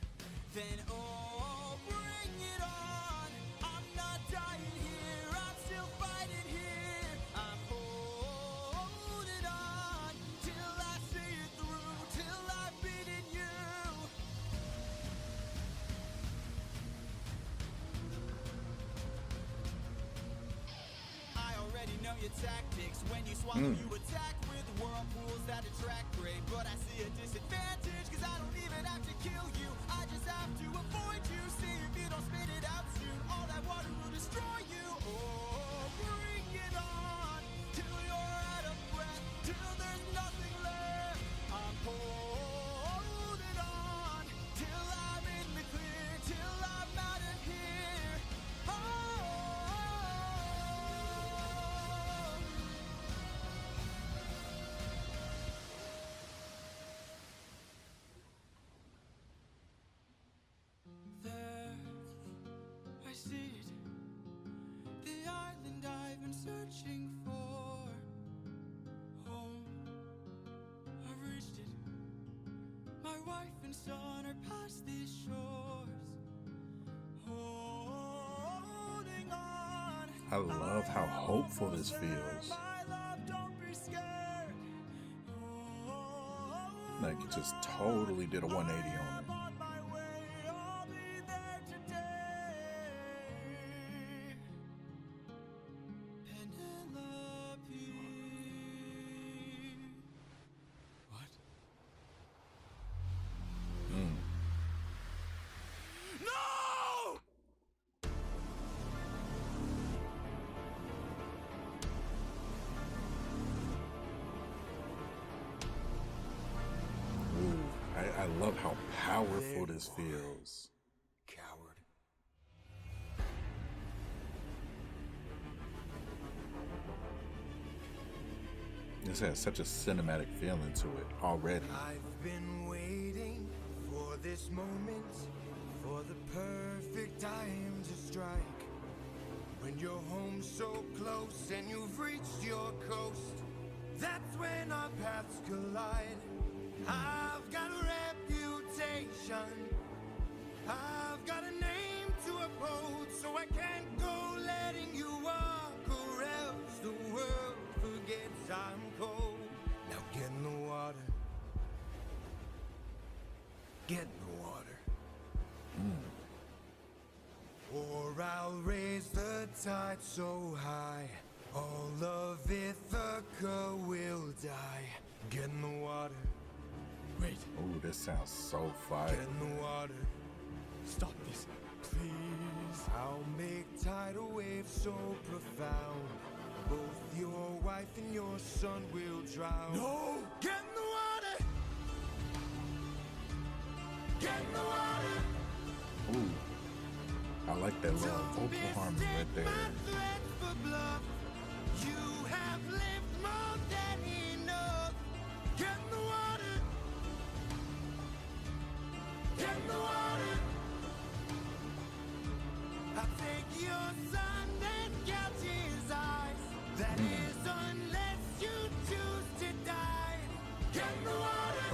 then oh, bring it on. I'm not dying here, I'm still fighting here. I'm holding on till I see it through, till I've beaten you. I already know your tactics. When you swallow, you attack with whirlpools that attract prey. But I see a disadvantage, 'cause I don't even have to kill you. I just have to avoid you. See if you don't spit it out soon, all that water will destroy you. Oh, bring it on till you're out of breath, till there's nothing left. I'm holding on till I'm in the clear, till I'm out of here. Oh. There, I see it. The island I've been searching for. Home, I've reached it. My wife and son are past these shores. Holding on. I love how hopeful this feels. My love, don't be scared. Like it just totally did a 180 on it. On my way, I'll be there today. Penelope. What? No! Ooh, I love how powerful this feels. Coward. This has such a cinematic feeling to it already. I've been waiting for this moment, for the perfect time to strike. When When you're home so close and you've reached your coast, that's when our paths collide. I've got a reputation, I've got a name to uphold, so I can't go letting you walk, or else the world forgets I'm cold. Now get in the water. Get in the water. Or I'll raise the tide so high, all of Ithaca will die. Get in the water. Wait. Oh, this sounds so fire. Get in the water. Stop this, please. I'll make tidal waves so profound, both your wife and your son will drown. No! Get in the water! Get in the water! Ooh. I like that little vocal harmony right there. You have lived more than enough. Get in the water. Get in the water. I'll take your son and gouge his eyes. That is unless you choose to die. Get in the water.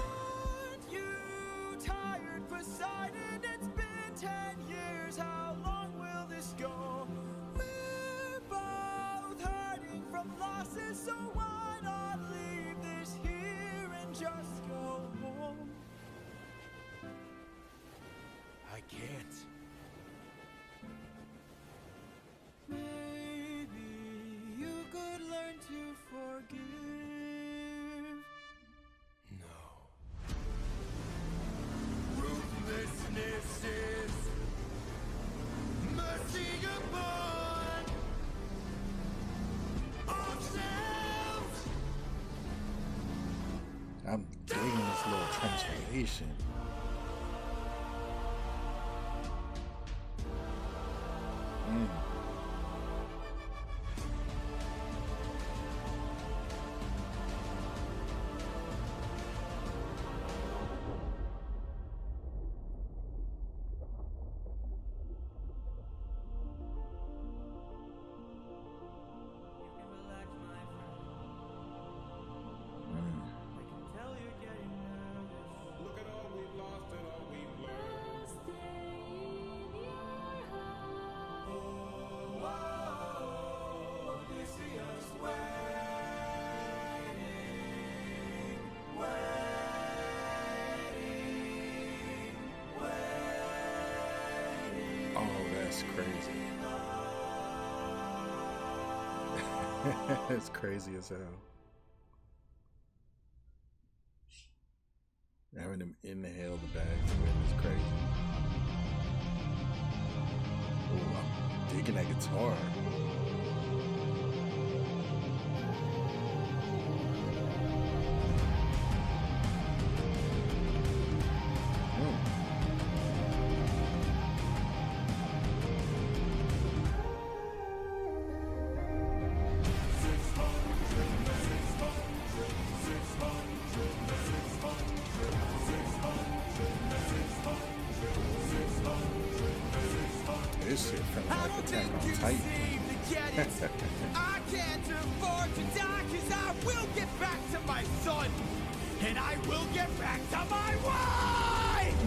Aren't you tired, Poseidon? It's been 10 years. How long will this go? We're both hurting from losses, so why not leave this here and just go home? I can't. Maybe you could learn to forgive. No. Ruthlessness is mercy upon ourselves. I'm digging this little transformation. Look at all we've lost and all we've learned. Oh, that's crazy. It's crazy as hell. Having him inhale the bag is crazy. Oh, I'm digging that guitar. This shit felt like Attack on Titan. I can't afford to die, 'cause I will get back to my son, and I will get back to my wife!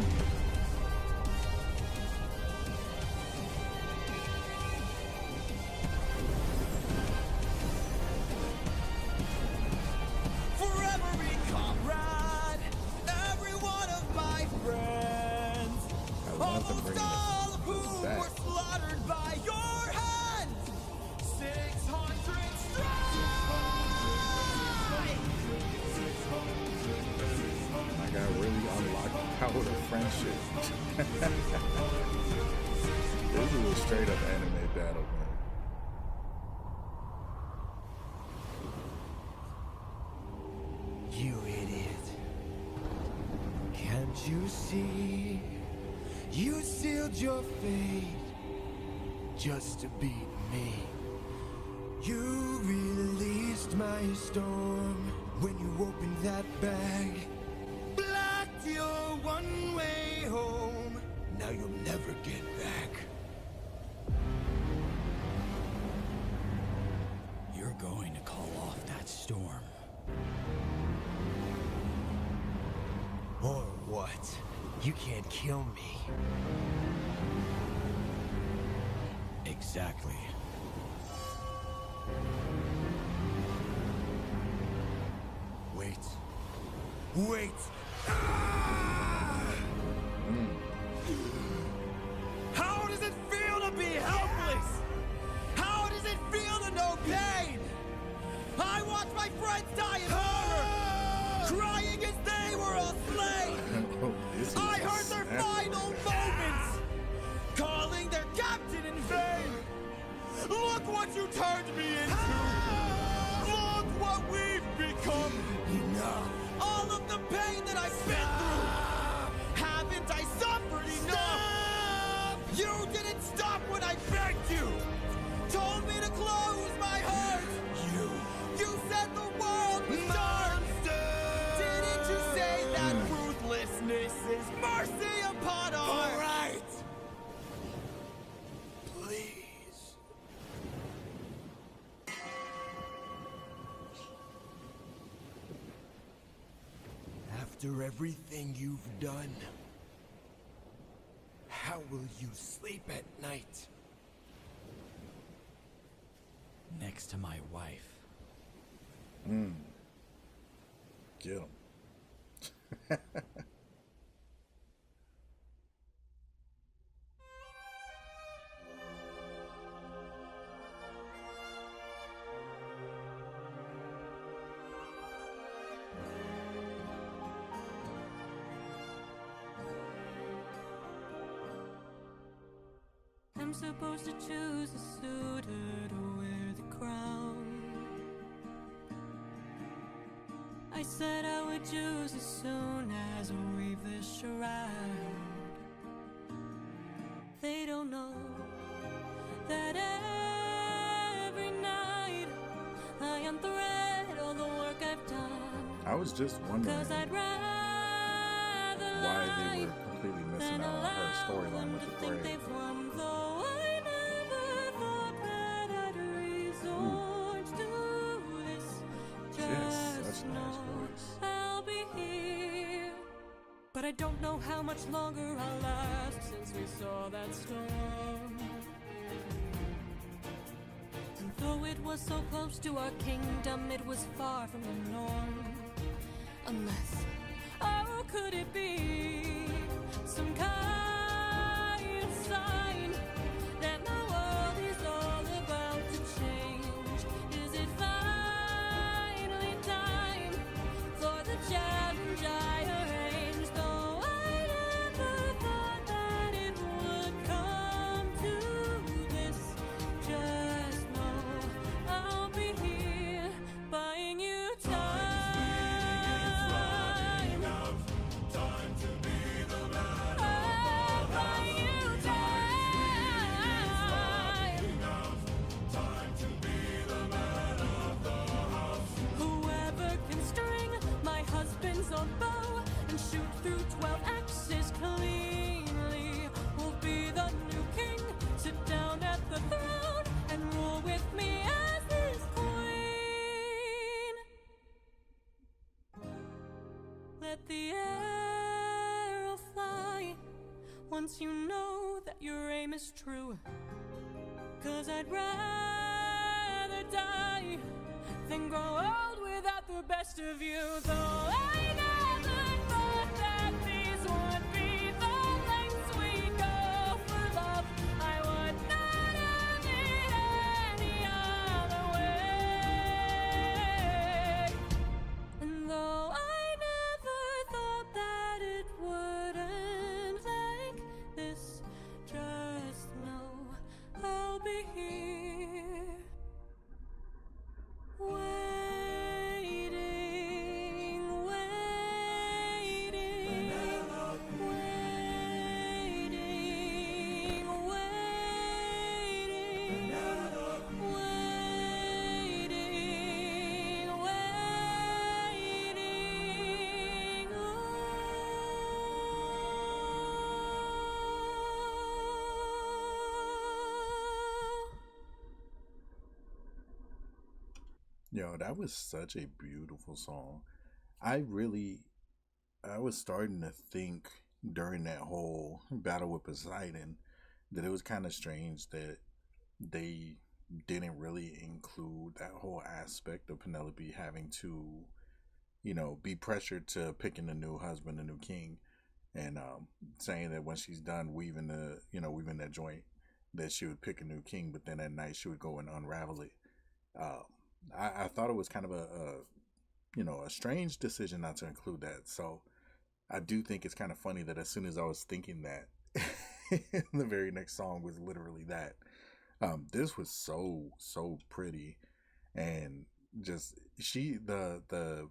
For every comrade, every one of my friends, almost all of whom were slaughtered by your hand, 600 I got really unlocked the power of friendship. This is a straight up anime battle, man. You idiot. Can't you see? You sealed your fate just to beat me. You released my storm when you opened that bag. Blocked your one-way home. Now you'll never get back. We're going to call off that storm. Or what? You can't kill me. Exactly. Wait. Wait! Ah! How does it feel to be helpless? How does it feel to know pain? I watched my friends die in horror, crying as they were all slain. I heard their final moments, calling their captain in vain. Look what you turned me into. Look what we've become. Enough. All of the pain that I've been through. Haven't I suffered enough? You didn't stop when I begged you. Told me to close my heart. You said the world was dark. Didn't you say that ruthlessness is mercy upon all? All right. Please. After everything you've done, how will you sleep at night? Next to my wife. Get him. I'm supposed to choose a suitor to wear the crown. I said I would choose as soon as I weave this shroud. They don't know that every night I unthread all the work I've done. I was just wondering 'Cause I'd rather why they were completely missing out on her storyline with the think thread. they've won, though I never thought that I'd resort to this. She has Just such a nice voice. I'll be here, but I don't know how much longer I'll last since we saw that storm. And though it was so close to our kingdom, it was far from the norm. Unless, oh, could it be some kind of sign that my world is all about to change? Is it finally time for the challenge I arranged? Though I never thought that it would come to this. Just know I'll be here buying you time. On bow and shoot through 12 axes cleanly will be the new king. Sit down at the throne and rule with me as his queen. Let the arrow fly once you know that your aim is true. 'Cause I'd rather die than grow old without the best of you. Though I never thought that these would be the lengths we go for love, I would not have it any other way. And though I never thought that it would end like this, just know I'll be here. Waiting, waiting. Yo, that was such a beautiful song. I was starting to think during that whole battle with Poseidon that it was kind of strange that they didn't really include that whole aspect of Penelope having to, be pressured to picking a new husband, a new king, and saying that when she's done weaving that joint, that she would pick a new king, but then at night she would go and unravel it. I thought it was kind of a strange decision not to include that. So I do think it's kind of funny that as soon as I was thinking that, the very next song was literally that. This was so pretty, and just the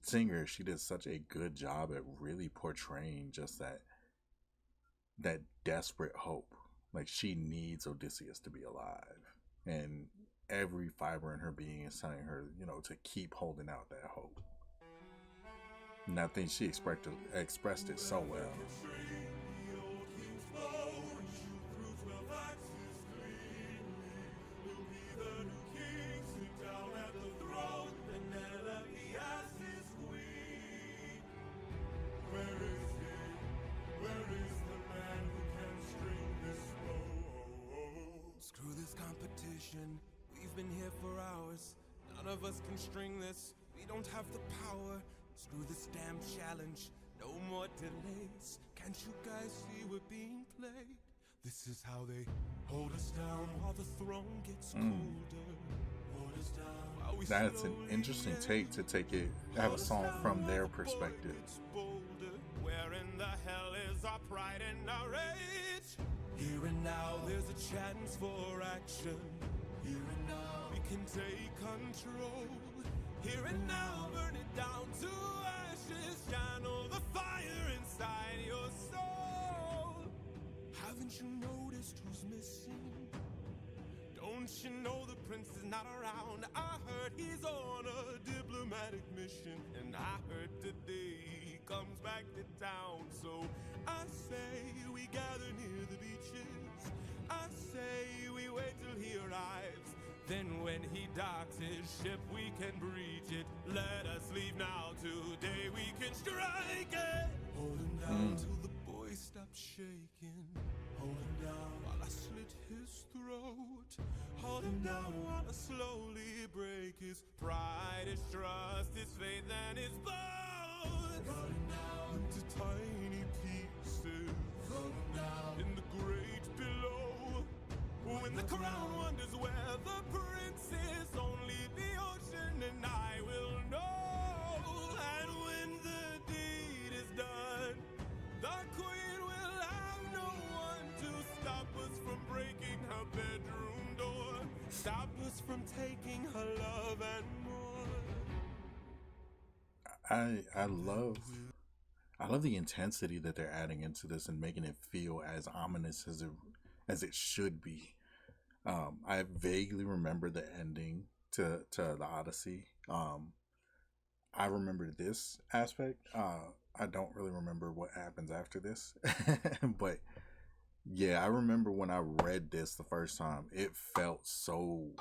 singer, she did such a good job at really portraying just that desperate hope. Like, she needs Odysseus to be alive, and every fiber in her being is telling her, to keep holding out that hope. And I think she expressed it so well. Screw this competition, we've been here for hours. None of us can string this, we don't have the power. Screw this damn challenge, no more delays. Can't you guys see we're being played? This is how they hold us down while the throne gets colder. Hold us down while we That's an interesting take to have a song from their perspective. Where in the hell is our pride and our rage? Here and now there's a chance for action. Here and now we can take control. Here and now burn it down to ashes. Channel the fire inside your soul. Haven't you noticed who's missing? Don't you know the prince is not around? I heard he's on a diplomatic mission, and I heard today he comes back to town. So I say we gather near the beaches. I say we wait till he arrives. Then when he docks his ship, we can breach it. Let us leave now, today we can strike it. Hold him down till the boy stops shaking. Hold him down while I slit his throat. Hold him down while I slowly break his pride, his trust, his faith, and his bones. Cut him down into tiny pieces. Cut him down in the great below. When the crown wonders where the prince is, only the ocean and I will know. And when the deed is done, the queen will have no one to stop us from breaking her bedroom door. Stop us from taking her love and more. I love the intensity that they're adding into this and making it feel as ominous as it should be. I vaguely remember the ending to the Odyssey. I remember this aspect. I don't really remember what happens after this, but yeah, I remember when I read this the first time, it felt so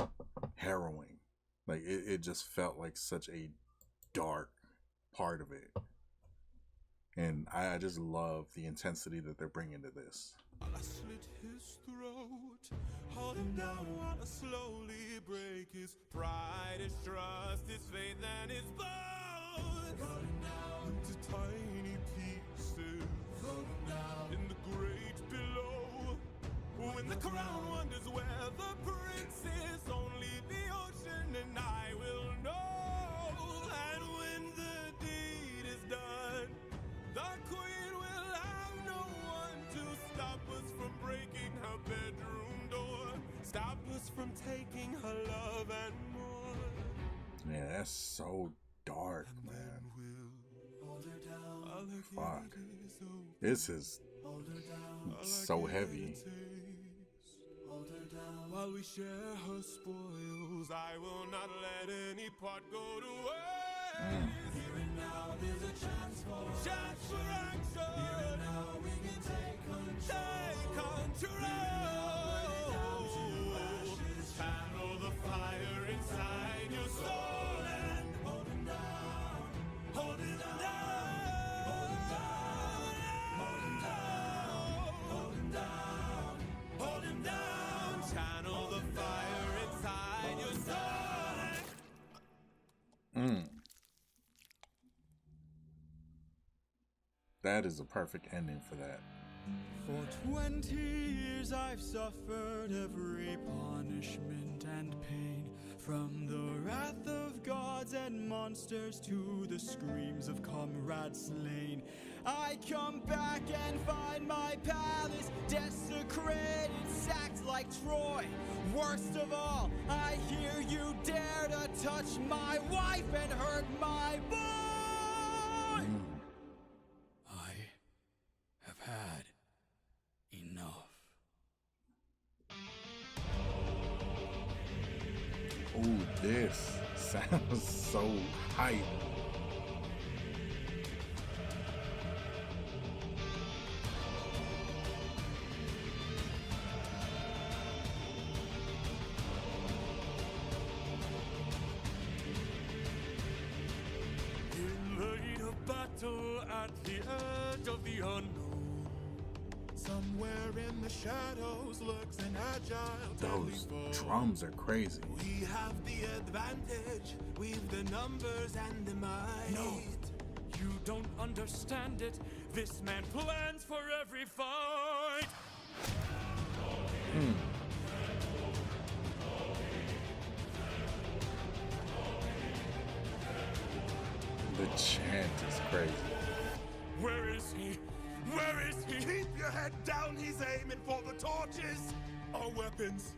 harrowing. Like it just felt like such a dark part of it. And I just love the intensity that they're bringing to this. I slit his throat, hold him down while I slowly break his pride, his trust, his faith, and his bones. Cut him down into tiny pieces. Cut him down in the great below. When the crown wonders where the prince is, only the ocean and I will know. And when the deed is done, the queen will have no one to stop us from breaking her bedroom door. Stop us from taking her love and more. Yeah, that's so dark, man. Fuck. This is so heavy. While we share her spoils, I will not let any part go to waste. Here and now, there's a chance for action. Here and now, we can take control. Channel the fire inside your soul. That is a perfect ending for that. For 20 years I've suffered every punishment and pain, from the wrath of gods and monsters to the screams of comrades slain. I come back and find my palace desecrated, sacked like Troy. Worst of all, I hear you dare to touch my wife and hurt my boy! I have had enough. Ooh, this sounds so hype. In the heat of battle at the edge of the unknown, somewhere in the shadows lurks an agile Those drums are crazy. We have the advantage, we've the numbers and the might. No, you don't understand it. This man plans for every fight. The chant is crazy. Where is he? Where is he? Keep your head down, he's aiming for the torches. Our weapons,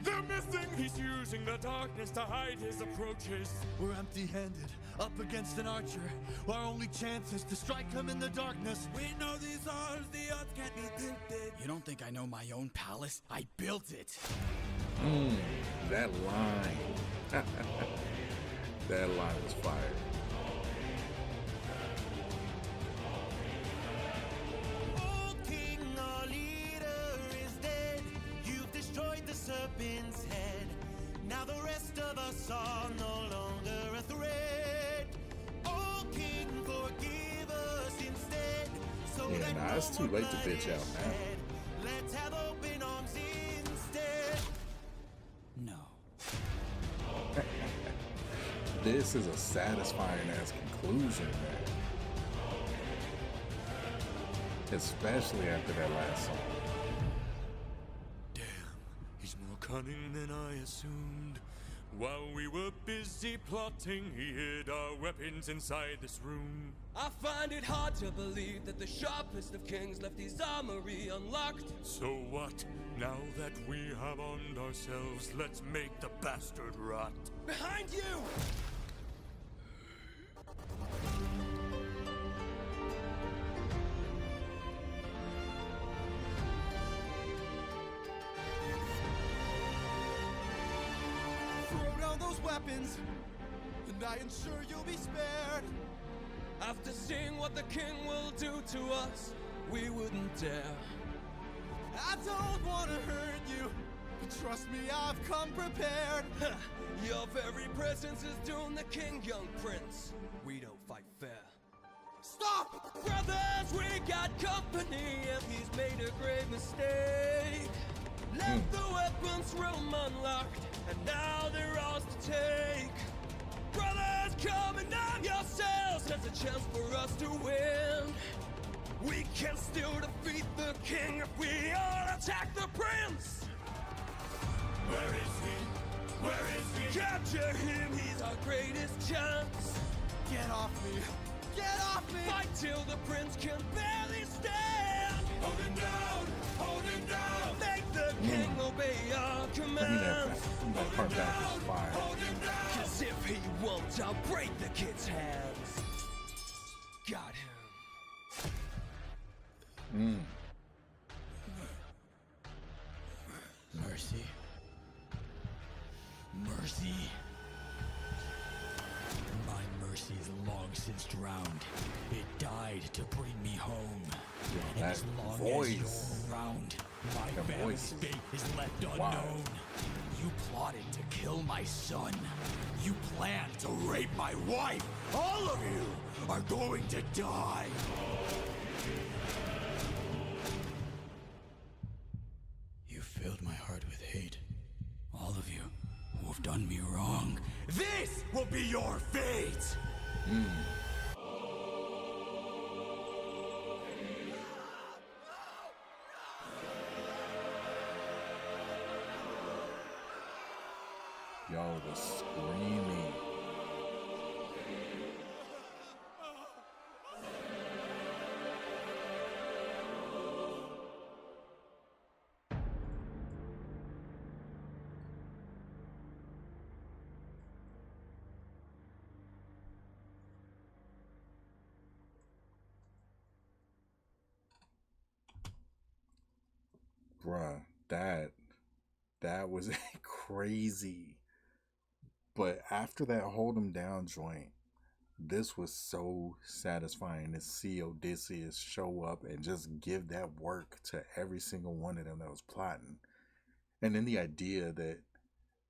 they're missing. He's using the darkness to hide his approaches. We're empty-handed, up against an archer. Our only chance is to strike him in the darkness. We know these odds, the odds can't be tilted. You don't think I know my own palace? I built it. That line. That line was fire. Serpent's head. Now the rest of us are no longer a threat. Oh King, forgive us instead. So Yeah, nah, it's too late to bitch out now. Let's have open arms instead. No. This is a satisfying ass conclusion, man. Especially after that last song. He's more cunning than I assumed. While we were busy plotting, he hid our weapons inside this room. I find it hard to believe that the sharpest of kings left his armory unlocked. So what? Now that we have armed ourselves, let's make the bastard rot. Behind you! Weapons, and I ensure you'll be spared. After seeing what the king will do to us, we wouldn't dare. I don't want to hurt you, but trust me, I've come prepared. Your very presence is doomed the king, young prince. We don't fight fair. Stop! Brothers, we got company, and he's made a grave mistake. Left the weapons room unlocked, and now they're ours to take. Brothers, come and arm yourselves. There's a chance for us to win. We can still defeat the king if we all attack the prince. Where is he? Where is he? Capture him, he's our greatest chance. Get off me! Get off me! Fight till the prince can barely stand. Hold him down! Hold him down! Make the king obey our commands. That part back is fire. Hold him down! Cause if he won't, I'll break the kid's hands. Got him. Mercy. Mercy. My mercy is long since drowned. It died to bring me home. Yeah, and as long voice. as you're around, my That family's voice is fate is left unknown. wild. You plotted to kill my son. You planned to rape my wife. All of you are going to die. You filled my heart with hate. All of you who have done me wrong. This will be your fate! Yo, the screaming. Bruh, that was crazy. But after that hold him down joint, this was so satisfying to see Odysseus show up and just give that work to every single one of them that was plotting. And then the idea that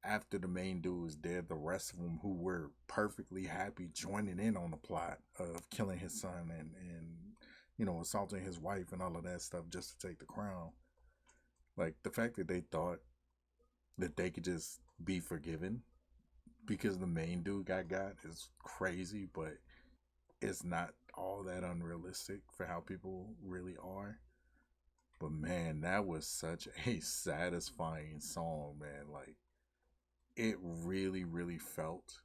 after the main dude is dead, the rest of them who were perfectly happy joining in on the plot of killing his son and you know, assaulting his wife and all of that stuff just to take the crown. Like, the fact that they thought that they could just be forgiven because the main dude got is crazy, but it's not all that unrealistic for how people really are. But man, that was such a satisfying song, man. Like, it really, really felt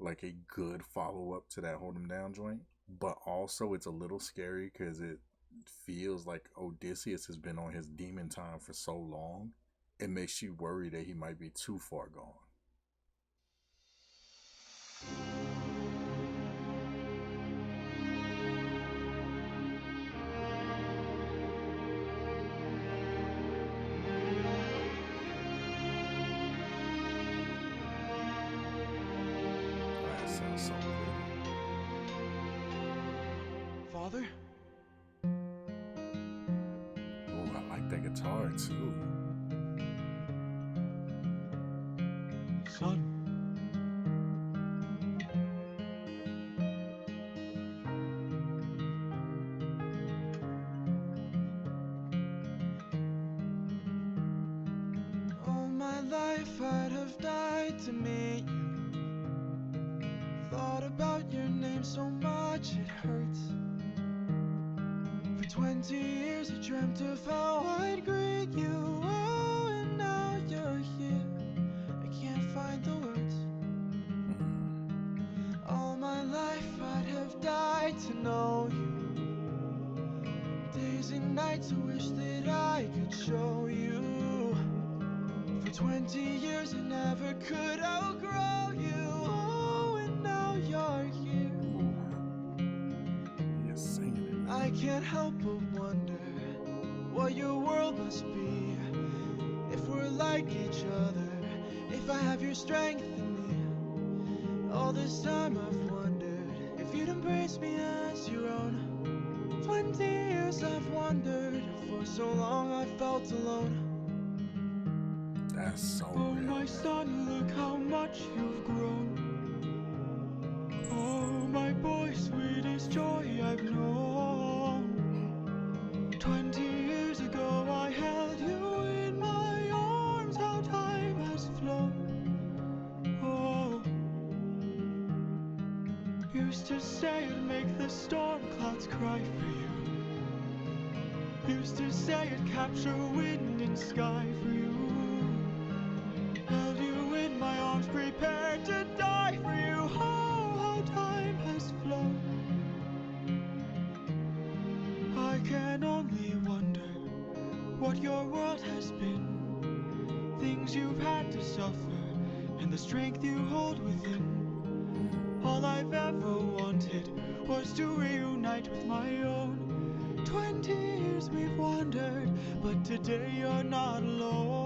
like a good follow-up to that Hold 'Em Down joint. But also it's a little scary because it feels like Odysseus has been on his demon time for so long. It makes you worry that he might be too far gone. That sounds so good. Father? Oh, I like that guitar too. Son. All my life I'd have died to meet you. Thought about your name so much it hurts. For 20 years I dreamt of how I'd greet you. Oh, and now you're here. I can't find the words. All my life I'd have died to know you. Days and nights I wish that I could show you. For 20 years I never could outgrow you. Oh, and now you're here. You're singing. I can't help but wonder what your world must be. If we're like each other, if I have your strength in me. All this time I've wondered if you'd embrace me as your own. 20 years I've wondered, for so long I felt alone. That's so Oh, real. my son, look how much you've grown. Oh, my boy, sweetest joy I've known. 20 years ago I held you in my arms, how time has flown. Oh, used to say it'd make the storm clouds cry for you. Used to say it'd capture wind and sky for you. Held you in my arms, prepared to die for you. Oh, how time has flown. I can only wonder what your world has been. Things you've had to suffer, and the strength you hold within. All I've ever wanted was to reunite with my own. 20 years we've wandered, but today you're not alone.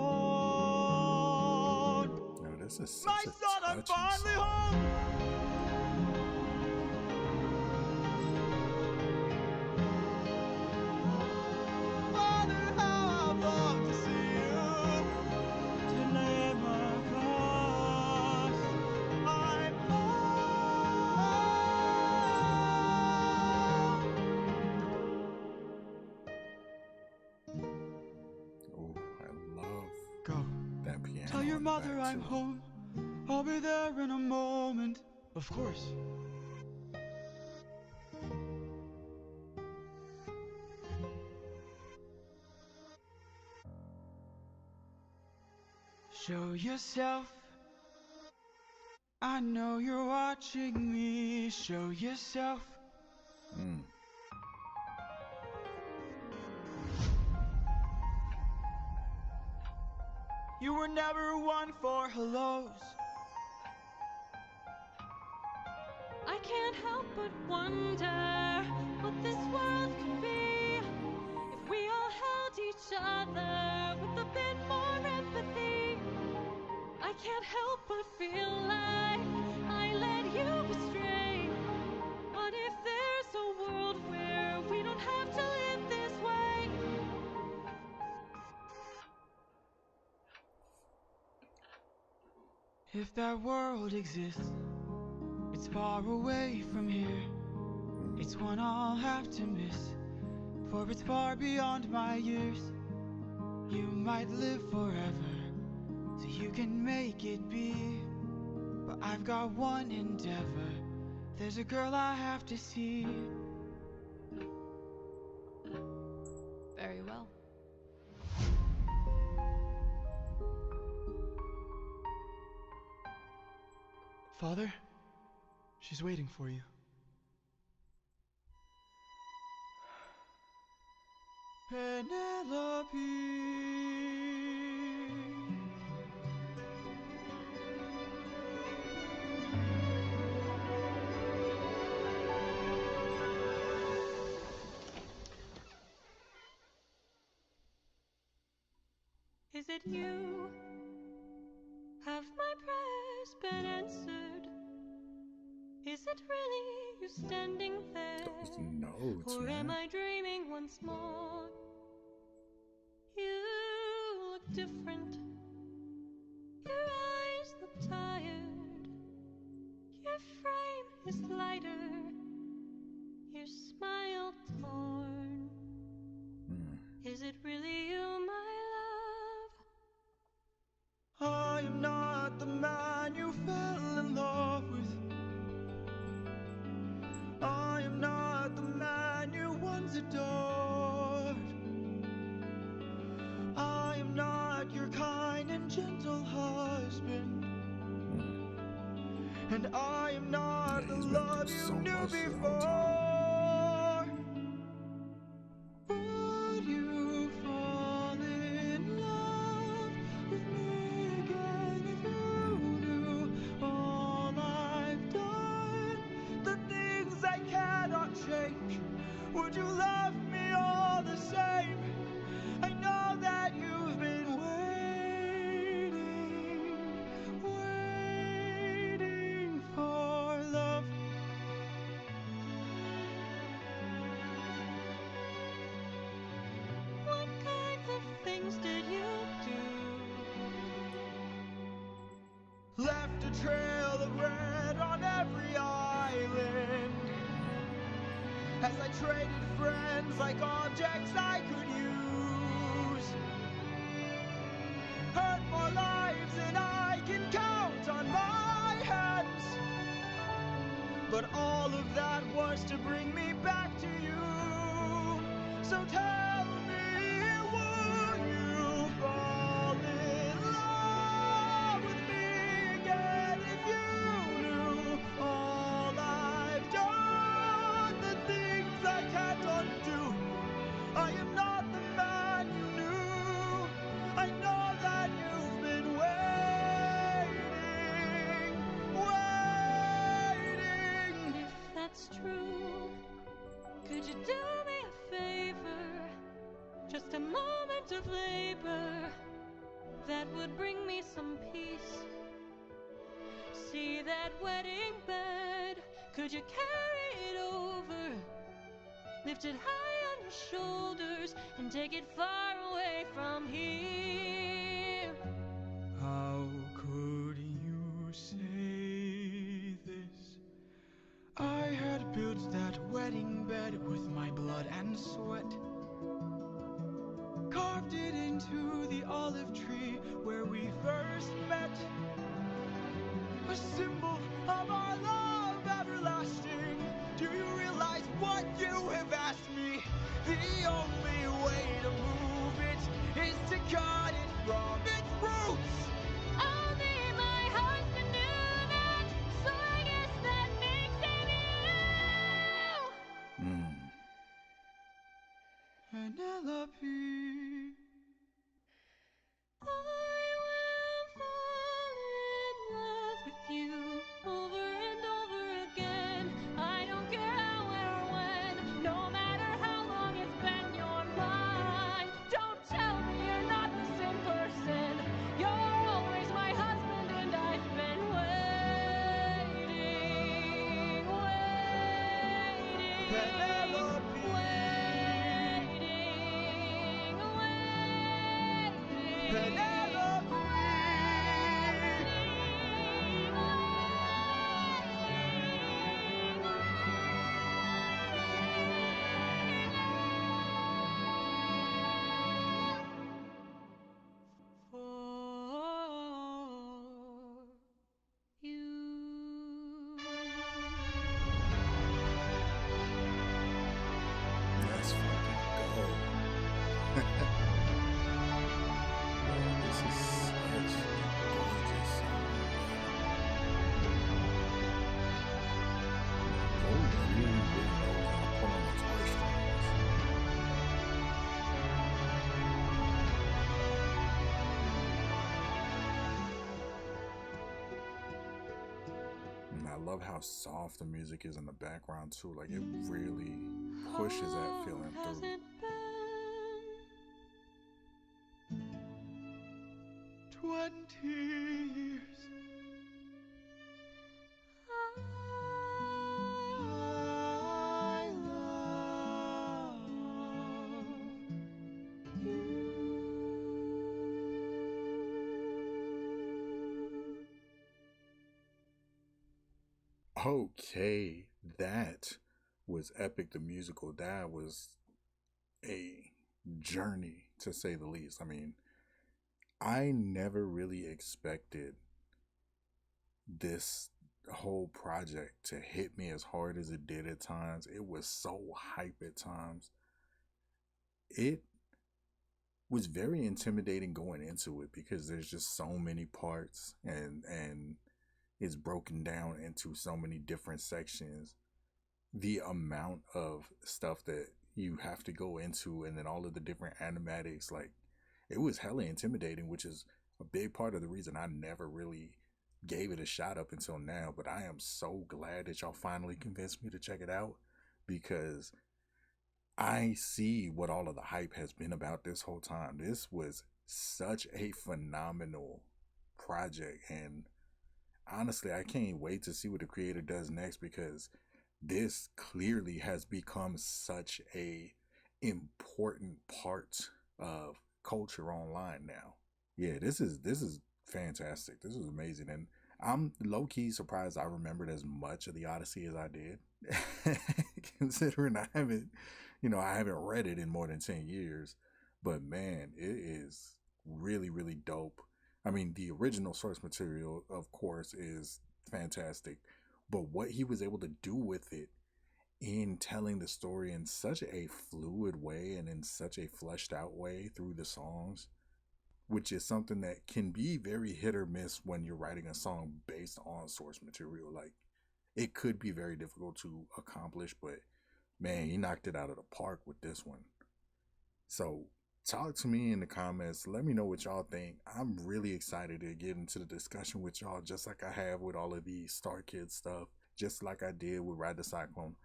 No, this is My such a son, I'm touching finally song. home. Father, how I've longed to see you. Telemachus, I'm Oh, I love Go. that piano. Tell your in the mother back, I'm too. home. I'll be there in a moment. Of course. Show yourself I know you're watching me. Show yourself. You were never one for hellos. I can't help but wonder what this world could be if we all held each other with a bit more empathy. I can't help but feel like I led you astray. What if there's a world where we don't have to live this way? If that world exists, it's far away from here. It's one I'll have to miss, for it's far beyond my years. You might live forever, so you can make it be. But I've got one endeavor. There's a girl I have to see. Very well. Father, she's waiting for you. Penelope. Is it you? Have my prayers been answered? Is it really you standing there? Notes, Or am man. I dreaming once more? You look different. Your eyes look tired. Your frame is lighter. Your smile torn. Is it really you, my love? I am not the man you fell in love with. I am not the man you once adored. I am not your kind and gentle husband. And I am not the love you knew before. Would you fall in love with me again if you knew all I've done? The things I cannot change. Would you love me all the same? I know that you've been waiting for love. What kinds of things did you do? Left a trail of red on every island. As I traded friends like objects I could use. Hurt more lives than I can count on my hands. But all of that was to bring me back to you. So tell me, would you fall in love with me again if you knew all I've done? The things I can't undo. I am not the man you knew. I know that you've been waiting. If that's true, could you do me a favor? Just a moment of labor that would bring me some peace. See that wedding bed? Could you carry it over? Lift it high on your shoulders and take it far away from here. How could you say this? I had built that wedding bed with my blood and sweat. Carved it into the olive tree where we first met. A symbol of our love everlasting. Do you realize what you have asked me? The only way to move it is to cut it from its roots. Only my husband knew that Let's fucking go. This is such a gorgeous song. Go really, really knows how to pull on his heartstrings. And I love how soft the music is in the background too. Like it really pushes that feeling through. 20 years. I love you. Okay, that was epic. The musical, that was a journey to say the least. I mean, I never really expected this whole project to hit me as hard as it did at times. It was so hype at times. It was very intimidating going into it because there's just so many parts and it's broken down into so many different sections. The amount of stuff that you have to go into and then all of the different animatics, like it was hella intimidating, which is a big part of the reason I never really gave it a shot up until now. But I am so glad that y'all finally convinced me to check it out, because I see what all of the hype has been about this whole time. This was such a phenomenal project, and honestly, I can't wait to see what the creator does next, because this clearly has become such a important part of culture online now. Yeah, this is fantastic. This is amazing, and I'm low-key surprised I remembered as much of the Odyssey as I did, considering I haven't read it in more than 10 years. But man, it is really, really dope. I mean, the original source material, of course, is fantastic, but what he was able to do with it in telling the story in such a fluid way and in such a fleshed out way through the songs, which is something that can be very hit or miss when you're writing a song based on source material. Like, it could be very difficult to accomplish, but man, he knocked it out of the park with this one. So talk to me in the comments. Let me know what y'all think. I'm really excited to get into the discussion with y'all, just like I have with all of the Star Kid stuff, just like I did with Ride the Cyclone.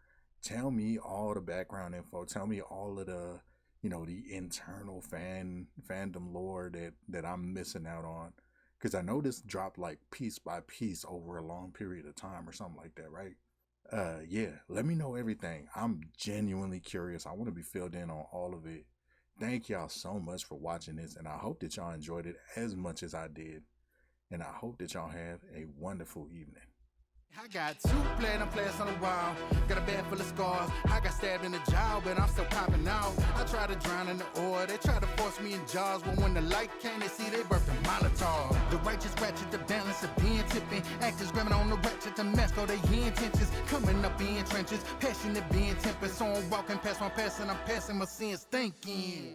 Tell me all the background info. Tell me all of the, the internal fandom lore that I'm missing out on. Because I know this dropped like piece by piece over a long period of time or something like that, right? Yeah, let me know everything. I'm genuinely curious. I want to be filled in on all of it. Thank y'all so much for watching this, and I hope that y'all enjoyed it as much as I did. And I hope that y'all have a wonderful evening. I got 2 platinum plaques on the wall, got a bag full of scars. I got stabbed in the jaw, but I'm still popping out. I tried to drown in the oil, they tried to force me in jars, but when the light came, they see they birthed a Molotov. The righteous ratchet, the balance of being tipping, actors grabbing on the ratchet to mask all their intentions, coming up in trenches, passionate being tempered, so I'm walking past my past and I'm passing my sins thinking.